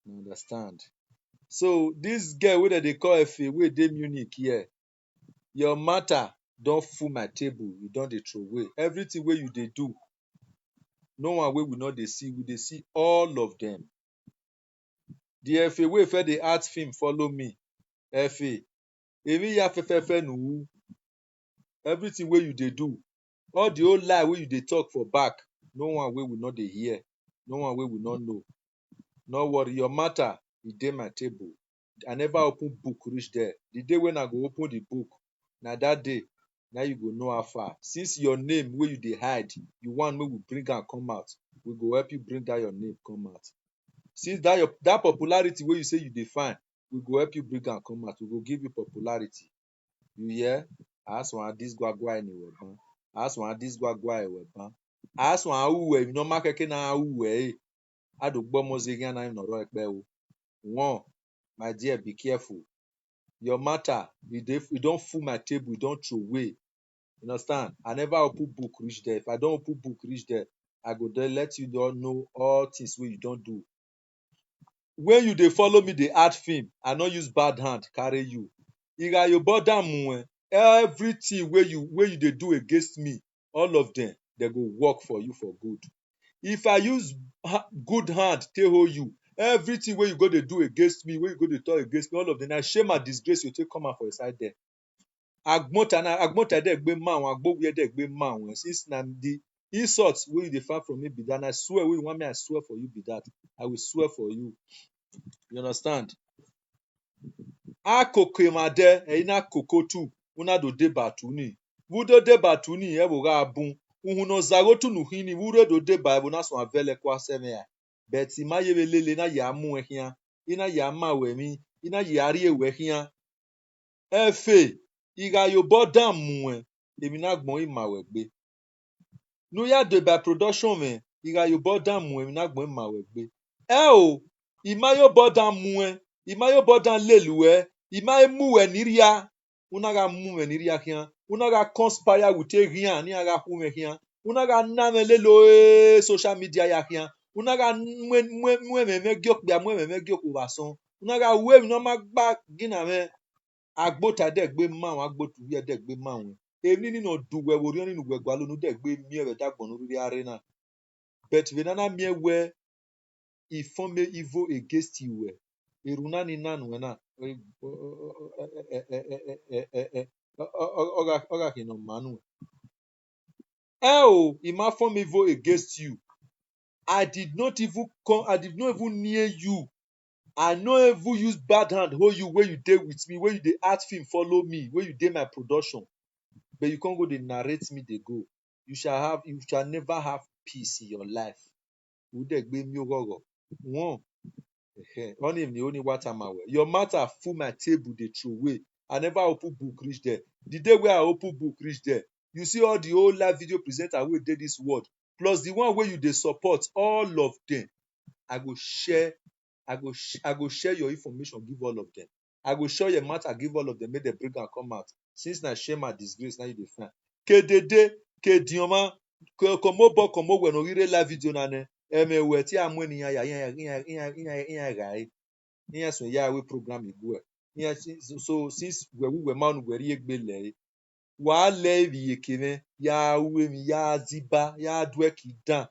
You understand? So this girl wey dem dey call Efe wey dey Munich here, your matter don full my table. You don dey throw away. Everything wey you dey do, no one wey we no dey see. We dey see all of them. The Efe wey first dey act film follow me. Efe, èmi ya fẹ́fẹ́fẹ́ nù. Everything wey you dey do, all the whole lie wey you dey talk for back, no one wey we no dey hear, no one wey we no know. No worry, your matter e dey my table. I never open book reach there. The day when I go open the book, na that day na you go know how far. Since your name wey you dey hide, you want make we bring am come out, we go help you bring that your name come out. Since that popularity wey you say you dey find, we go help you bring am come out. We go give you popularity. You hear? Aswan dis gwagwa eniweban. Aswan dis gwagwa eweban. Aswan uwe, no ma keke na uwe. Adogbo mozigian na noro ekpe o. One, my dear, be careful. Your matter, you don't fool my table, you don't throw away. You understand? I never open book reach there. If I don't open book reach there, I go there let you all know all things wey you don't do. When you dey follow me dey add film, I no use bad hand carry you. Irayobo damu everything wey you dey do against me, all of them, they go work for you for good. If I use good hand take hold you, everything wey you go dey do against me, wey you go dey talk against me, all of them, na shame and disgrace you take come out for inside there. Agbonta dey gbe man, agbowie dey gbe man. Since na the insult wey you dey find from me be that, and I swear wey you want me, I swear for you be that. I will swear for you. You understand? Akokemade eina kokotu una do de batuni. Vudo de batuni eboga abun. Uhuno zagotu nuhini vure do de ba ebona so avele kwa semea. Beti ma yebelele na ya mu ehia. Ina ya ma wemi. Ina yari ewehia. Efe iga yobo dam mu emi na gbon ima wegbe. Nu ya de by production me iga yobo dam mu emi na gbon ima wegbe. O imayo bodan mu imayo bodan lelue imaye muwe niria unaga muwe niria hia unaga conspire with hia ni aga hume hia unaga name lelo social media ya hia unaga mwe meme giokbia mwe meme giokuvason unaga we no magba gina me agbota de gbe ma agbotu ye de gbe ma won emi ni no duwe wori ni nuwe gwa lonu de gbe mi e dagbon no ri arena but venana miewe he form evil against you. Eruna ni nanu na oga kino manu. He might form evil against you. I did not even near you. I no even use bad hand hold you where you dey with me, where you dey act film follow me, where you dey my production. But you can't go dey narrate me dey go. You shall never have peace in your life. One. Only water my way. Your matter full my table, they throw away. I never open book reach there. The day where I open book reach there, you see all the old live video presenter wey dey this world, plus the one where you dey support, all of them. I go share your information, give all of them. I go share your matter, give all of them, make them bring and come out. Since na shame and disgrace, now you dey find. Kedede, kedioma, komo we no rire live video na ne. Emewe ti amwe ni ya gai. Iya so ya we program igwe. So since we man we ri egbele. Wa le bi ekene ya we mi ya ziba ya dweki dan.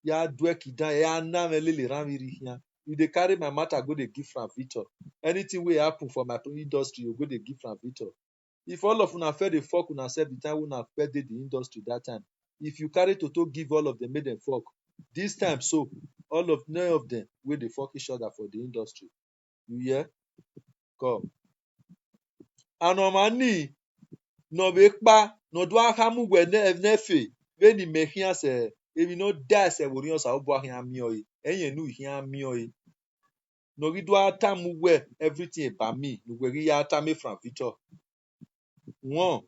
Ya na me lele ran mi ri hian. You dey carry my matter go dey give Frank Victor. Anything wey happen for my industry, you go dey give Frank Victor. If all of una fair dey fuck una self the time una fair dey the industry that time, if you carry toto give all of them, make them fuck. This time so, none of them wey dey fuck each other for the industry. You hear? Come. Anomani no be pa no do akamu we nefe we ni mehia se emi no die se wori osa obo ahia mi oyi eyen nu hia mi oyi no ri do atamu we everything about me no we ri ya atame Frank Victor. One.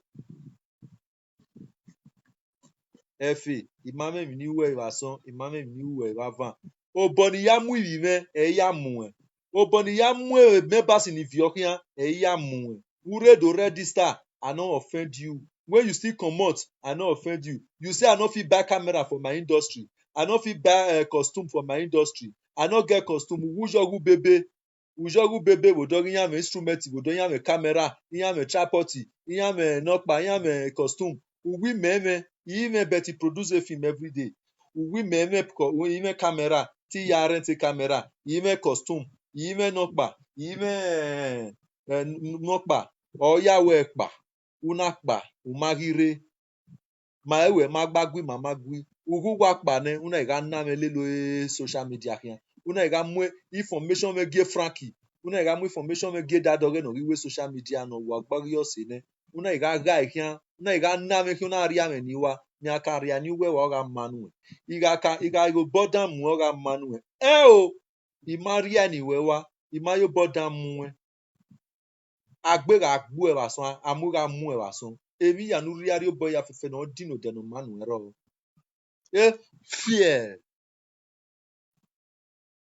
Efe imame mi ni we iwason imame mi ni we iwavan oboni ya mu ibi me ya mu oboni ya mu members in Iviokia ya mu ure do register I no offend you when you still comot I no offend you. You say I no fit buy camera for my industry, I no fit buy costume for my industry, I no get costume. Ujogu bebe wodori yame instrument wodori yame camera yame tripod yame nokpa yame costume uwi meme yime beti produce a film every day uwi meme yime camera ti ya rent camera yime costume yime nokpa yime nokpa oyawe ekpa unakpa umagire ma ewe magbagui mamagui ugu wakpa ne una iga name lelo social media hian una iga mu information me gie Frankie una iga mu information me gie dadoge no riwe social media no wa gbagio se ne una iga ga hian una iga name hian una ria me niwa ni aka ria ni we wa ga manu iga go bodam mu ga manu o imaria ni we wa imayo bodam mu agbera agbu e wason amuga mu e wason emi ya nu ria ri obo ya fefe no dino de no manu ero fear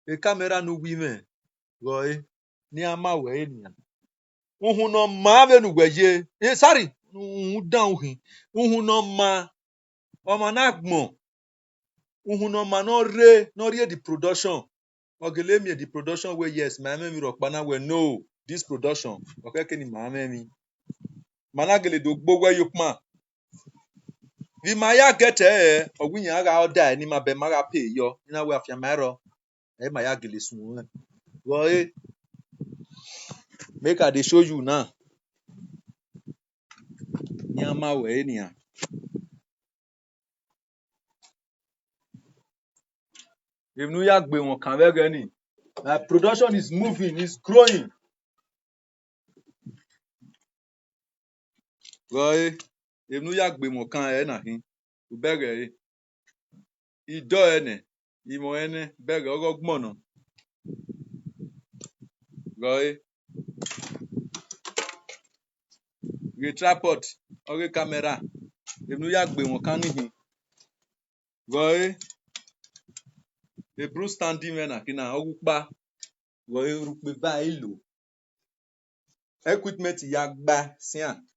E camera no women. Boy, ni ama we ni. Uhu no ma be nu gweje. Sorry, down hin. Uhu no ma o ma na gbon. Uhu no ma no re the production. Ogele me the production where yes, my me rock bana we no this production. Okay, kini ma me. Managele do gbogbo yukma. Vi maya get ogwinya ga oda ni ma be ma ga pay yo. Ina we afia maro. E maya gele sun. Boy, make I dey show you now. Nyama we ni. If nu ya gbe won kan vege ni. My production is moving, is growing. Boy, if nu ya gbe won kan na hin. U bege ido ene. Imo ene bege ogo gbono. Boy, ge tripod, oge camera. If nu ya gbe won kan ni hin. Boy, the Bruce standing men akina ogpa. Boy, rukpe ba ilo. Equipment ya gba sian.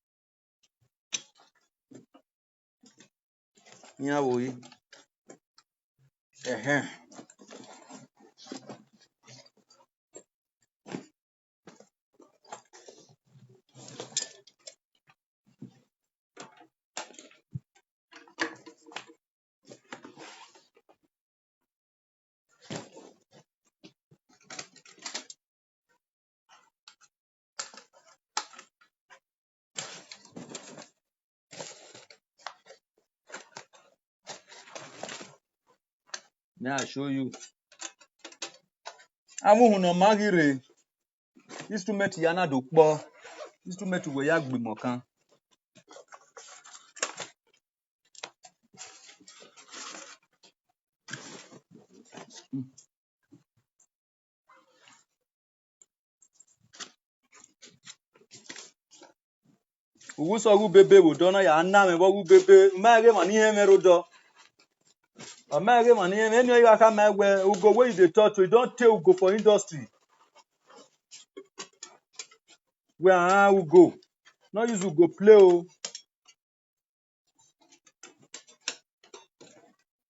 Nya wo yi. May I show you. Amu no magire. Instrument yana do po. Instrument we ya gbimo kan. Uwu so wu bebe wo do na ya na me bo wu bebe. Ma ge mani he me ro do. O ma ge mani he me ni you aka ma we ugo wey you dey talk to, you don take ugo for industry. Where ugo. No use ugo play o.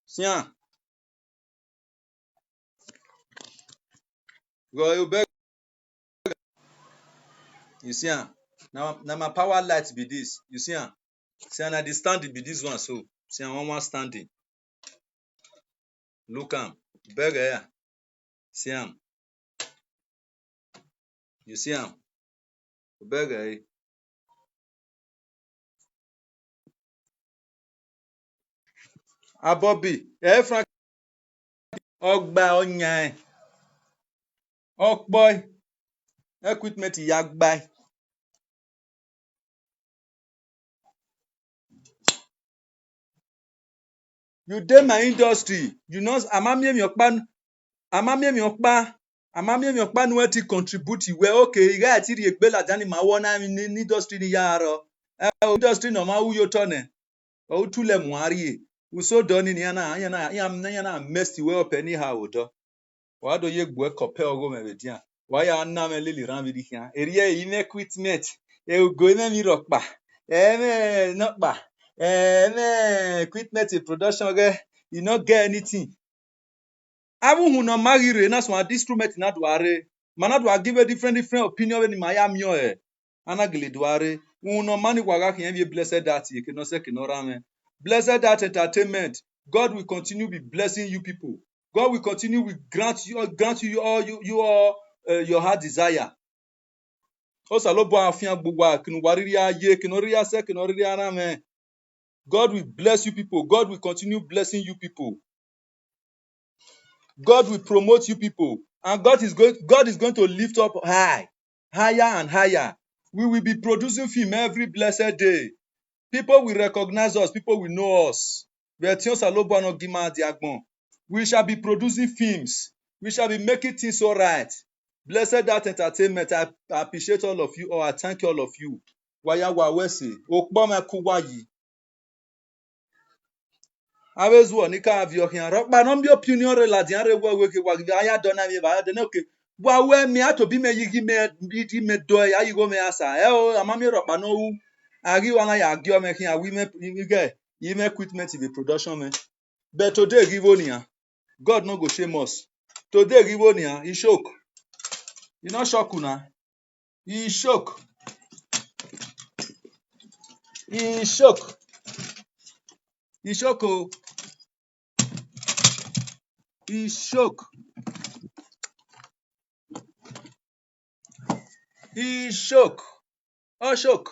Sian. Go you beg. You see am. Now my power light be this. You see am. See am na the standing be this one so. See am one standing. Look am. Beg here. See am. You see am. Beg here. Abobi. Frank. Ogba onyan. Okboy. Equipment ya gba. You dey my industry. You know amamie mi okpa nu eti contribute we okay. Iga ati ri egbe la jani ma wona ni industry ni yaro. Industry no ma uyo tone. O tule muari. Uso doni ni yana messed we up anyhow do. Wa do ye gbo kope ogo me bedian. Wa ya na me lili ran bi dian. Eriye ime equipment. E ugo me mi rokpa. Me nokpa. Me equipment production ge you no get anything. Abu hu no magire na so instrument na duare. Mana do give a different opinion when Miami Anagili duare. Uno mani waga can be blessed that you cannot say kinorame. Blessed that entertainment. God will continue be blessing you people. God will continue will grant you all your heart desire. Osa lo bo afia gbogbo kinu wariri aye kinori ase kinori arame. God will bless you people. God will continue blessing you people. God will promote you people. And God is going to lift up higher and higher. We will be producing film every blessed day. People will recognize us. People will know us. We shall be producing films. We shall be making things all right. Blessed that entertainment. I appreciate all of you, or I thank all of you. awezu ni ka avio hian ro pa no mi opinion re la dian re we ke wa ya dona mi ba de no ke wa we mi ato bi me yigi me bi me do ya yigo me asa o ama mi ro pa no wu ari wa na ya gyo me hian wi me ge yi me equipment be production me but today give oni God no go shame us today give oni he shock you no shock una he shock he shock he shock oh he shock he shock oh shock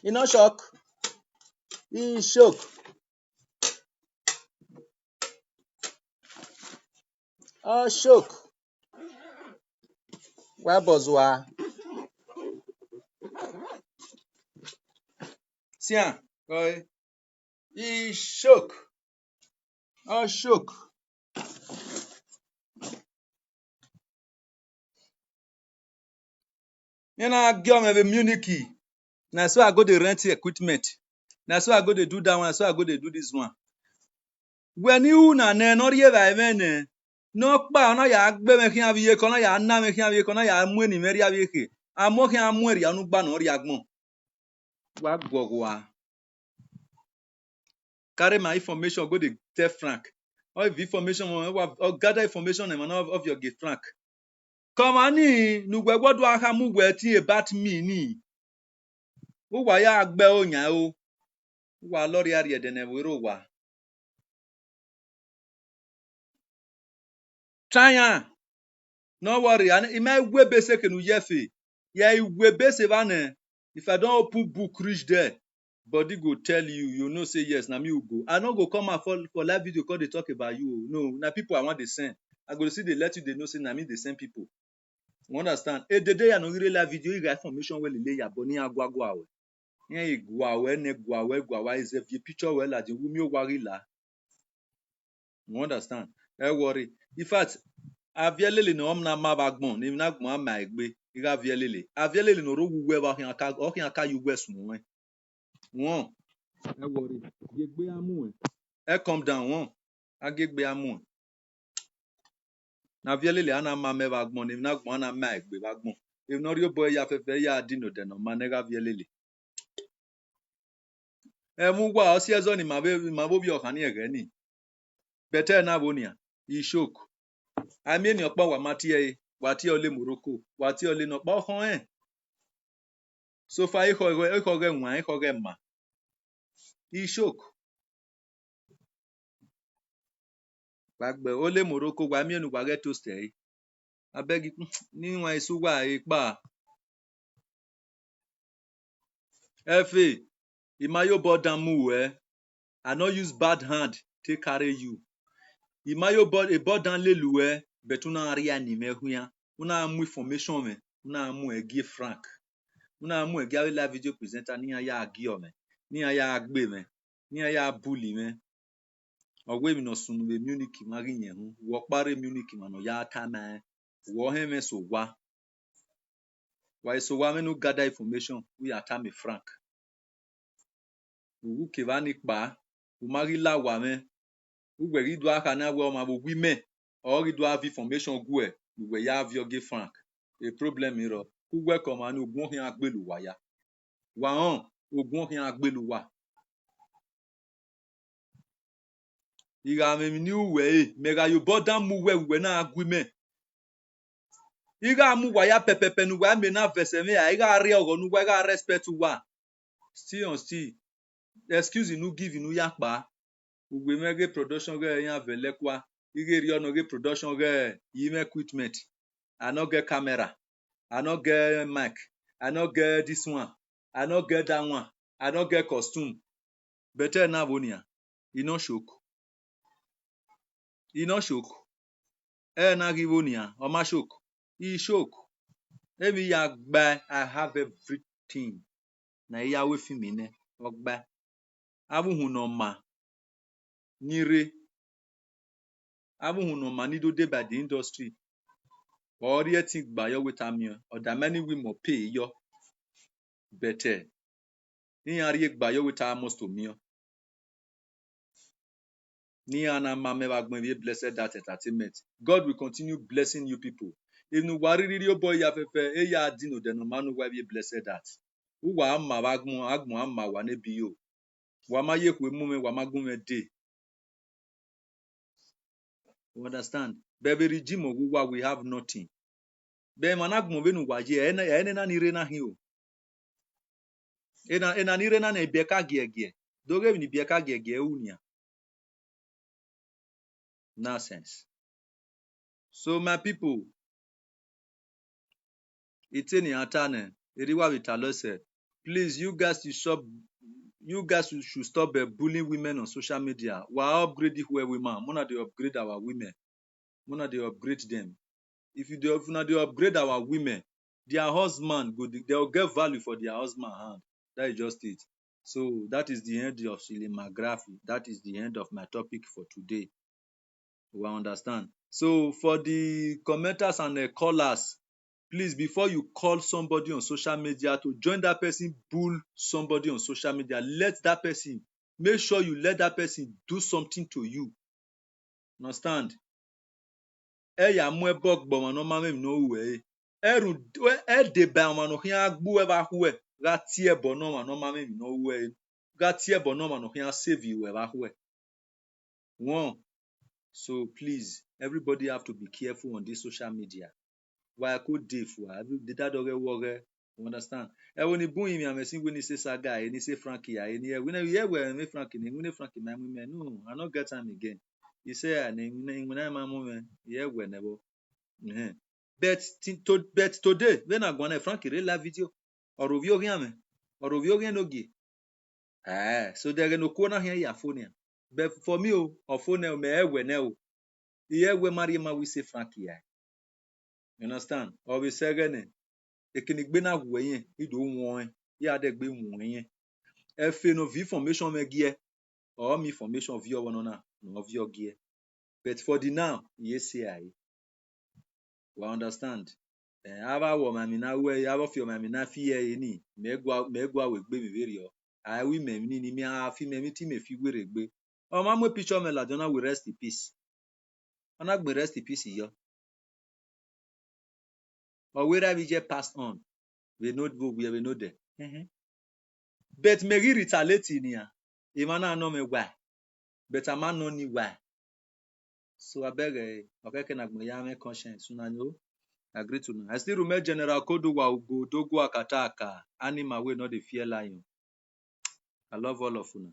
he no shock he shock oh shock wa bozwa tiens he shock oh shock you know girl me be Munich na so I go dey rent equipment na so I go dey do that one na so I go dey do this one when you na ne no rie vai mene no pa no ya gbe me kian vie ko no ya na me kian vie ko no ya mu ni me ria vie ke amo kian mu ria no gba no ria gbon wa gogwa carry my information go dey tell Frank all the information or gather information of your gift Frank come ani nu gbe gbodo aka mu gbe ti about me ni wo wa ya gbe oyan o wa lori ari de ne wero wa try no worry and it might we basic nu yefe yeah we basic van if I don't open book reach there body go tell you you know say yes na me will go I no go come out for live video call dey talk about you no na people I want dey send I go see dey let you dey know say na me dey send people you understand e dede ya no really live video you get information wey lele ya boni agwagwa we yen igwa we ne gwa we is if picture we la dey wumi o wari la you understand e worry in fact avielele na omna mabagbon ni na gbon ama egbe iga avielele no ro wuwe ba hin aka yuwe sun we won e worry yegbe amu e calm down won agegbe amu na avielele ana ma me bagbon ni na gbon na ma egbe bagbon if no rio boy ya fefe ya dino de no manega avielele e mu gwa o si ezo ni mabo bi okan ni ege ni bete na bonia I shock ami eni opo wa matie wati ole Morocco wati ole no po hon so fa iko ge nwa iko ge ma I shock gbagbe ole Morocco gwa mi enu gwa get toast abeg ni nwa isu gwa ipa efe imayo bodan mu I no use bad hand take carry you imayo bodan lelu betuna aria ni mehuya una mu information me una mu egi Frank una mu egi live video presenter ni ya agio me ni ya agbe me ni ya bully me ogwe mi no sunu be Munich magi yen hu wo pare Munich ma no ya ata me wo he me so wa why so wa me no gather information we ata me Frank wu ke ba ni pa u magi la wa me u gbe ri do aka na we o ma bo wi me or ri do have information gu we ya have your Frank a problem iro ku welcome anu ogun hin agbelu wa ya wa on ogun hin agbelu wa iga me ni uwe mega yo bodan mu we na agreement iga mu wa ya pepepe nu wa me na verse me ya iga re ogo nu wa iga respect wa still excuse nu give nu ya pa ugbe mege production ge yan vele kwa ige ri ono ge production ge yime equipment I no get camera I no get mic I no get this one I no get that one I no get costume better na bonia e no shock na give bonia o ma shock e shock emi ya gba I have everything na ya we fi mi ne ogba abuhun no ma nire abuhun no ma ni do dey by the industry or yet gba yo with am or that many we mo pay yo better Ni ari egba yo with almost to me. Ni ana mame bagme be blessed that entertainment. God will continue blessing you people. If no worry your boy ya fefe e ya dino de no manu wa be blessed that. Uwa amma agmu amma wa ne biyo. Wa ma ye kwe mume wa magume de. You understand? Bebe regime of we have nothing. Be managmo be no wa ye ene na ni re na hi o. Ena ni re na bieka gie. Doge ni bieka gie unia. Nonsense. So my people, it's in Atane. Iriwa Vitalose. Please, you guys should stop bullying women on social media. We are upgrading where women. Mona they upgrade our women. Mona they upgrade them. If they upgrade our women, their husband they'll get value for their husband hand. That is just it. So that is the end of Shili McGrath. That is the end of my topic for today. We understand. So for the commenters and the callers, please, before you call somebody on social media to join that person, bull somebody on social media, make sure you let that person do something to you. Understand? Ya mwe bok bo mano mame no we. De ba mano hia gbu e ba hwe. Ga tie bo no mano mame no we. Ga tie bo no mano hia save you e ba hwe. One. So please, everybody have to be careful on this social media. Why could dey for did that dog work? You understand? And when you boom him, I'm saying when he say Saga, and he say Frankie, and he when you hear where me Frankie, when Frankie, my woman, no, I not get time again. He say, and when I'm a woman, yeah, whenever. But today, when I go on Frankie, real live video, or review him, or review him no gi. So there no corner here, your phone. But for me, or phone me whenever. Yeah, where Maria we say Frankie. You understand? Or we say again. Ekenigbe na gwenye ido won ya de gbe won efe no v formation me gie or me formation v owo na no v ogie but for the now yes I we understand aba wo mami na we aba fi mami na fi ye ni megwa we gbe mi veri o I we me ni mi a fi me mi ti me fi were gbe o ma mo picture me la dona we rest in peace ona gbe rest in peace yo or where we just passed on we know there but Mary retaliate ni ya. Imana no me why. But a man no ni why. So I beg okay na ya me conscience una no agree to no. I still remember General Kodowa Ugo Dogo Akataka animal we no dey fear lion. I love all of una.